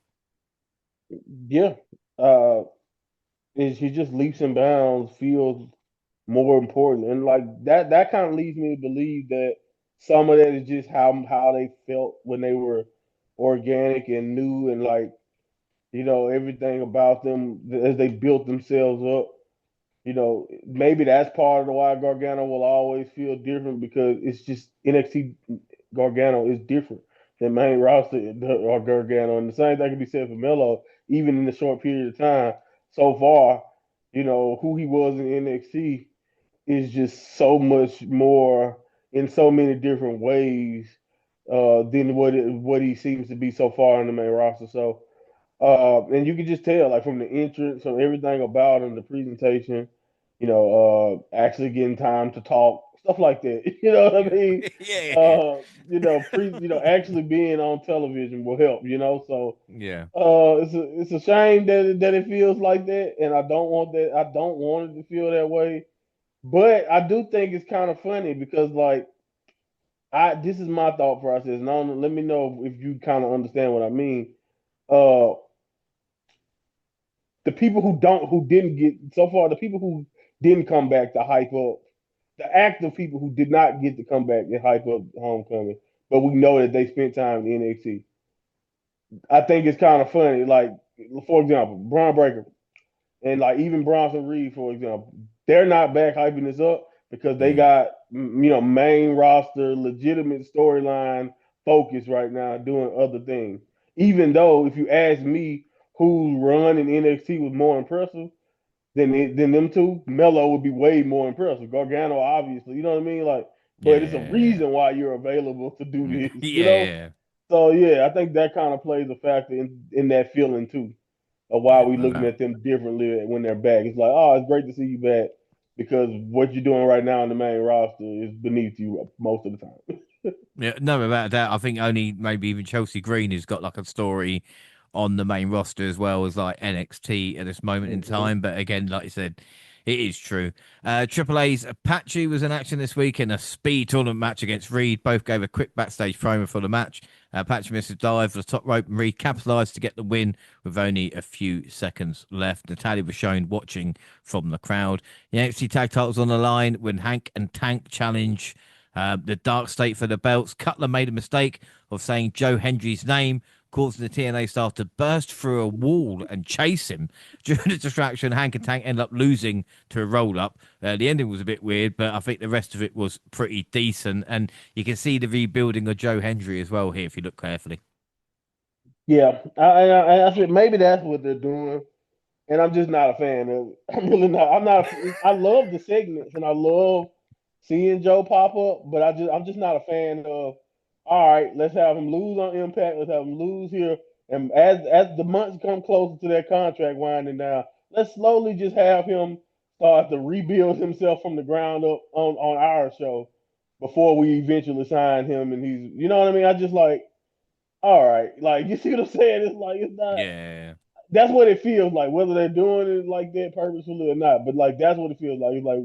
Yeah. uh, is he just leaps and bounds feels more important, and like that kind of leads me to believe that some of that is just how they felt when they were organic and new, and like everything about them as they built themselves up. Maybe that's part of the why Gargano will always feel different because it's just NXT Gargano is different than main roster or Gargano. And the same thing can be said for Melo, even in the short period of time so far. Who he was in NXT is just so much more in so many different ways than what he seems to be so far in the main roster. So and you can just tell, like from the entrance, from everything about him, the presentation, actually getting time to talk, stuff like that. You know what I Yeah. mean? Yeah. Actually being on television will help. So Yeah. it's a shame that it feels like that, and I don't want that. I don't want it to feel that way. But I do think it's kind of funny because like this is my thought process, and let me know if you kind of understand what I mean. Uh, the people who didn't get so far, the people who didn't come back to hype up, the active people who did not get to come back and hype up Homecoming, but we know that they spent time in NXT. I think it's kind of funny. Like, for example, Braun Breaker and like even Bronson Reed, for example, they're not back hyping this up because they Mm. got main roster, legitimate storyline focus right now, doing other things. Even though, if you ask me, whose run in NXT was more impressive than them two, Melo would be way more impressive. Gargano, obviously, you know what I mean. Like, but it's a Yeah. reason why you're available to do Mm. this, you know. Yeah. So yeah, I think that kind of plays a factor in that feeling too of why Yeah. we No looking doubt. at them differently when they're back. It's like, oh, it's great to see you back because what you're doing right now in the main roster is beneath you most of the time. Yeah, no, about that. I think only maybe even Chelsea Green has got like a story on the main roster as well as like NXT at this moment in Mm-hmm. time. But again, like you said, it is true. Triple A's Apache was in action this week in a speed tournament match against Reed. Both gave a quick backstage promo for the match. Apache missed a dive for the top rope and Reed capitalized to get the win with only a few seconds left. Natalia was shown watching from the crowd. The NXT tag titles on the line when Hank and Tank challenge the Dark State for the belts. Cutler made a mistake of saying Joe Hendry's name, causing the TNA staff to burst through a wall and chase him. During the distraction, Hank and Tank ended up losing to a roll up. The ending was a bit weird, but I think the rest of it was pretty decent. And you can see the rebuilding of Joe Hendry as well here if you look carefully. Yeah, I think maybe that's what they're doing, and I'm just not a fan of it. I'm really not. I'm not. I love the segments and I love seeing Joe pop up, but I'm just not a fan of. All right, let's have him lose on Impact. Let's have him lose here, and as the months come closer to that contract winding down, let's slowly just have him start to rebuild himself from the ground up on our show before we eventually sign him. And you know what I mean. I just like, all right, like you see what I'm saying? It's like it's not Yeah. that's what it feels like, whether they're doing it like that purposefully or not. But like that's what it feels like. It's like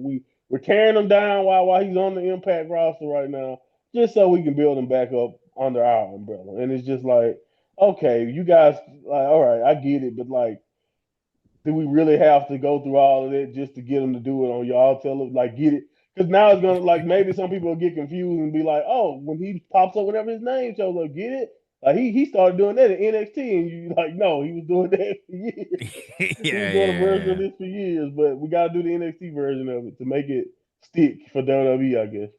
we're carrying him down while he's on the Impact roster right now, just so we can build him back up under our umbrella. And it's just like, okay, you guys, like, all right, I get it, but like, do we really have to go through all of that just to get him to do it on y'all? Tell him like get it. Because now it's gonna like maybe some people will get confused and be like, oh, when he pops up whenever his name shows up, get it? Like he started doing that in NXT, and you like, no, he was doing that for years. Yeah, He was yeah, doing a version of yeah. this for years, but we got to do the NXT version of it to make it stick for WWE, I guess.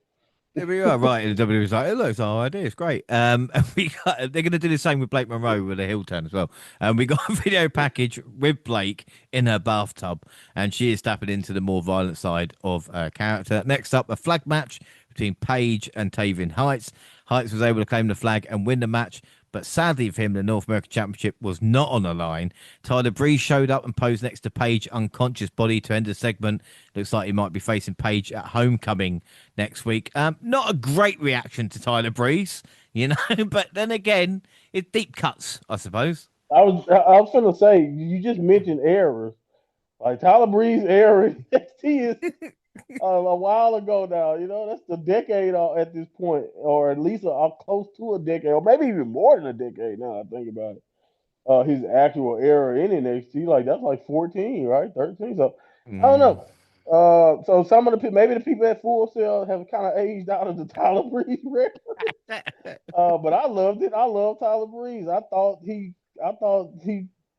There we are, right? And the WWE was like, it looks our idea. It's great. And they're going to do the same with Blake Monroe with a heel turn as well. And we got a video package with Blake in her bathtub, and she is stepping into the more violent side of her character. Next up, a flag match between Paige and Tavian Heights. Heights was able to claim the flag and win the match, but sadly for him, the North American Championship was not on the line. Tyler Breeze showed up and posed next to Paige, unconscious body to end the segment. Looks like he might be facing Paige at Homecoming next week. Not a great reaction to Tyler Breeze, you know, but then again, it's deep cuts, I suppose. I was gonna say you just mentioned errors. Like Tyler Breeze error in NXT is a while ago now. That's the decade at this point, or at least close to a decade, or maybe even more than a decade now. I think about it. his actual era in NXT. Like that's like 14, right? 13. So I don't Mm. know. So some of the maybe the people at Full Sail have kind of aged out of the Tyler Breeze record. But I loved it. I love Tyler Breeze. I thought he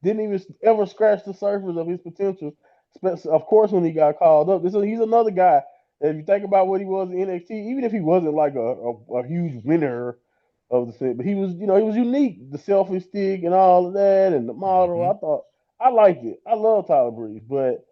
didn't even ever scratch the surface of his potential. Of course, when he got called up, he's another guy. If you think about what he was in NXT, even if he wasn't like a huge winner of the set, but he was, he was unique. The selfie stick and all of that, and the model. Hmm. I thought I liked it. I love Tyler Breeze, but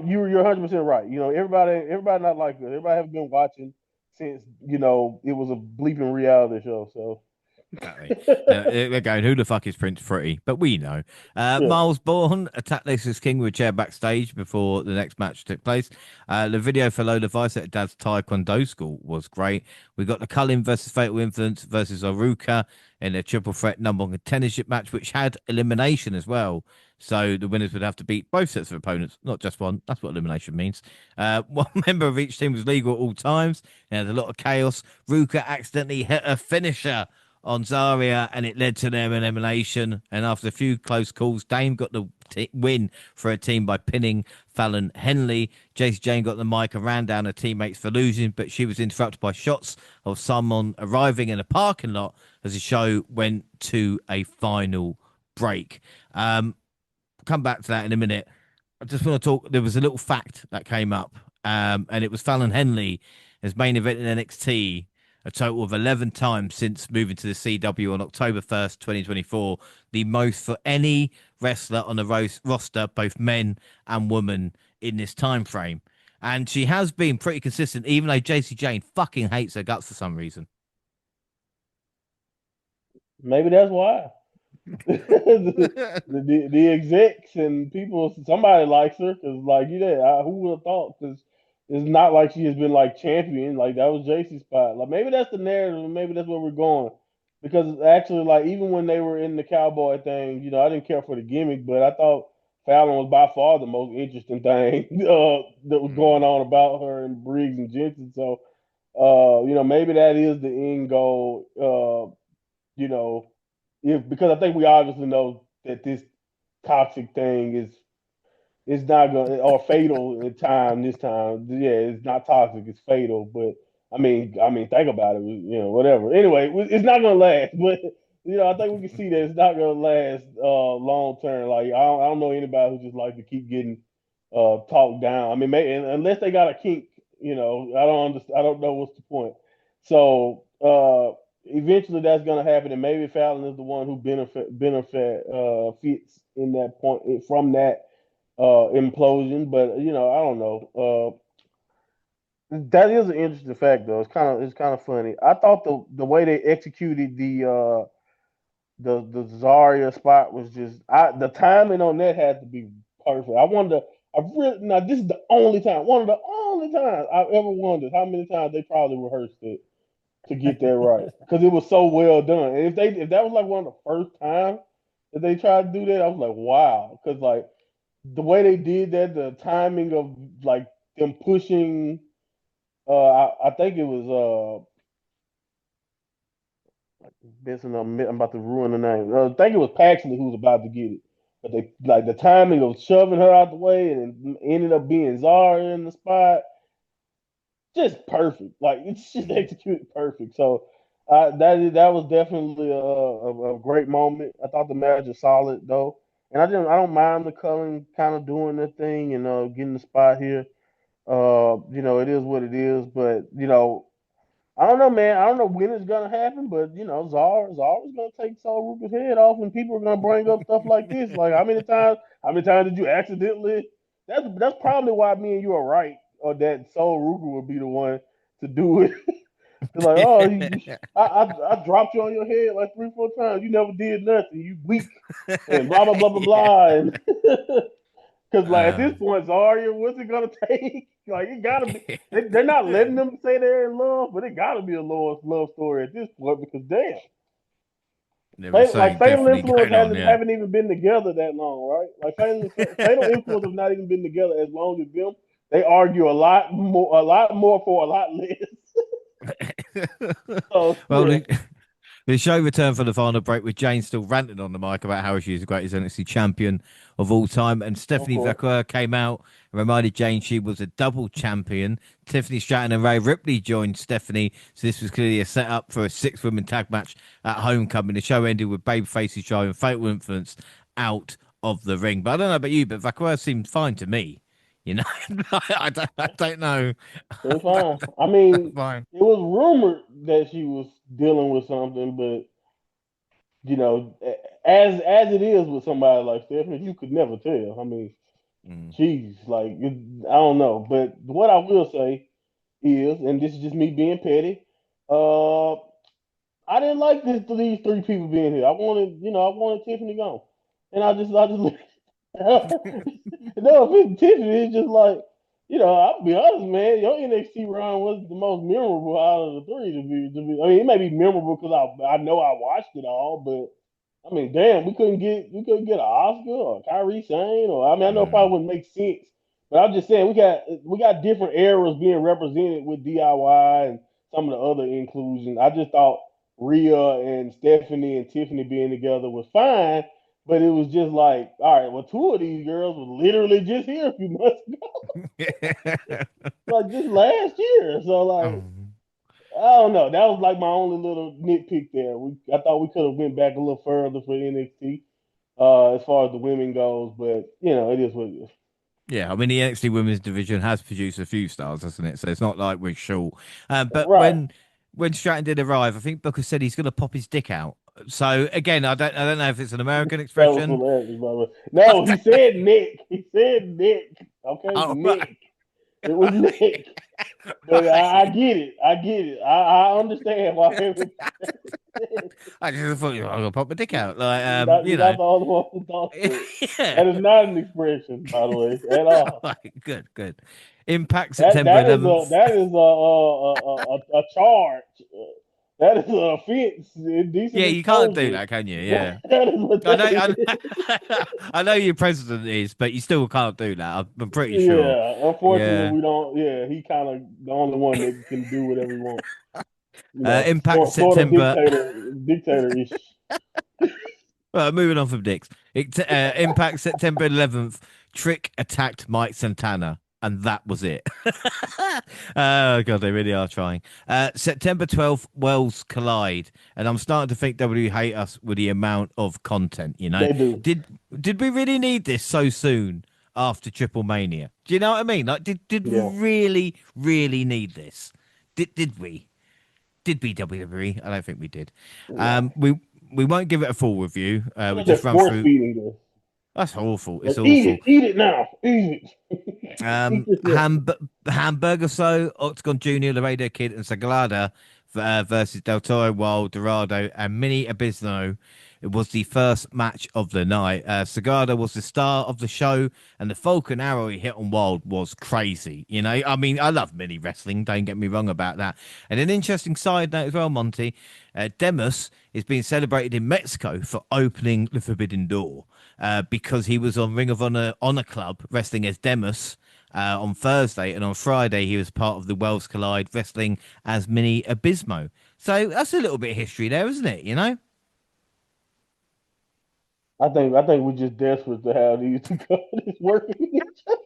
you're 100% right. Everybody not like that. Everybody have been watching since it was a bleeping reality show. So Exactly. They're going, who the fuck is Prince Pretty? But we know. yeah, Miles Bourne attacked Lexus King with a chair backstage before the next match took place. The video for Lola Vice at Dad's Taekwondo school was great. We got the Cullen versus Fatal Influence versus Aruka in a triple threat number one contendership match, which had elimination as well. So the winners would have to beat both sets of opponents, not just one. That's what elimination means. One member of each team was legal at all times. There's a lot of chaos. Ruka accidentally hit a finisher on Zarya, and it led to their elimination. And after a few close calls, Dame got the win for her team by pinning Fallon Henley. Jace Jane got the mic and ran down her teammates for losing, but she was interrupted by shots of someone arriving in a parking lot as the show went to a final break. Come back to that in a minute. I just want to talk. There was a little fact that came up, and it was Fallon Henley as main event in NXT a total of 11 times since moving to the CW on October 1st, 2024, the most for any wrestler on the roster, both men and women, in this time frame. And she has been pretty consistent, even though JC Jane fucking hates her guts for some reason. maybe that's why. The execs and people, somebody likes her because, like, who would have thought? Because it's not like she has been like champion. Like that was JC's spot. Like maybe that's the narrative, and maybe that's where we're going. Because actually, like even when they were in the cowboy thing, I didn't care for the gimmick, but I thought Fallon was by far the most interesting thing that was going Mm. on about her and Briggs and Jensen. So, maybe that is the end goal. You know, if because I think we obviously know that this toxic thing is not going or fatal at time this time. Yeah, it's not toxic, it's fatal. But I mean, think about it. Whatever. Anyway, it's not gonna last. But I think we can see that it's not gonna last long term. Like I don't know anybody who just like to keep getting talked down. I mean, unless they got a kink, I don't understand. I don't know what's the point. So eventually that's gonna happen, and maybe Fallon is the one who benefit fits in that point from that implosion. But I don't know. That is an interesting fact, though. It's kind of funny. I thought the way they executed the Zarya spot was just the timing on that had to be perfect. I wonder. I really now this is the only time, one of the only times I've ever wondered how many times they probably rehearsed it to get that right because it was so well done. And if that was like one of the first times that they tried to do that, I was like, wow, because like the way they did that, the timing of like them pushing. I think it was Benson. I'm about to ruin the name. I think it was Paxley who was about to get it, but they like the timing of shoving her out the way and it ended up being Zara in the spot. Just perfect. Like it's just executed perfect. So that was definitely a great moment. I thought the match was solid though, and I don't mind the Cullen kind of doing the thing and getting the spot here. It is what it is, but I don't know, man. I don't know when it's gonna happen, but Zara's gonna take Sol Ruka's head off, and people are gonna bring up stuff like this. Like how many times did you accidentally? That's probably why me and you are right, or that Sol Ruka would be the one to do it. They're like, oh, I dropped you on your head like 3, 4 times. You never did nothing. You weak, and blah blah blah blah blah. And because like at this Um, point, Zarya, what's it gonna take? Like it gotta be. They're not letting them say they're in love, but it gotta be a love story at this point because damn, there was something Fatal definitely Influence going on, hasn't yeah. haven't even been together that long, right? Like Fatal Influence have not even been together as long as them. They argue a lot more for a lot less. So Well, yeah, The show returned for the final break with Jane still ranting on the mic about how she is the greatest NXT champion of all time. And Of Stephanie course. Vaquer came out and reminded Jane she was a double champion. Tiffany Stratton and Ray Ripley joined Stephanie. So this was clearly a setup for a six-woman tag match at Homecoming. The show ended with Babyface's driving Fatal Influence out of the ring. But I don't know about you, but Vaquer seemed fine to me. You know, I don't know. It's fine. I mean, Fine. it was rumored that she was dealing with something, but as it is with somebody like Stephanie, you could never tell. I mean, Mm. she's like, I don't know. But what I will say is, and this is just me being petty, uh, I didn't like these three people being here. I wanted Tiffany gone, and I just no, if it's Tiffany, it's just like, I'll be honest, man. Your NXT run was the most memorable out of the three. I mean, it may be memorable because I know I watched it all, but I mean, damn, we couldn't get an Oscar or Kyrie Sane, or I mean, I know it Mm. probably wouldn't make sense, but I'm just saying we got different eras being represented with DIY and some of the other inclusion. I just thought Rhea and Stephanie and Tiffany being together was fine, but it was just like, all right, well, two of these girls were literally just here a few months ago, like just last year. So like, Oh. I don't know. That was like my only little nitpick there. I thought we could have went back a little further for NXT as far as the women goes, but it is what it is. Yeah, I mean the NXT Women's division has produced a few stars, hasn't it? So it's not like we're short. But Right. when Stratton did arrive, I think Booker said he's going to pop his dick out. So again, I don't know if it's an American That was expression. hilarious, by the way. I No, he don't- said Nick. He said Nick. Okay, oh, right. Nick. It was Nick. But I Right. get it. I get it. I understand why everybody said I just thought I'm gonna pop my dick out, like you're not the only one who thought that. yeah. That is not an expression, by the way, at all. Right, good, good. Impact That September that is a 11th. that is a charge. That is an offense. Indecent Yeah, you can't do exposure. that, can you? Yeah. That is what I that know, is. I know your president is, but you still can't do that. I'm pretty sure. Yeah, unfortunately, Yeah. we don't. Yeah, he kind of the only one that can do whatever he wants. Impact Sort of September. dictator ish. Well, moving on from Dix. Impact September 11th. Trick attacked Mike Santana, and that was it. Oh god, they really are trying. September 12th, Worlds collide, and I'm starting to think W hate us with the amount of content. You know, They do. did did we really need this so soon after Triple Mania? Do you know what I mean? Like, did we Yeah. really need this? Did we? Did we WWE? I don't think we did. No. We won't give it a full review. We They're just run force through. feeding this. That's awful. It's Like, eat awful. it. Eat it now. Eat Um, it. Ham Hamburger So, Octagon Junior, Laredo Kid, and Sagrada versus Del Toro, Wild, Dorado, and Mini Abisno. It was the first match of the night. Sagrada was the star of the show, and the Falcon Arrow he hit on Wild was crazy. You know, I mean, I love mini wrestling. Don't get me wrong about that. And an interesting side note as well, Monty. Demus is being celebrated in Mexico for opening the Forbidden Door because he was on Ring of Honor Club wrestling as Demus on Thursday, and on Friday he was part of the Worlds Collide wrestling as Mini Abismo. So that's a little bit of history there, isn't it? You know, I think we're just desperate to have these two companies working with each other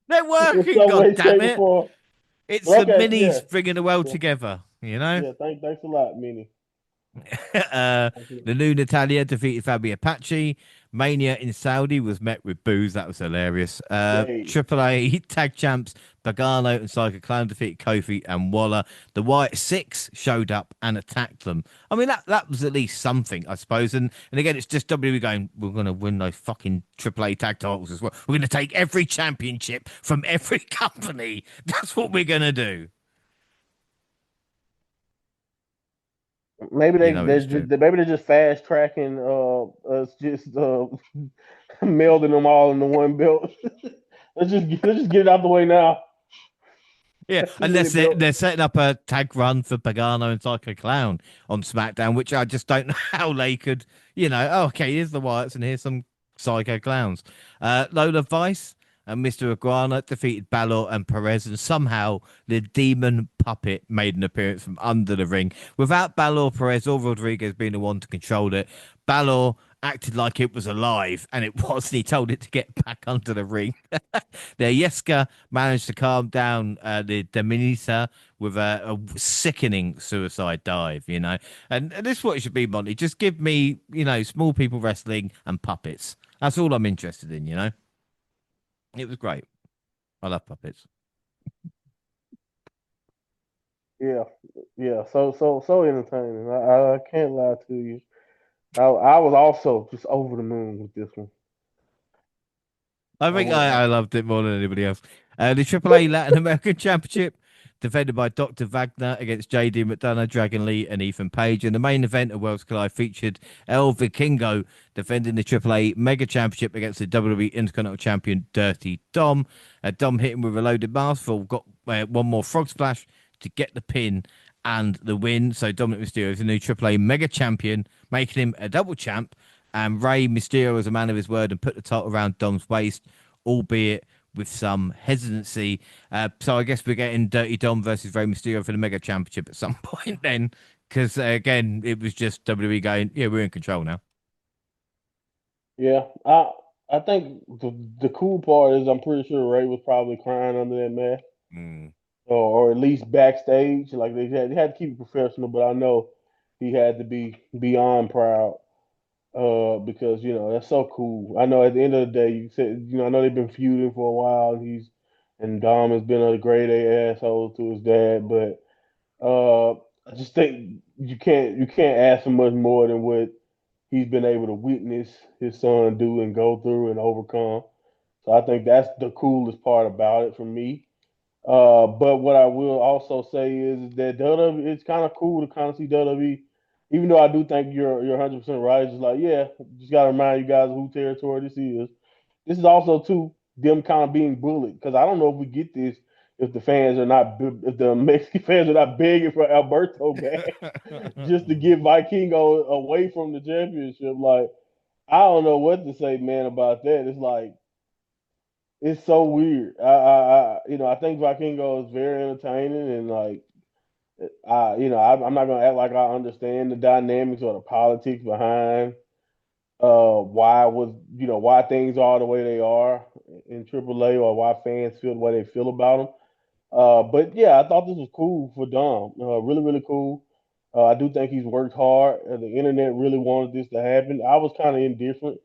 they're in working. some God way, damn shape, or it! form. It's But the okay, minis yeah, bringing the world yeah, together. You know. yeah. Thanks a lot, Minnie. uh, Thanks a lot. the new Natalia defeated Fabi Apache. Mania in Saudi was met with boos. That was hilarious. Yay. AAA tag champs Pagano and Psycho Clown defeated Kofi and Waller. The White Six showed up and attacked them. I mean, that was at least something, I suppose. And again, it's just WWE going, we're going to win those fucking AAA tag titles as well. We're going to take every championship from every company. That's what we're going to do. Maybe You know it's true. maybe they're just fast tracking us just melding them all into one belt. Let's just get it out the way now. Yeah, Too many unless they're belts. setting up a tag run for Pagano and Psycho Clown on SmackDown, which I just don't know how they could, oh, okay, here's the Wyatts and here's some Psycho Clowns. Lola Vice and Mr. Iguana defeated Balor and Perez, and somehow the demon puppet made an appearance from under the ring. Without Balor, Perez, or Rodriguez being the one to control it, Balor acted like it was alive, and it was. He told it to get back under the ring. The Yeska managed to calm down the Dominica with a sickening suicide dive, and this is what it should be, Monty. Just give me, small people wrestling and puppets. That's all I'm interested in. It was great. I love puppets. Yeah, yeah. So entertaining. I can't lie to you. I was also just over the moon with this one. I I think was. I loved it more than anybody else. The AAA Latin American Championship, defended by Dr. Wagner against JD McDonough, Dragon Lee, and Ethan Page. And the main event of Worlds Collide featured El Vikingo defending the AAA Mega Championship against the WWE Intercontinental Champion Dirty Dom. Dom hit him with a loaded mouthful, got one more frog splash to get the pin and the win. So Dominic Mysterio is the new AAA Mega Champion, making him a double champ. And Rey Mysterio was a man of his word and put the title around Dom's waist, albeit with some hesitancy. So I guess we're getting Dirty Dom versus Rey Mysterio for the Mega Championship at some point then, because again, it was just WWE going, yeah, we're in control now. Yeah, I think the cool part is I'm pretty sure Ray was probably crying under that mask, Mm. or at least backstage. Like they had to keep it professional, but I know he had to be beyond proud. Because that's so cool. I know at the end of the day, you said I know they've been feuding for a while. And Dom has been a grade A asshole to his dad, but I just think you can't ask for much more than what he's been able to witness his son do and go through and overcome. So I think that's the coolest part about it for me. But what I will also say is that WWE, it's kind of cool to kind of see WWE, even though I do think you're 100% right. It's just like, yeah, just gotta remind you guys who territory this is. This is also too them kind of being bullied because I don't know if we get this if the fans are not if the Mexican fans are not begging for Alberto back just to get Vikingo away from the championship. Like I don't know what to say, man, about that. It's like it's so weird. I think Vikingo is very entertaining and like I'm not gonna act like I understand the dynamics or the politics behind why things are the way they are in AAA or why fans feel the way they feel about them. But yeah, I thought this was cool for Dom. Really, really cool. I do think he's worked hard. The internet really wanted this to happen. I was kind of indifferent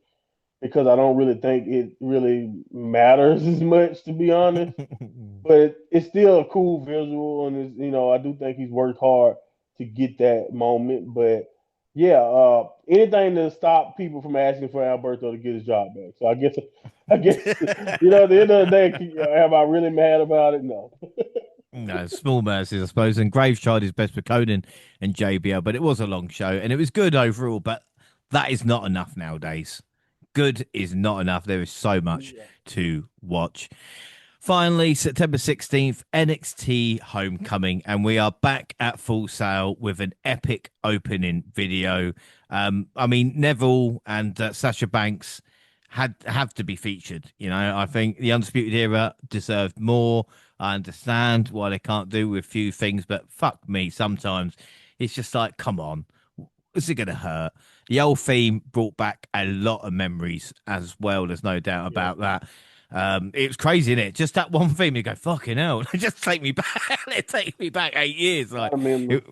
because I don't really think it really matters as much, to be honest. But it's still a cool visual, and I do think he's worked hard to get that moment. But yeah, anything to stop people from asking for Alberto to get his job back. So I guess at the end of the day, am I really mad about it? No. No, small mercies, I suppose. And Graves tried his best for Conan and JBL, but it was a long show and it was good overall. But that is not enough nowadays. Good is not enough. There is so much Yeah. to watch. Finally, September 16th, NXT Homecoming, and we are back at Full Sail with an epic opening video. I mean, Neville and Sasha Banks have to be featured. I think the Undisputed Era deserved more. I understand why they can't do with few things, but fuck me, sometimes it's just like, come on, is it going to hurt? The old theme brought back a lot of memories as well. There's no doubt Yeah. about that. It was crazy, innit? Just that one theme, you go, fucking hell, just take me back. It take me back 8 years. I Like, remember. it,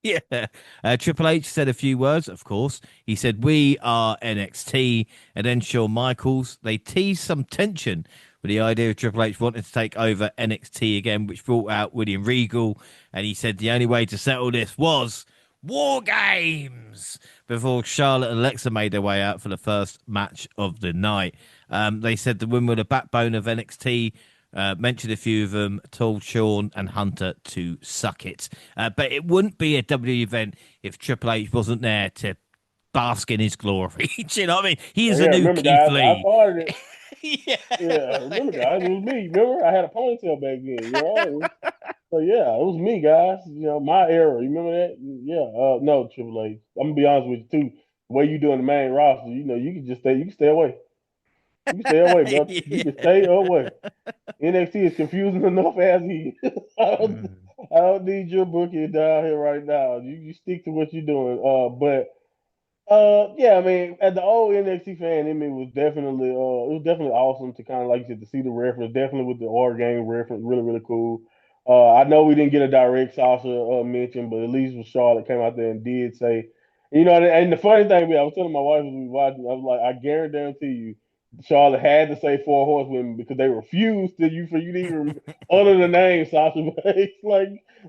yeah. Triple H said a few words, of course. He said, "We are NXT." And then Shawn Michaels, they teased some tension with the idea of Triple H wanting to take over NXT again, which brought out William Regal. And he said the only way to settle this was War Games before Charlotte and Alexa made their way out for the first match of the night. They said the women were the backbone of NXT. Mentioned a few of them, told Sean and Hunter to suck it. But it wouldn't be a W event if Triple H wasn't there to bask in his glory. Do you know what I mean? He Oh is a yeah, new remember Keith guys, I Lee. started it. Yeah. Yeah, remember guys, it was me. Remember, I had a ponytail back then. So yeah, it was me, guys. My era. You remember that? Yeah. No, Triple H. I'm gonna be honest with you too. The way you doing the main roster, you can just stay. You can stay away. You can stay away, bro. You Yeah. can stay away. NXT is confusing enough as he. I don't, Mm. I don't need your bookie down here right now. You stick to what you're doing. But yeah, I mean, as the old NXT fan in me was definitely, it was definitely awesome to kind of like you said to see the reference. Definitely with the Or game reference, really, really cool. I know we didn't get a direct Sasha mention, but at least with Charlotte came out there and did say, and the funny thing, I was telling my wife as we watched, I was like, I guarantee you, Charlotte had to say four horsewomen because they refused to you for you to even utter the name Sasha Banks.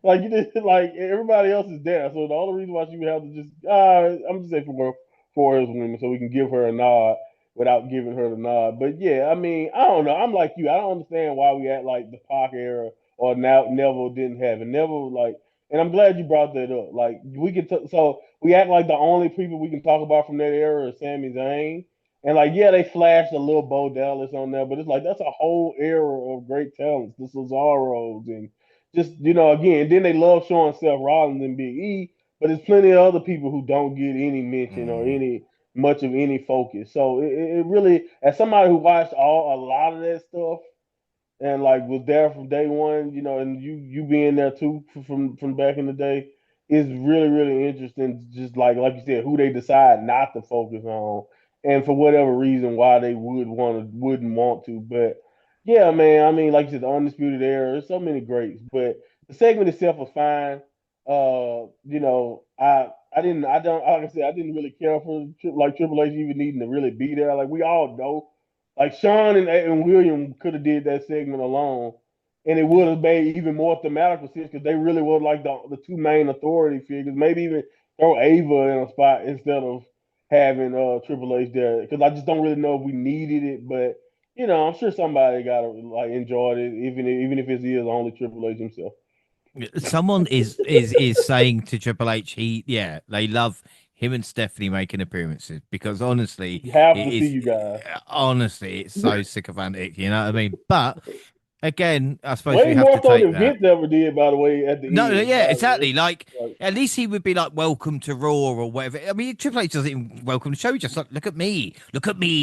Like you did, like everybody else is there. So the only reason why she would have to just, I'm just saying for his women, so we can give her a nod without giving her the nod. But yeah, I mean, I don't know. I'm like you. I don't understand why we act like the Pac era or now Neville didn't have it. Neville like, and I'm glad you brought that up. Like we can, so we act like the only people we can talk about from that era is Sami Zayn. And like, yeah, they flashed a little Bo Dallas on there, but it's like that's a whole era of great talents, the Cesaros and just again. Then they love showing Seth Rollins and Big E, but there's plenty of other people who don't get any mention or Mm. any much of any focus. So it really, as somebody who watched a lot of that stuff and like was there from day one, and you being there too from back in the day, is really really interesting. Just like you said, who they decide not to focus on, and for whatever reason why they wouldn't want to. But yeah, man, I mean, like you said, the undisputed era. There's so many greats, but the segment itself was fine. I didn't I don't like I said I didn't really care for like Triple H even needing to really be there. Like we all know like Sean and William could have did that segment alone, and it would have made even more thematical sense because they really were like the two main authority figures. Maybe even throw Ava in a spot instead of having Triple H there because I just don't really know if we needed it, but I'm sure somebody got to like enjoyed it, even if it is only Triple H himself. Someone is saying to Triple H, they love him and Stephanie making appearances because honestly, You have it to see is you guys. honestly it's so sycophantic, you know what I mean? But again, I suppose we Way have more to so take than that. Vince ever did, by the way, at the No, no, end. yeah, By the way, exactly. Like like, at least he would be like, "Welcome to Raw" or whatever. I mean, Triple H doesn't even welcome the show. He just like, look at me.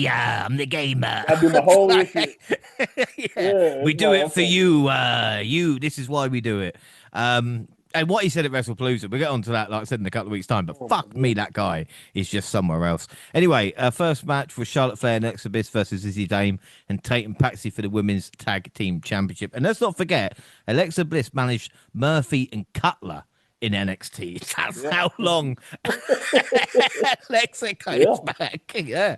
I'm the gamer. I do my It's whole like, entrance. yeah, Yeah, we it's do like it for okay. you. You. This is why we do it. And what he said at WrestlePalooza, we'll get onto that, like I said, in a couple of weeks' time. But Oh my fuck me, goodness. that guy is just somewhere else. Anyway, first match was Charlotte Flair and Alexa Bliss versus Izzy Dame and Tatum Paxi for the Women's Tag Team Championship. And let's not forget, Alexa Bliss managed Murphy and Cutler in NXT. That's Yeah. how long Alexa goes Yeah. back. Yeah.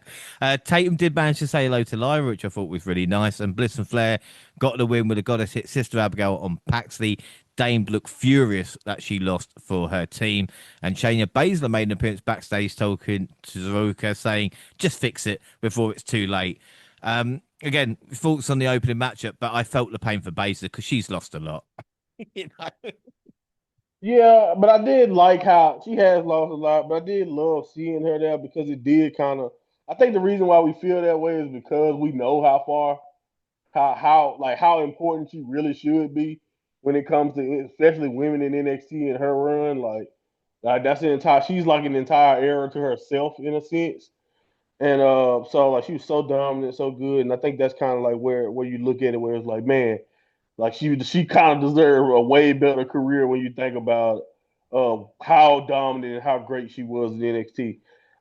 Tatum did manage to say hello to Lyra, which I thought was really nice. And Bliss and Flair got the win with a goddess hit Sister Abigail on Paxley. Dame looked furious that she lost for her team. And Shayna Baszler made an appearance backstage talking to Zaruka, saying, just fix it before it's too late. Again, thoughts on the opening matchup, but I felt the pain for Baszler because she's lost a lot. You know? Yeah, but I did like how she has lost a lot, but I did love seeing her there because it did kind of. I think the reason why we feel that way is because we know how far, how important she really should be when it comes to especially women in NXT and her run. Like that's an entire. She's like an entire era to herself in a sense. And so like she was so dominant, so good, and I think that's kind of like where you look at it, where it's like, man, like she kind of deserved a way better career when you think about how dominant and how great she was in NXT.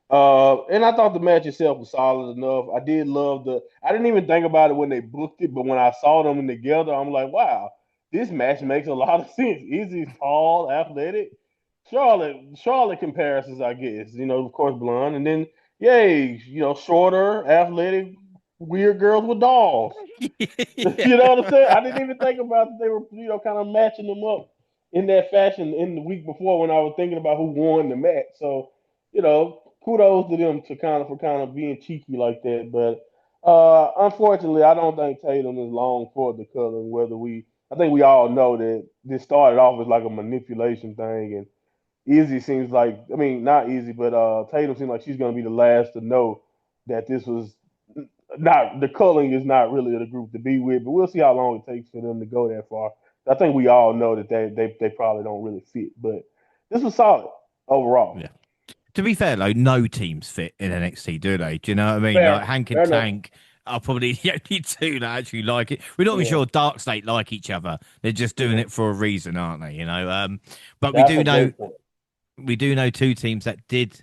And I thought the match itself was solid enough. I did love the. I didn't even think about it when they booked it, but when I saw them together, I'm like, wow, this match makes a lot of sense. Izzy's tall, athletic. Charlotte comparisons, I guess. Of course, blonde, and then yay, shorter, athletic, weird girls with dolls. Yeah. You know what I'm saying? I didn't even think about that they were, kind of matching them up in that fashion in the week before when I was thinking about who won the match. So, kudos to them to kind of being cheeky like that. But unfortunately, I don't think Tatum is long for the color. I think we all know that this started off as like a manipulation thing, and Izzy seems like, I mean, not easy, but Tatum seems like she's going to be the last to know that this was not the culling is not really the group to be with. But we'll see how long it takes for them to go that far. I think we all know that they probably don't really fit, but this was solid overall. To be fair, though, no teams fit in NXT, do they? Do you know what I mean? Like Fair, Hank and fair enough. Tank. are probably the only two that actually like it. We're not even Yeah, sure Dark State like each other. They're just doing yeah, it for a reason, aren't they? But that's a great point. we do know two teams that did,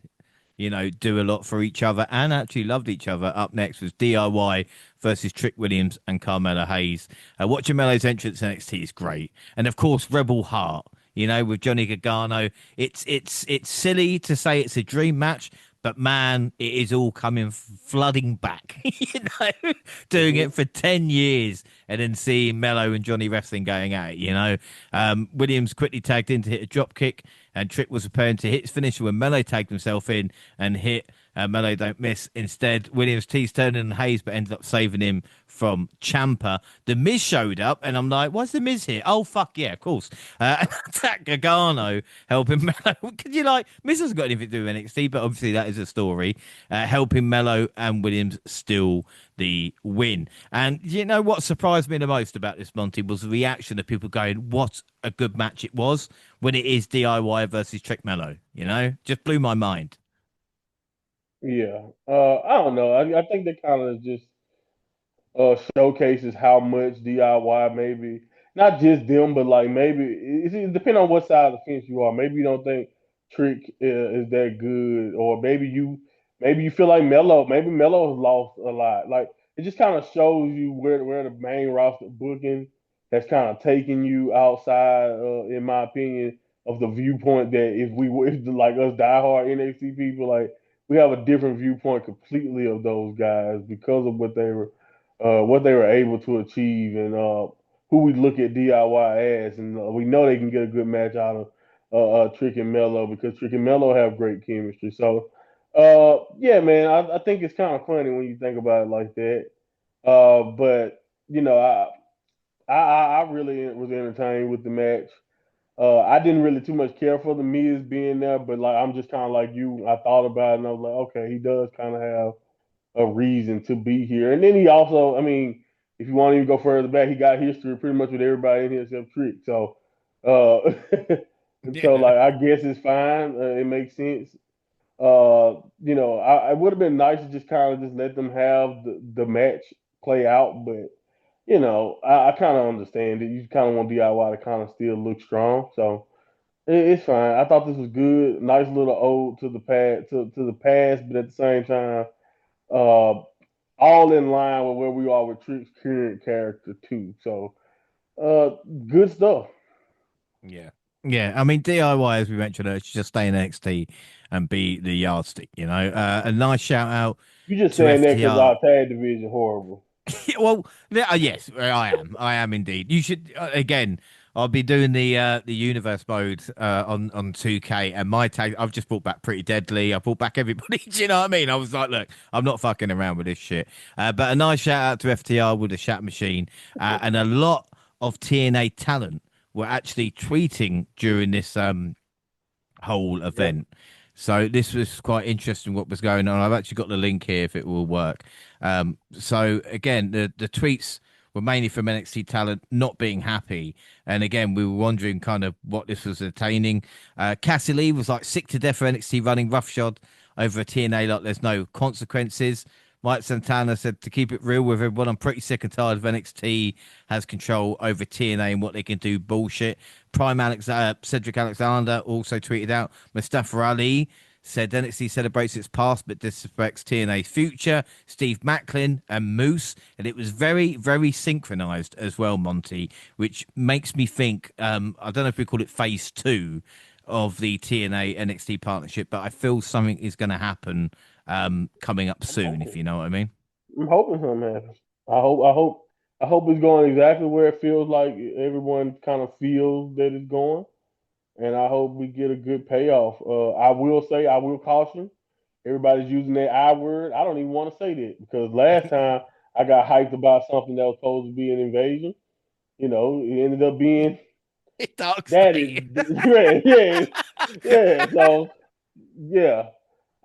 do a lot for each other and actually loved each other. Up next was DIY versus Trick Williams and Carmelo Hayes. Watching Melo's entrance in NXT is great, and of course Rebel Heart. With Johnny Gargano, it's silly to say it's a dream match, but man, it is all coming flooding back. Doing Hmm. it for 10 years and then seeing Melo and Johnny wrestling going at it. Williams quickly tagged in to hit a drop kick, and Trick was preparing to hit his finisher when Melo tagged himself in and hit. Melo don't miss. Instead, Williams teased Turner and Hayes, but ended up saving him from Champa. The Miz showed up, and I'm like, why's the Miz here? Oh, fuck yeah, of course. Attack Gargano, helping Melo. Because Miz hasn't got anything to do with NXT, but obviously that is a story. Helping Melo and Williams steal the win. And you know what surprised me the most about this, Monty, was the reaction of people going, what a good match it was when it is DIY versus Trick Mello. Just blew my mind. Yeah, I don't know. I think that kind of just showcases how much DIY maybe not just them, but like maybe it depends on what side of the fence you are. Maybe you don't think Trick is that good, or maybe you feel like Melo. Maybe Melo has lost a lot. Like it just kind of shows you where the main roster booking has kind of taken you outside, in my opinion, of the viewpoint that if like us diehard NXT people, like we have a different viewpoint completely of those guys because of what they were able to achieve, and who we look at DIY as, and we know they can get a good match out of Trick and Mello because Trick and Mello have great chemistry. So, yeah, man, I think it's kind of funny when you think about it like that. But you know, I really was entertained with the match. I didn't really too much care for the Miz being there, but like I'm just kind of like you. I thought about it and I was like, okay, he does kind of have a reason to be here. And then he also, I mean, if you want to even go further back, he got history pretty much with everybody in here except Trick. So, uh, and so Yeah. like I guess it's fine. It makes sense. I would have been nice to just kind of just let them have the match play out, but I kind of understand it. You kind of want DIY to kind of still look strong, so it's fine. I thought this was good. Nice little ode to the past, to the past, but at the same time, uh, all in line with where we are with Trick's current character too. So, good stuff. Yeah. Yeah. I mean, DIY, as we mentioned, should just stay in NXT and be the yardstick, A nice shout out You just to saying that because FTR. our tag division horrible. Well, yes, I am. I am indeed. You should again. I'll be doing the universe mode on 2K, and my tag. I've just brought back Pretty Deadly. I brought back everybody. Do you know what I mean? I was like, look, I'm not fucking around with this shit. But a nice shout out to FTR with the Shat Machine, and a lot of TNA talent were actually tweeting during this whole Yeah. event. So this was quite interesting what was going on. I've actually got the link here if it will work. So again, the tweets were mainly from NXT talent not being happy. And again, we were wondering kind of what this was attaining. Cassie Lee was like sick to death for NXT running roughshod over a TNA like there's no consequences. Mike Santana said, to keep it real with everyone, I'm pretty sick and tired of NXT has control over TNA and what they can do bullshit. Cedric Alexander also tweeted out, Mustafa Ali said NXT celebrates its past but disrespects TNA's future. Steve Macklin and Moose, and it was very, very synchronized as well, Monty, which makes me think, I don't know if we call it phase two of the TNA NXT partnership, but I feel something is going to happen coming up I'm soon, if hoping. you know what I mean. I'm hoping something happens. I hope it's going exactly where it feels like everyone kind of feels that it's going, and I hope we get a good payoff. I will say, I will caution. Everybody's using that I word. I don't even want to say that because last time I got hyped about something that was supposed to be an invasion. It ended up being Dark that State. is yeah, yeah, yeah. So yeah,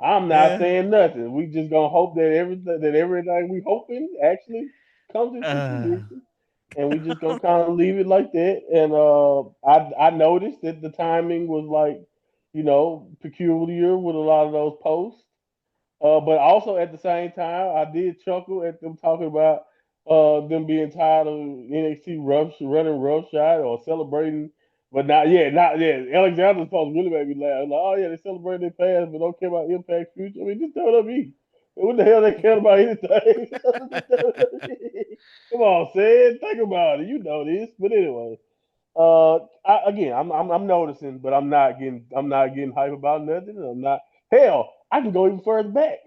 I'm not Yeah. saying nothing. We just gonna hope that everything we hoping actually comes into Uh, fruition, and we just gonna kind of leave it like that. And I noticed that the timing was like, peculiar with a lot of those posts. But also at the same time, I did chuckle at them talking about them being tired of NXT running roughshod or celebrating. But not yet. Alexander's post really made me laugh. Like, oh yeah, they celebrate their past, but don't care about Impact future. I mean, just WWE. What the hell they care about anything? Come on, Sid, think about it. You know this, but anyway. I'm noticing, but I'm not getting hype about nothing. I'm not. Hell, I can go even further back.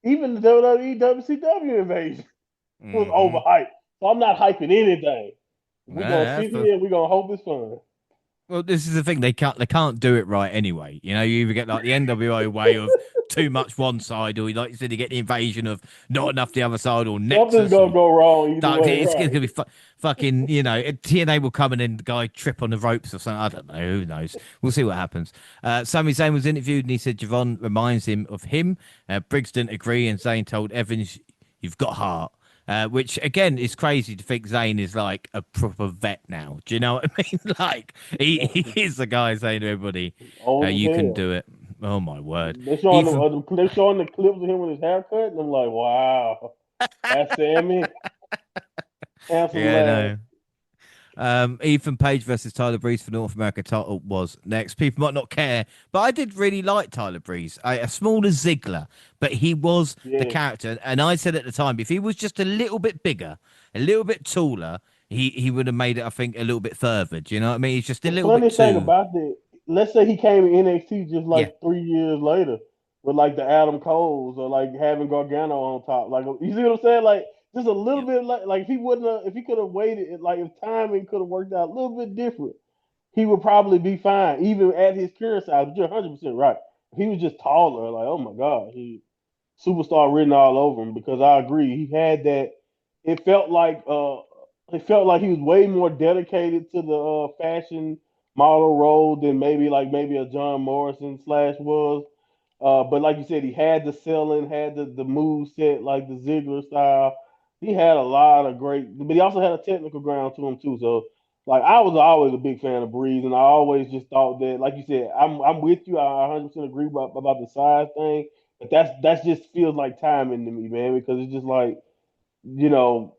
Even the WWE WCW invasion was Hmm. overhyped. So I'm not hyping anything. We're gonna Yeah, sit here and we're gonna hope it's fun. well, this is the thing. They can't do it right anyway. You know, you either get like the NWO way of too much one side, or like you said, you get the invasion of not enough the other side, or Something's Nexus gonna or go wrong either Dark. way, It's right? gonna be fucking. You know, TNA will come in and the guy trip on the ropes or something. I don't know. Who knows? We'll see what happens. Sami Zayn was interviewed and he said Javon reminds him of him. Briggs didn't agree, and Zayn told Evans, "You've got heart." Which again is crazy to think Zayn is like a proper vet now. Do you know what I mean? Like he is the guy saying to everybody, Old as "You can hell. do it." Oh my word! They Even showing the clips of him with his haircut, and I'm like, wow, that's Sammy, handsome yeah, lad. no. Ethan Page versus Tyler Breeze for North America title was next. People might not care, but I did really like Tyler Breeze. A smaller Ziggler, but he was the Yes. character. And I said at the time, if he was just a little bit bigger, a little bit taller, he would have made it, I think, a little bit further. Do you know what I mean? He's just a The little bit funny thing too. about that, let's say he came in NXT just Yeah, like 3 years later with like the Adam Coles or like having Gargano on top. Like you see what I'm saying? Like just a little yeah, bit like if he wouldn't have, if he could have waited, like if timing could have worked out a little bit different, he would probably be fine, even at his current size. But you're 100% right. If he was just taller, like oh my god, he superstar written all over him. Because I agree, he had that. It felt like he was way more dedicated to the fashion model role than maybe a John Morrison slash was. But like you said, he had the selling, had the move set like the Ziggler style. He had a lot of great, but he also had a technical ground to him too. So like I was always a big fan of Breeze, and I always just thought that, like you said, I'm with you. I 100% agree about the size thing, but that's just feels like timing to me, man, because it's just like you know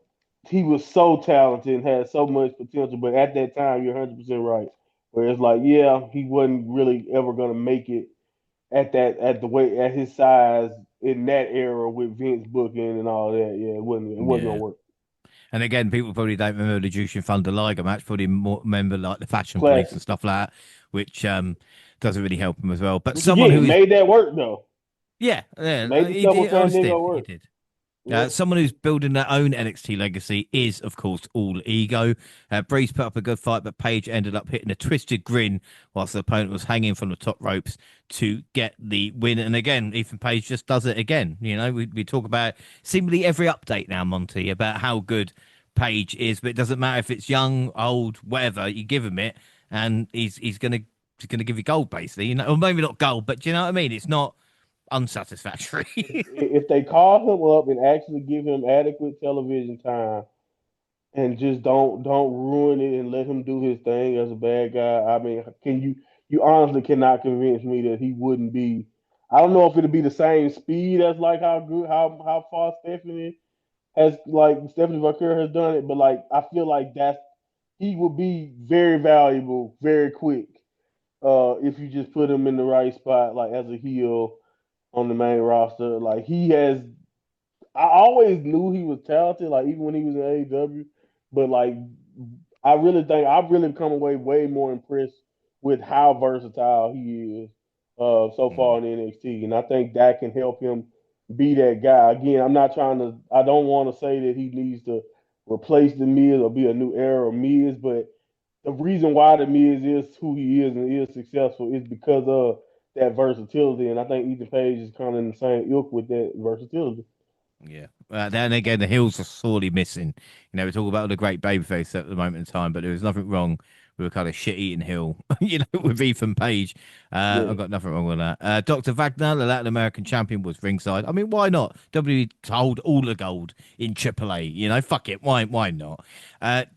he was so talented and had so much potential, but at that time, you're 100% right. Where it's like, yeah, he wasn't really ever gonna make it at the way at his size in that era with Vince booking and all that. Yeah, it wasn't gonna yeah. work. And again, people probably don't remember the Jushin Thunder Liger match. Probably more remember like the Fashion Police and Classic. stuff like that, which doesn't really help him as well. But Which someone who again is, made that work though. yeah, yeah, Made the couple times honestly didn't did. go He work. did. Yep. Someone who's building their own NXT legacy is, of course, all ego. Breeze put up a good fight, but Page ended up hitting a twisted grin whilst the opponent was hanging from the top ropes to get the win. And again, Ethan Page just does it again. You know, we talk about seemingly every update now, Monty, about how good Page is, but it doesn't matter if it's young, old, whatever. You give him it, and he's gonna give you gold, basically. You know, or maybe not gold, but do you know what I mean? It's not unsatisfactory. If they call him up and actually give him adequate television time and just don't ruin it and let him do his thing as a bad guy, I mean, can you honestly cannot convince me that he wouldn't be. I don't know if it'd be the same speed as like how far Stephanie Vaquer has done it, but like I feel like he would be very valuable very quick if you just put him in the right spot, like as a heel on the main roster. Like he has, I always knew he was talented, like even when he was in AEW, but like I really think I've really come away way more impressed with how versatile he is so far in NXT, and I think that can help him be that guy. Again, I don't want to say that he needs to replace the Miz or be a new era of Miz, but the reason why the Miz is who he is and is successful is because of that versatility, and I think Ethan Page is kind of in the same ilk with that versatility. Yeah. Then again, the heels are sorely missing. You know, we talk about the great babyface at the moment in time, but there was nothing wrong with a kind of shit-eating heel, you know, with Ethan Page. I've Yeah. got nothing wrong with that. Dr. Wagner, the Latin American champion, was ringside. I mean, why not? WWE hold all the gold in AAA. You know, fuck it. Why not?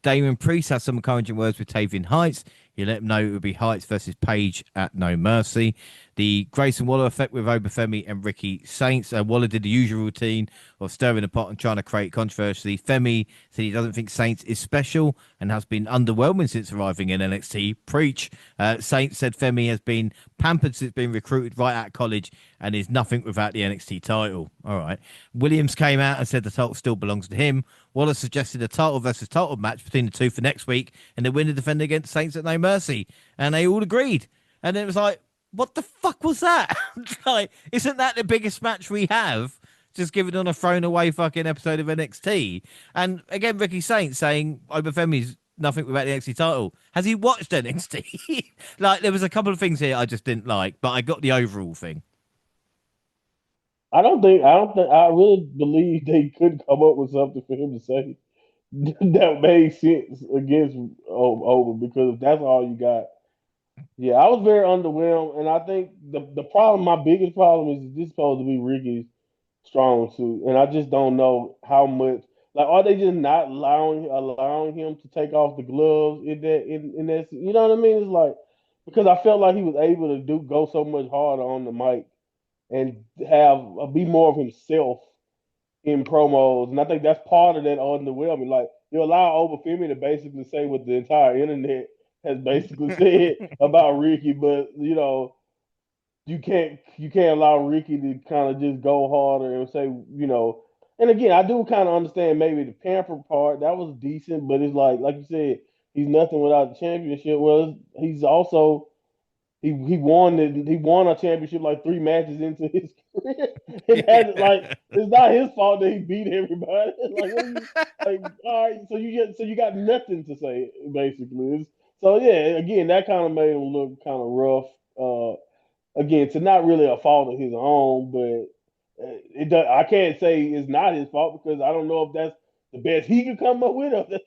Damon Priest has some encouraging words with Tavian Heights. He let him know it would be Heights versus Page at No Mercy. the Grayson Waller effect with Obafemi and Ricky Saints. Waller did the usual routine of stirring the pot and trying to create controversy. Femi said he doesn't think Saints is special and has been underwhelming since arriving in NXT. Preach. Saints said Femi has been pampered since being recruited right out of college and is nothing without the NXT title. All right. Williams came out and said the title still belongs to him. Waller suggested a title versus title match between the two for next week and the winner defending against Saints at No Mercy. And they all agreed. And it was like, what the fuck was that? Like, isn't that the biggest match we have? Just given on a thrown away fucking episode of NXT. And again, Ricky Saints saying Obafemi's nothing without the NXT title. Has he watched NXT? Like, there was a couple of things here I just didn't like, but I got the overall thing. I really believe they could come up with something for him to say that made sense against over because if that's all you got. Yeah, I was very underwhelmed, and I think the problem, my biggest problem is this supposed to be Ricky's strong suit, and I just don't know how much. Like, are they just not allowing him to take off the gloves in that? You know what I mean? It's like because I felt like he was able to go so much harder on the mic and have be more of himself in promos, and I think that's part of that underwhelming. Like you allow Obafemi to basically say what the entire internet has basically said about Ricky, but you can't allow Ricky to kind of just go harder and say And again, I do kind of understand maybe the pamper part that was decent, but it's like you said, he's nothing without the championship. Well, he's also he won a championship like 3 matches into his career. It's not his fault that he beat everybody. Like what are you like? All right, so you got nothing to say basically. So yeah, again, that kind of made him look kind of rough. Again, it's not really a fault of his own, but I can't say it's not his fault because I don't know if that's the best he could come up with or that's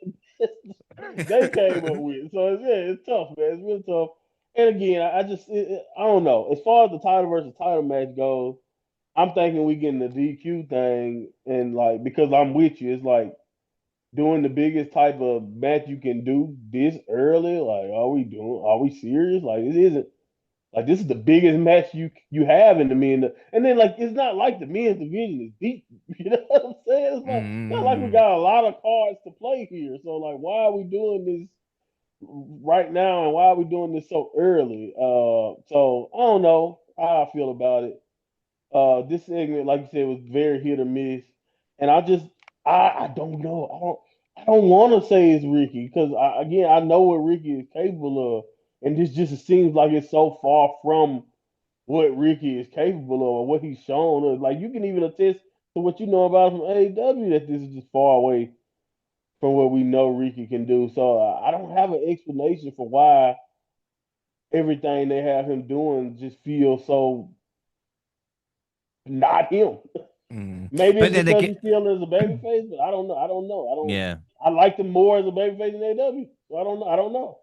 the best they came up with. So it's tough, man. It's really tough. And again, I don't know. As far as the title versus title match goes, I'm thinking we getting the DQ thing, and like because I'm with you, it's like doing the biggest type of match you can do this early. Like, Are we serious? Like, it isn't. Like this is the biggest match you have in the men, and then like it's not like the men's division is deep. You know what I'm saying? It's not like we got a lot of cards to play here. So like, why are we doing this right now, and why are we doing this so early? So I don't know how I feel about it. This segment, like you said, was very hit or miss, and I don't know. I don't want to say it's Ricky because again I know what Ricky is capable of, and this just seems like it's so far from what Ricky is capable of or what he's shown us. Like you can even attest to what you know about him from AEW that this is just far away from what we know Ricky can do. So I don't have an explanation for why everything they have him doing just feels so not him. Maybe But it's then because again, he's still as a babyface, but I don't know. I don't know. yeah. I liked him more as a babyface in AW. So I don't know. I don't know.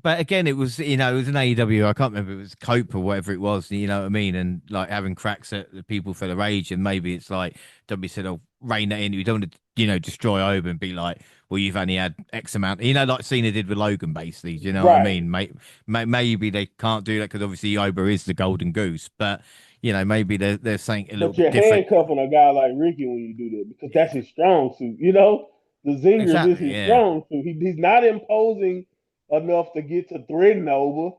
But again, it was it was an AEW. I can't remember if it was Cope or whatever it was. You know what I mean? And like having cracks at the people for their age, and maybe it's like W said, "Oh, rein that in. You don't want to, destroy Oba and be like, well, you've only had X amount. Like Cena did with Logan, basically. Do you know what I Right. mean? Maybe they can't do that because obviously Oba is the golden goose. But maybe they're saying a little But bit you're different. handcuffing a guy like Ricky when you do that because that's his strong suit. The zingers is Exactly. his Yeah. strong suit. He's not imposing enough to get to threaten over.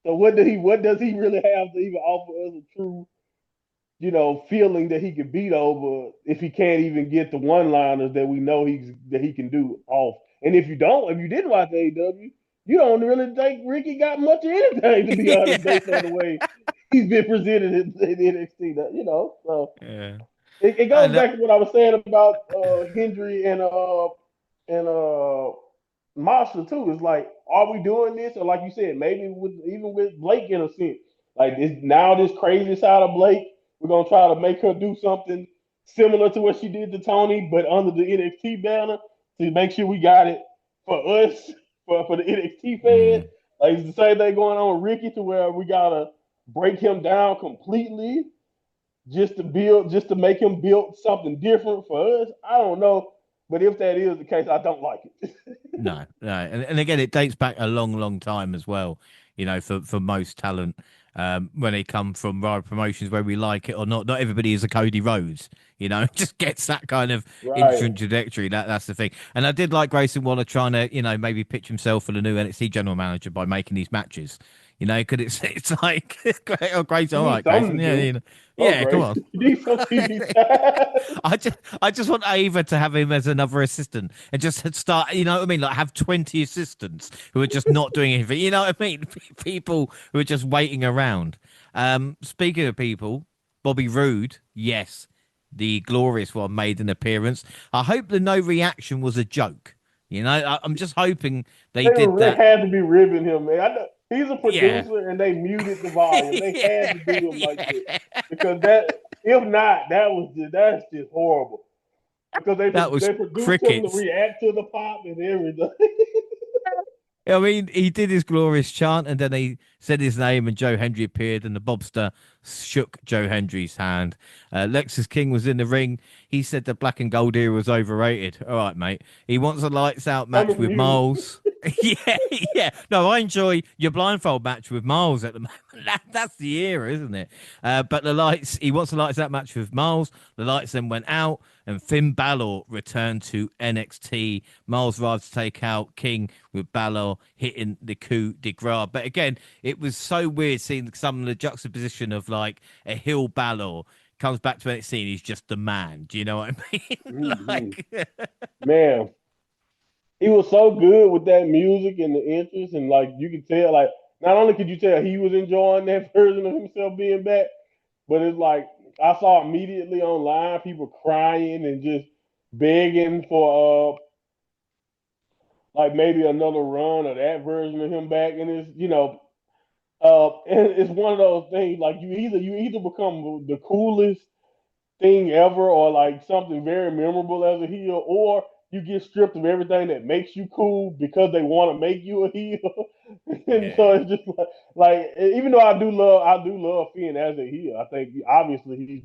So what does he really have to even offer us a true, feeling that he can beat over if he can't even get the one liners that we know he can do off. And if you didn't watch AEW, you don't really think Ricky got much of anything to be honest, based on the way he's been presented in NXT. So Yeah. it goes And back to what I was saying about Hendry and Monster too. It's like, are we doing this, or like you said, maybe even with Blake in a sense, like this crazy side of Blake, we're gonna try to make her do something similar to what she did to Tony, but under the NXT banner to make sure we got it for us for the NXT fans. mm, Like it's the same thing going on with Ricky, to where we gotta break him down completely just to make him build something different for us. I don't know, but if that is the case, I don't like it. no, no, and again, it dates back a long, long time as well. For most talent. when they come from rival promotions, whether we like it or not. Not everybody is a Cody Rhodes, you know, just gets that kind of Right. instant trajectory. That's the thing. And I did like Grayson Waller trying to, you know, maybe pitch himself for the new NXT general manager by making these matches. You know, because it's like, oh, Grayson, You all need right, something Grayson, to yeah, do. you know, Oh, yeah, come Grace. on. You need some TV time. I just want Ava to have him as another assistant and just start, you know what I mean? Like have 20 assistants who are just not doing anything. You know what I mean? People who are just waiting around. Speaking of people, Bobby Roode, yes, the glorious one made an appearance. I hope the no reaction was a joke. You know, I'm just hoping they did They that. had to be ribbing him, man. I know he's a Yeah. producer, and they muted the volume. They Yeah. had to do him like that Yeah. because that, if not, that's just horrible. Because That was they produced him to crickets. react to the pop and everything. I mean, he did his glorious chant, and then he said his name, and Joe Hendry appeared, and the Bobster shook Joe Hendry's hand. Lexus King was in the ring. He said the black and gold era was overrated. All right, mate. He wants a lights out match Coming with mute. Miles. Yeah, yeah. No, I enjoy your blindfold match with Miles at the moment. That's the era, isn't it? But he wants a lights out match with Miles. The lights then went out, and Finn Balor returned to NXT. Miles arrived to take out King with Balor hitting the coup de grace. But again, it was so weird seeing some of the juxtaposition of like a heel Balor comes back to NXT and he's just the man. Do you know what I mean? Mm-hmm. Like, Man, he was so good with that music and the interest, and like you could tell, like not only could you tell he was enjoying that version of himself being back, but it's like I saw immediately online people crying and just begging for like maybe another run of that version of him back, and it's and it's one of those things like you either become the coolest thing ever or like something very memorable as a heel, or you get stripped of everything that makes you cool because they want to make you a heel. And so yeah, it's just like even though I do love Finn as a heel. I think obviously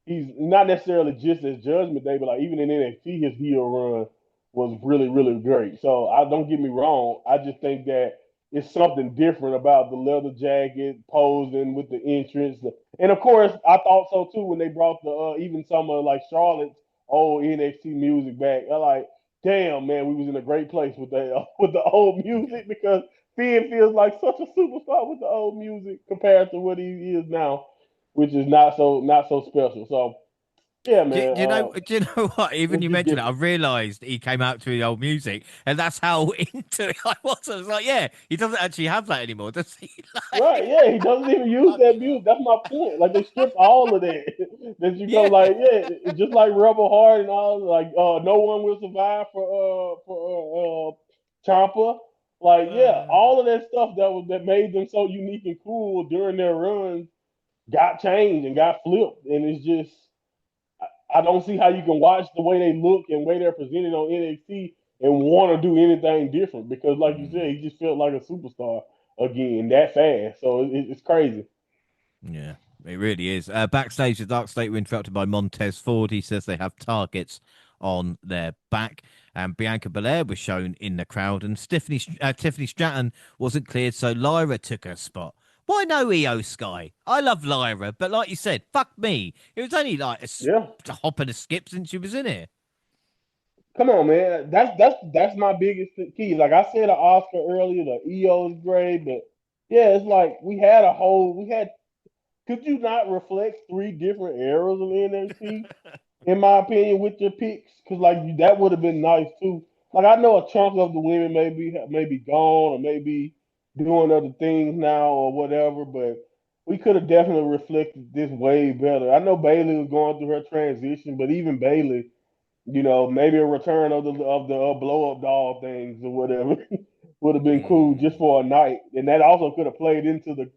he's not necessarily just as Judgment Day, but like even in NXT his heel run was really really great. So I don't get me wrong. I just think that it's something different about the leather jacket posing with the entrance. And of course, I thought so too when they brought the even some of like Charlotte's old NXT music back. I like, damn man, we was in a great place with the with the old music because Finn feels like such a superstar with the old music compared to what he is now, which is not so special. So yeah, man, do you know? Do you know what? Even it's you just mentioned it, I different. realised he came out to the old music, and that's how into it I was. I was like, yeah, he doesn't actually have that anymore, does he? Right, Like, yeah, he doesn't even use that fucking hell. music. That's my point. Like they stripped all of that. That you go Yeah. like, yeah, it's just like Rebel Heart and all like no one will survive for Champa. Like, yeah, Uh, all of that stuff that made them so unique and cool during their runs got changed and got flipped. And it's just I don't see how you can watch the way they look and way they're presented on NXT and want to do anything different because, like you said, mm, he just felt like a superstar again that fast. So it's crazy. yeah, it really is. Backstage, the Dark State were interrupted by Montez Ford. He says they have targets on their back. And Bianca Belair was shown in the crowd, and Tiffany Stratton wasn't cleared, so Lyra took her spot. Why no EO Sky? I love Lyra, but like you said, fuck me. It was only like Yeah, a hop and a skip since she was in here. come on, man. That's my biggest key. Like I said, to Oscar earlier, the EO is great, but yeah, it's like we had. Could you not reflect three different eras of NXT? In my opinion, with your picks, because like that would have been nice too. Like I know a chunk of the women may be gone or maybe doing other things now or whatever, but we could have definitely reflected this way better. I know Bailey was going through her transition, but even Bailey, maybe a return of the blow up doll things or whatever would have been cool just Mm. for a night, and that also could have played into the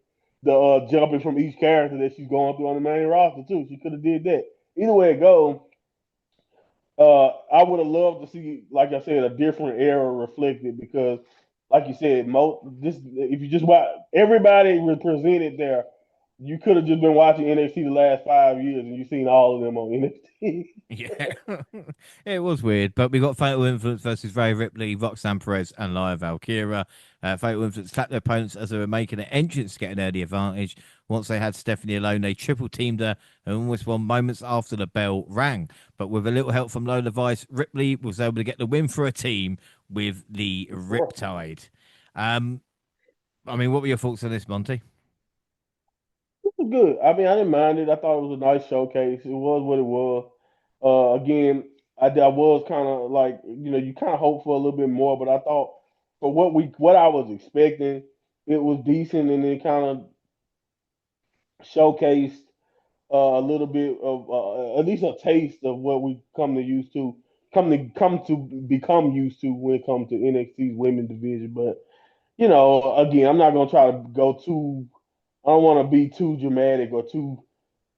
jumping from each character that she's going through on the main roster too. She could have did that. Either way it goes, I would have loved to see, like I said, a different era reflected like you said, if you just watch, everybody represented there you could have just been watching NXT the last 5 years and you've seen all of them on NXT. Yeah, it was weird, but we got Fatal Influence versus Ray Ripley, Roxanne Perez, and Laya Valkyria. Fatal Influence tapped their opponents as they were making an entrance to get an early advantage. Once they had Stephanie alone, they triple teamed her and almost won moments after the bell rang. But with a little help from Lola Vice, Ripley was able to get the win for a team with the Sure. Riptide. Um, I mean, what were your thoughts on this, Monty? It was good. I mean, I didn't mind it. I thought it was a nice showcase. It was what it was. Again, I was kind of like, you kind of hope for a little bit more, but I thought for what I was expecting, it was decent, and it kind of showcased a little bit of at least a taste of what we come to become used to when it comes to NXT's women's division. But again, I'm not gonna try to go too. I don't want to be too dramatic or too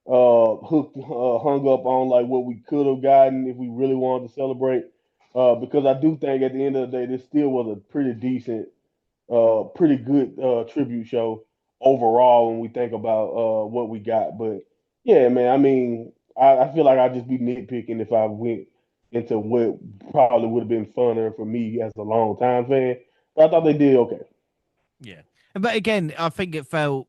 hung up on like what we could have gotten if we really wanted to celebrate. Because I do think at the end of the day, this still was a pretty good tribute show overall when we think about what we got. But yeah, man, I mean, I feel like I'd just be nitpicking if I went into what probably would have been funner for me as a long time fan. But I thought they did okay. Yeah. But again, I think it felt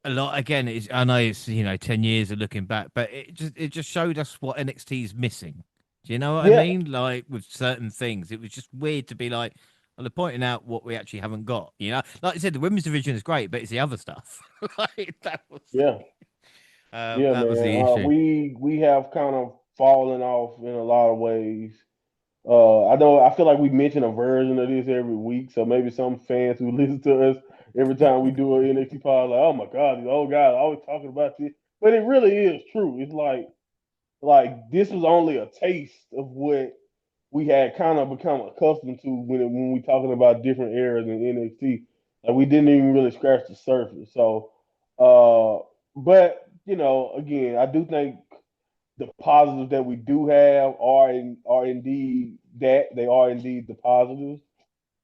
a lot. Again, I know it's 10 years of looking back, but it just showed us what NXT is missing. Do you know what I Yeah, mean? Like with certain things, it was just weird to be like, well, they're pointing out what we actually haven't got. Like I said, the women's division is great, but it's the other stuff. Like yeah. Yeah, that was man. the issue. We have kind of fallen off in a lot of ways. I feel like we mention a version of this every week, so maybe some fans who listen to us every time we do an NXT pod like, oh my God, these old guys are always talking about this. But it really is true. It's like this was only a taste of what we had kind of become accustomed to when we talking about different eras in NXT. Like we didn't even really scratch the surface. So, but again, I do think the positives that we do have are indeed that they are indeed the positives,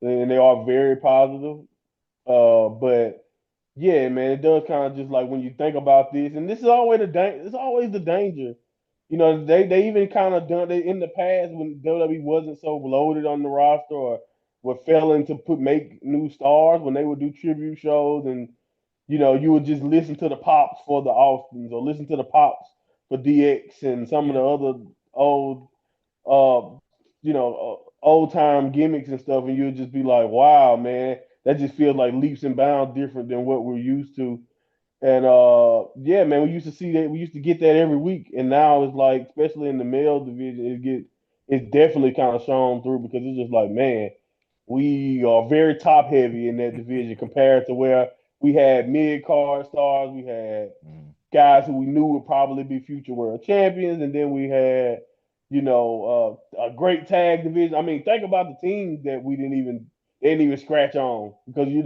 and they are very positive. But yeah, man, it does kind of just like when you think about this, and this is always it's always the danger. They even kind of done it in the past when WWE wasn't so loaded on the roster or were failing to make new stars when they would do tribute shows and you would just listen to the pops for the Austins or listen to the pops for DX and some of Yeah. the other old, old time gimmicks and stuff, and you'd just be like, "Wow, man, that just feels like leaps and bounds different than what we're used to." And yeah, man, we used to see that. We used to get that every week, and now it's like, especially in the male division, it's definitely kind of shown through because it's just like, man, we are very top heavy in that division compared to where we had mid card stars, we had Mm. guys who we knew would probably be future world champions, and then we had, a great tag division. I mean, think about the teams that we didn't even scratch on because you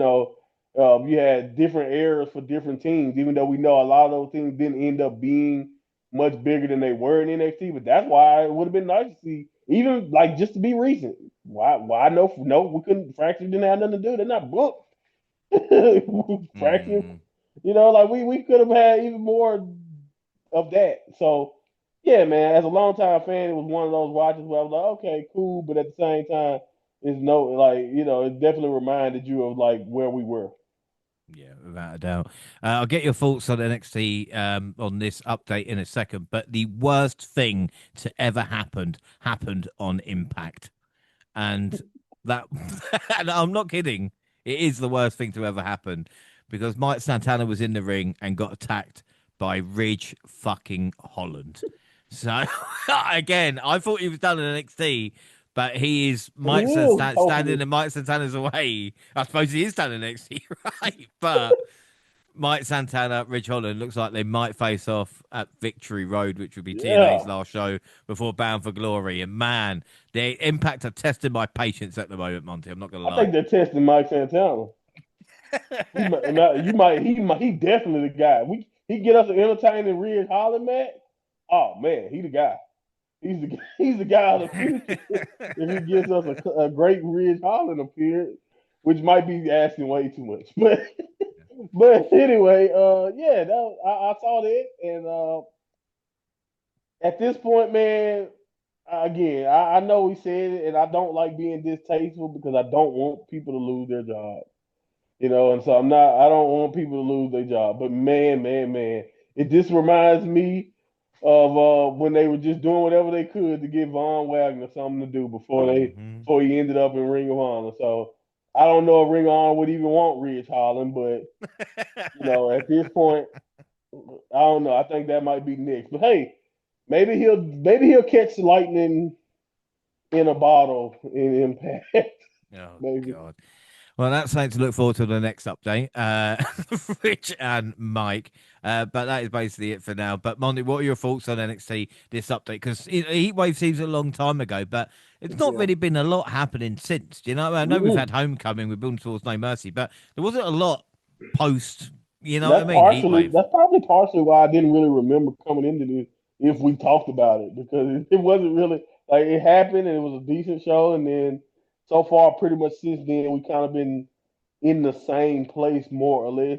had different eras for different teams. Even though we know a lot of those teams didn't end up being much bigger than they were in NXT, but that's why it would have been nice to see, even like just to be recent. Why no we couldn't Fracture didn't have nothing to do. They're not booked. Fracture, Mm. like we could have had even more of that. So yeah, man, as a longtime fan, it was one of those watches where I was like, okay, cool, but at the same time, it's no like, it definitely reminded you of like where we were. Yeah, without a doubt. I'll get your thoughts on NXT on this update in a second. But the worst thing to ever happened on Impact, and that and I'm not kidding. It is the worst thing to ever happen because Mike Santana was in the ring and got attacked by Ridge fucking Holland. So again, I thought he was done in NXT, but he is And he Mike is, standing hopefully. in Mike Santana's away. I suppose he is done in NXT, right? But Mike Santana, Ridge Holland looks like they might face off at Victory Road, which would be TNA's Yeah. last show before Bound for Glory. And man, the Impact are testing my patience at the moment, Monty. I'm not gonna I lie. think they're testing Mike Santana. He definitely the guy. He get us an entertaining Ridge Holland match. Oh man, he the guy. He's the guy of the future if he gives us a great Ridge Holland appearance, which might be asking way too much. But But anyway, yeah, I saw that, and at this point, man, again, I know we said it, and I don't like being distasteful because I don't want people to lose their job. And so I don't want people to lose their job. But man, it just reminds me of when they were just doing whatever they could to give Von Wagner something to do Hmm. before he ended up in Ring of Honor. So I don't know if Ring of Honor would even want Ridge Holland, but at this point, I don't know. I think that might be next. But hey, maybe he'll catch lightning in a bottle in Impact. Oh Maybe. God. Well, that's something to look forward to the next update, Rich and Mike. But that is basically it for now. But Monty, what are your thoughts on NXT this update? Because Heatwave seems a long time ago, but it's not Yeah. really been a lot happening since. Do you know? I know we've had Mm-mm. Homecoming with Building Towards No Mercy, but there wasn't a lot post. You know what I That's mean? partially Heatwave. that's probably partially why I didn't really remember coming into this if we talked about it because it wasn't really like it happened and it was a decent show and then so far pretty much since then we kind of been in the same place more or less.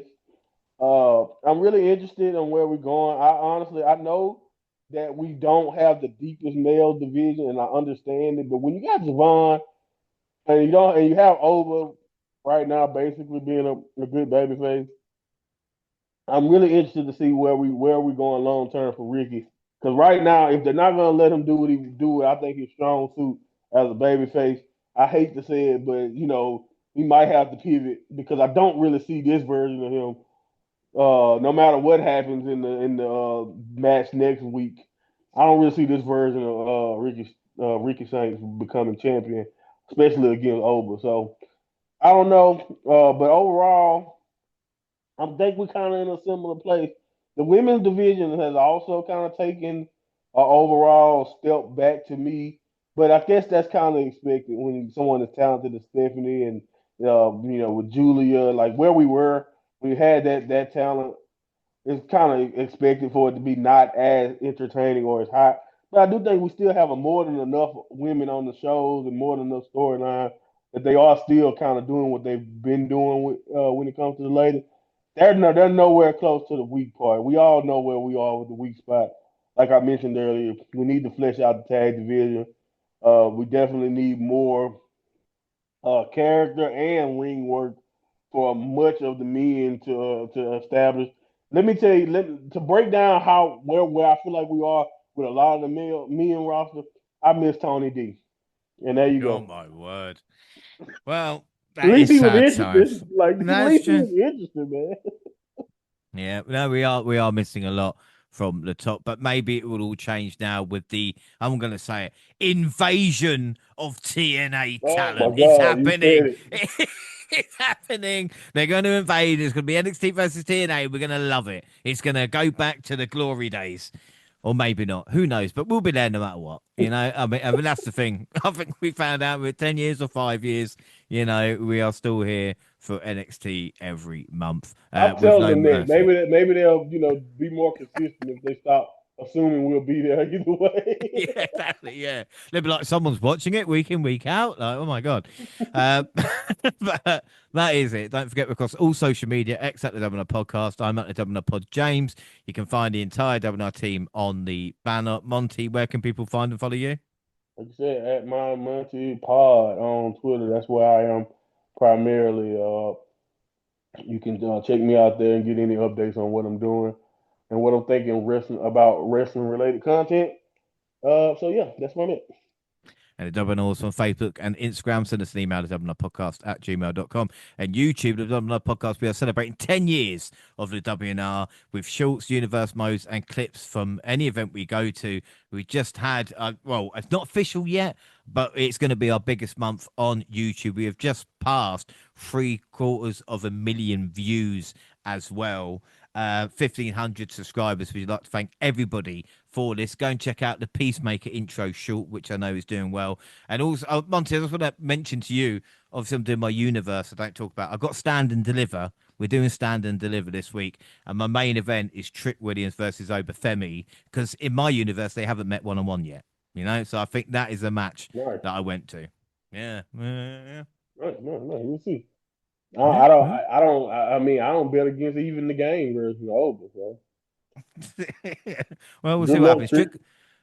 I'm really interested in where we're going. I know that we don't have the deepest male division and I understand it, but when you got Javon and you have Over right now basically being a good babyface. I'm really interested to see where we going long term for Ricky. Because right now, if they're not gonna let him do what he do, I think his strong suit as a babyface. I hate to say it, but he might have to pivot because I don't really see this version of him. No matter what happens in the match next week, I don't really see this version of Ricky Saints becoming champion, especially against Oba. So I don't know, but overall. I think we're kind of in a similar place. The women's division has also kind of taken an overall step back to me, but I guess that's kind of expected when someone as talented as Stephanie and with Julia, like where we were, we had that talent. It's kind of expected for it to be not as entertaining or as hot. But I do think we still have a more than enough women on the shows and more than enough storyline that they are still kind of doing what they've been doing when it comes to the ladies. They're nowhere close to the weak part. We all know where we are with the weak spot. Like I mentioned earlier, we need to flesh out the tag division. We definitely need more character and ring work for much of the men to establish. Let me tell you, to break down how where I feel like we are with a lot of the men roster. I miss Tony D, and there you Oh go. my word. Well, At that least is he was sad interested. times. Like at That's least he true. was interested, man. Yeah, no, we are missing a lot from the top, but maybe it will all change now with the I'm going to say it invasion of TNA Oh my talent. It's God, you said happening. it. It's happening. They're going to invade. It's going to be NXT versus TNA. We're going to love it. It's going to go back to the glory days. Or maybe not. Who knows? But we'll be there no matter what. I mean that's the thing. I think we found out with 10 years or 5 years, we are still here for NXT every month I'm with telling no them that mercy. maybe they'll be more consistent if they stop assuming we'll be there either way. Yeah, exactly. Yeah, they'd be like, someone's watching it week in, week out. Like, oh my god. Uh, but that is it. Don't forget, we're across all social media, X at the WNR Podcast. I'm at the WNR Pod James. You can find the entire WNR team on the banner. Monty, where can people find and follow you? Like I said, at my Monty Pod on Twitter, that's where I am primarily. You can check me out there and get any updates on what I'm doing and what I'm thinking wrestling related content. So yeah, that's what I'm at. And the Dublin Awards on Facebook and Instagram. Send us an email to dublinpodcast at gmail.com. And YouTube, the Dublin Podcast. We are celebrating 10 years of the WNR with shorts, universe modes, and clips from any event we go to. We just had, well, it's not official yet, but it's going to be our biggest month on YouTube. We have just passed 750,000 views as well. 1,500 subscribers. We'd like to thank everybody for this. Go and check out the Peacemaker intro short, which I know is doing well. And also, Monty, I just want to mention to you, obviously, I'm doing my universe. I don't talk about. I've got Stand and Deliver. We're doing Stand and Deliver this week, and my main event is Trick Williams versus Obafemi because in my universe they haven't met one on one yet. So I think that is a match Nice, that I went to. Yeah, yeah. nice. We'll see. Yeah, well. I mean, I don't bet against even the game version of Oprah. So Well, we'll see good what luck, happens. Trick.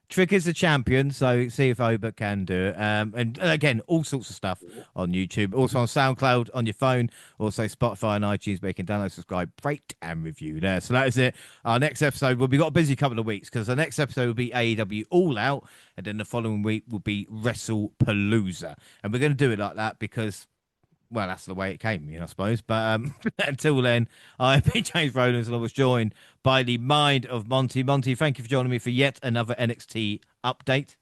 Trick is the champion, so see if Oba can do it. And again, all sorts of stuff on YouTube, also on SoundCloud on your phone, also Spotify and iTunes, where you can download, subscribe, rate, and review there. So that is it. Our next episode, well, we got a busy couple of weeks because the next episode will be AEW All Out, and then the following week will be WrestlePalooza, and we're going to do it like that because well, that's the way it came, I suppose. But until then, I've been James Rowlands and I was joined by the mind of Monty. Monty, thank you for joining me for yet another NXT update.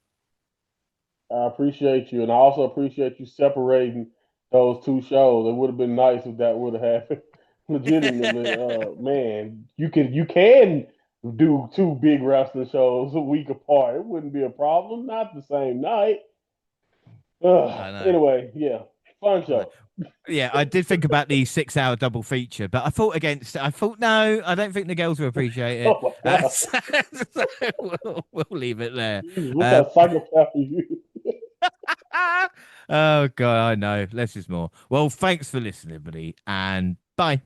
I appreciate you, and I also appreciate you separating those two shows. It would have been nice if that would have happened. Legitimately, man, you can do two big wrestling shows a week apart. It wouldn't be a problem. Not the same night. I know. Anyway, yeah, fun I know. show. Yeah, I did think about the 6 hour double feature, but I thought against it. I thought, no, I don't think the girls will appreciate it. Oh my god, So we'll leave it there. Jesus, what kind Um, of psychopath are you? oh, God, I know. Less is more. Well, thanks for listening, everybody, and bye.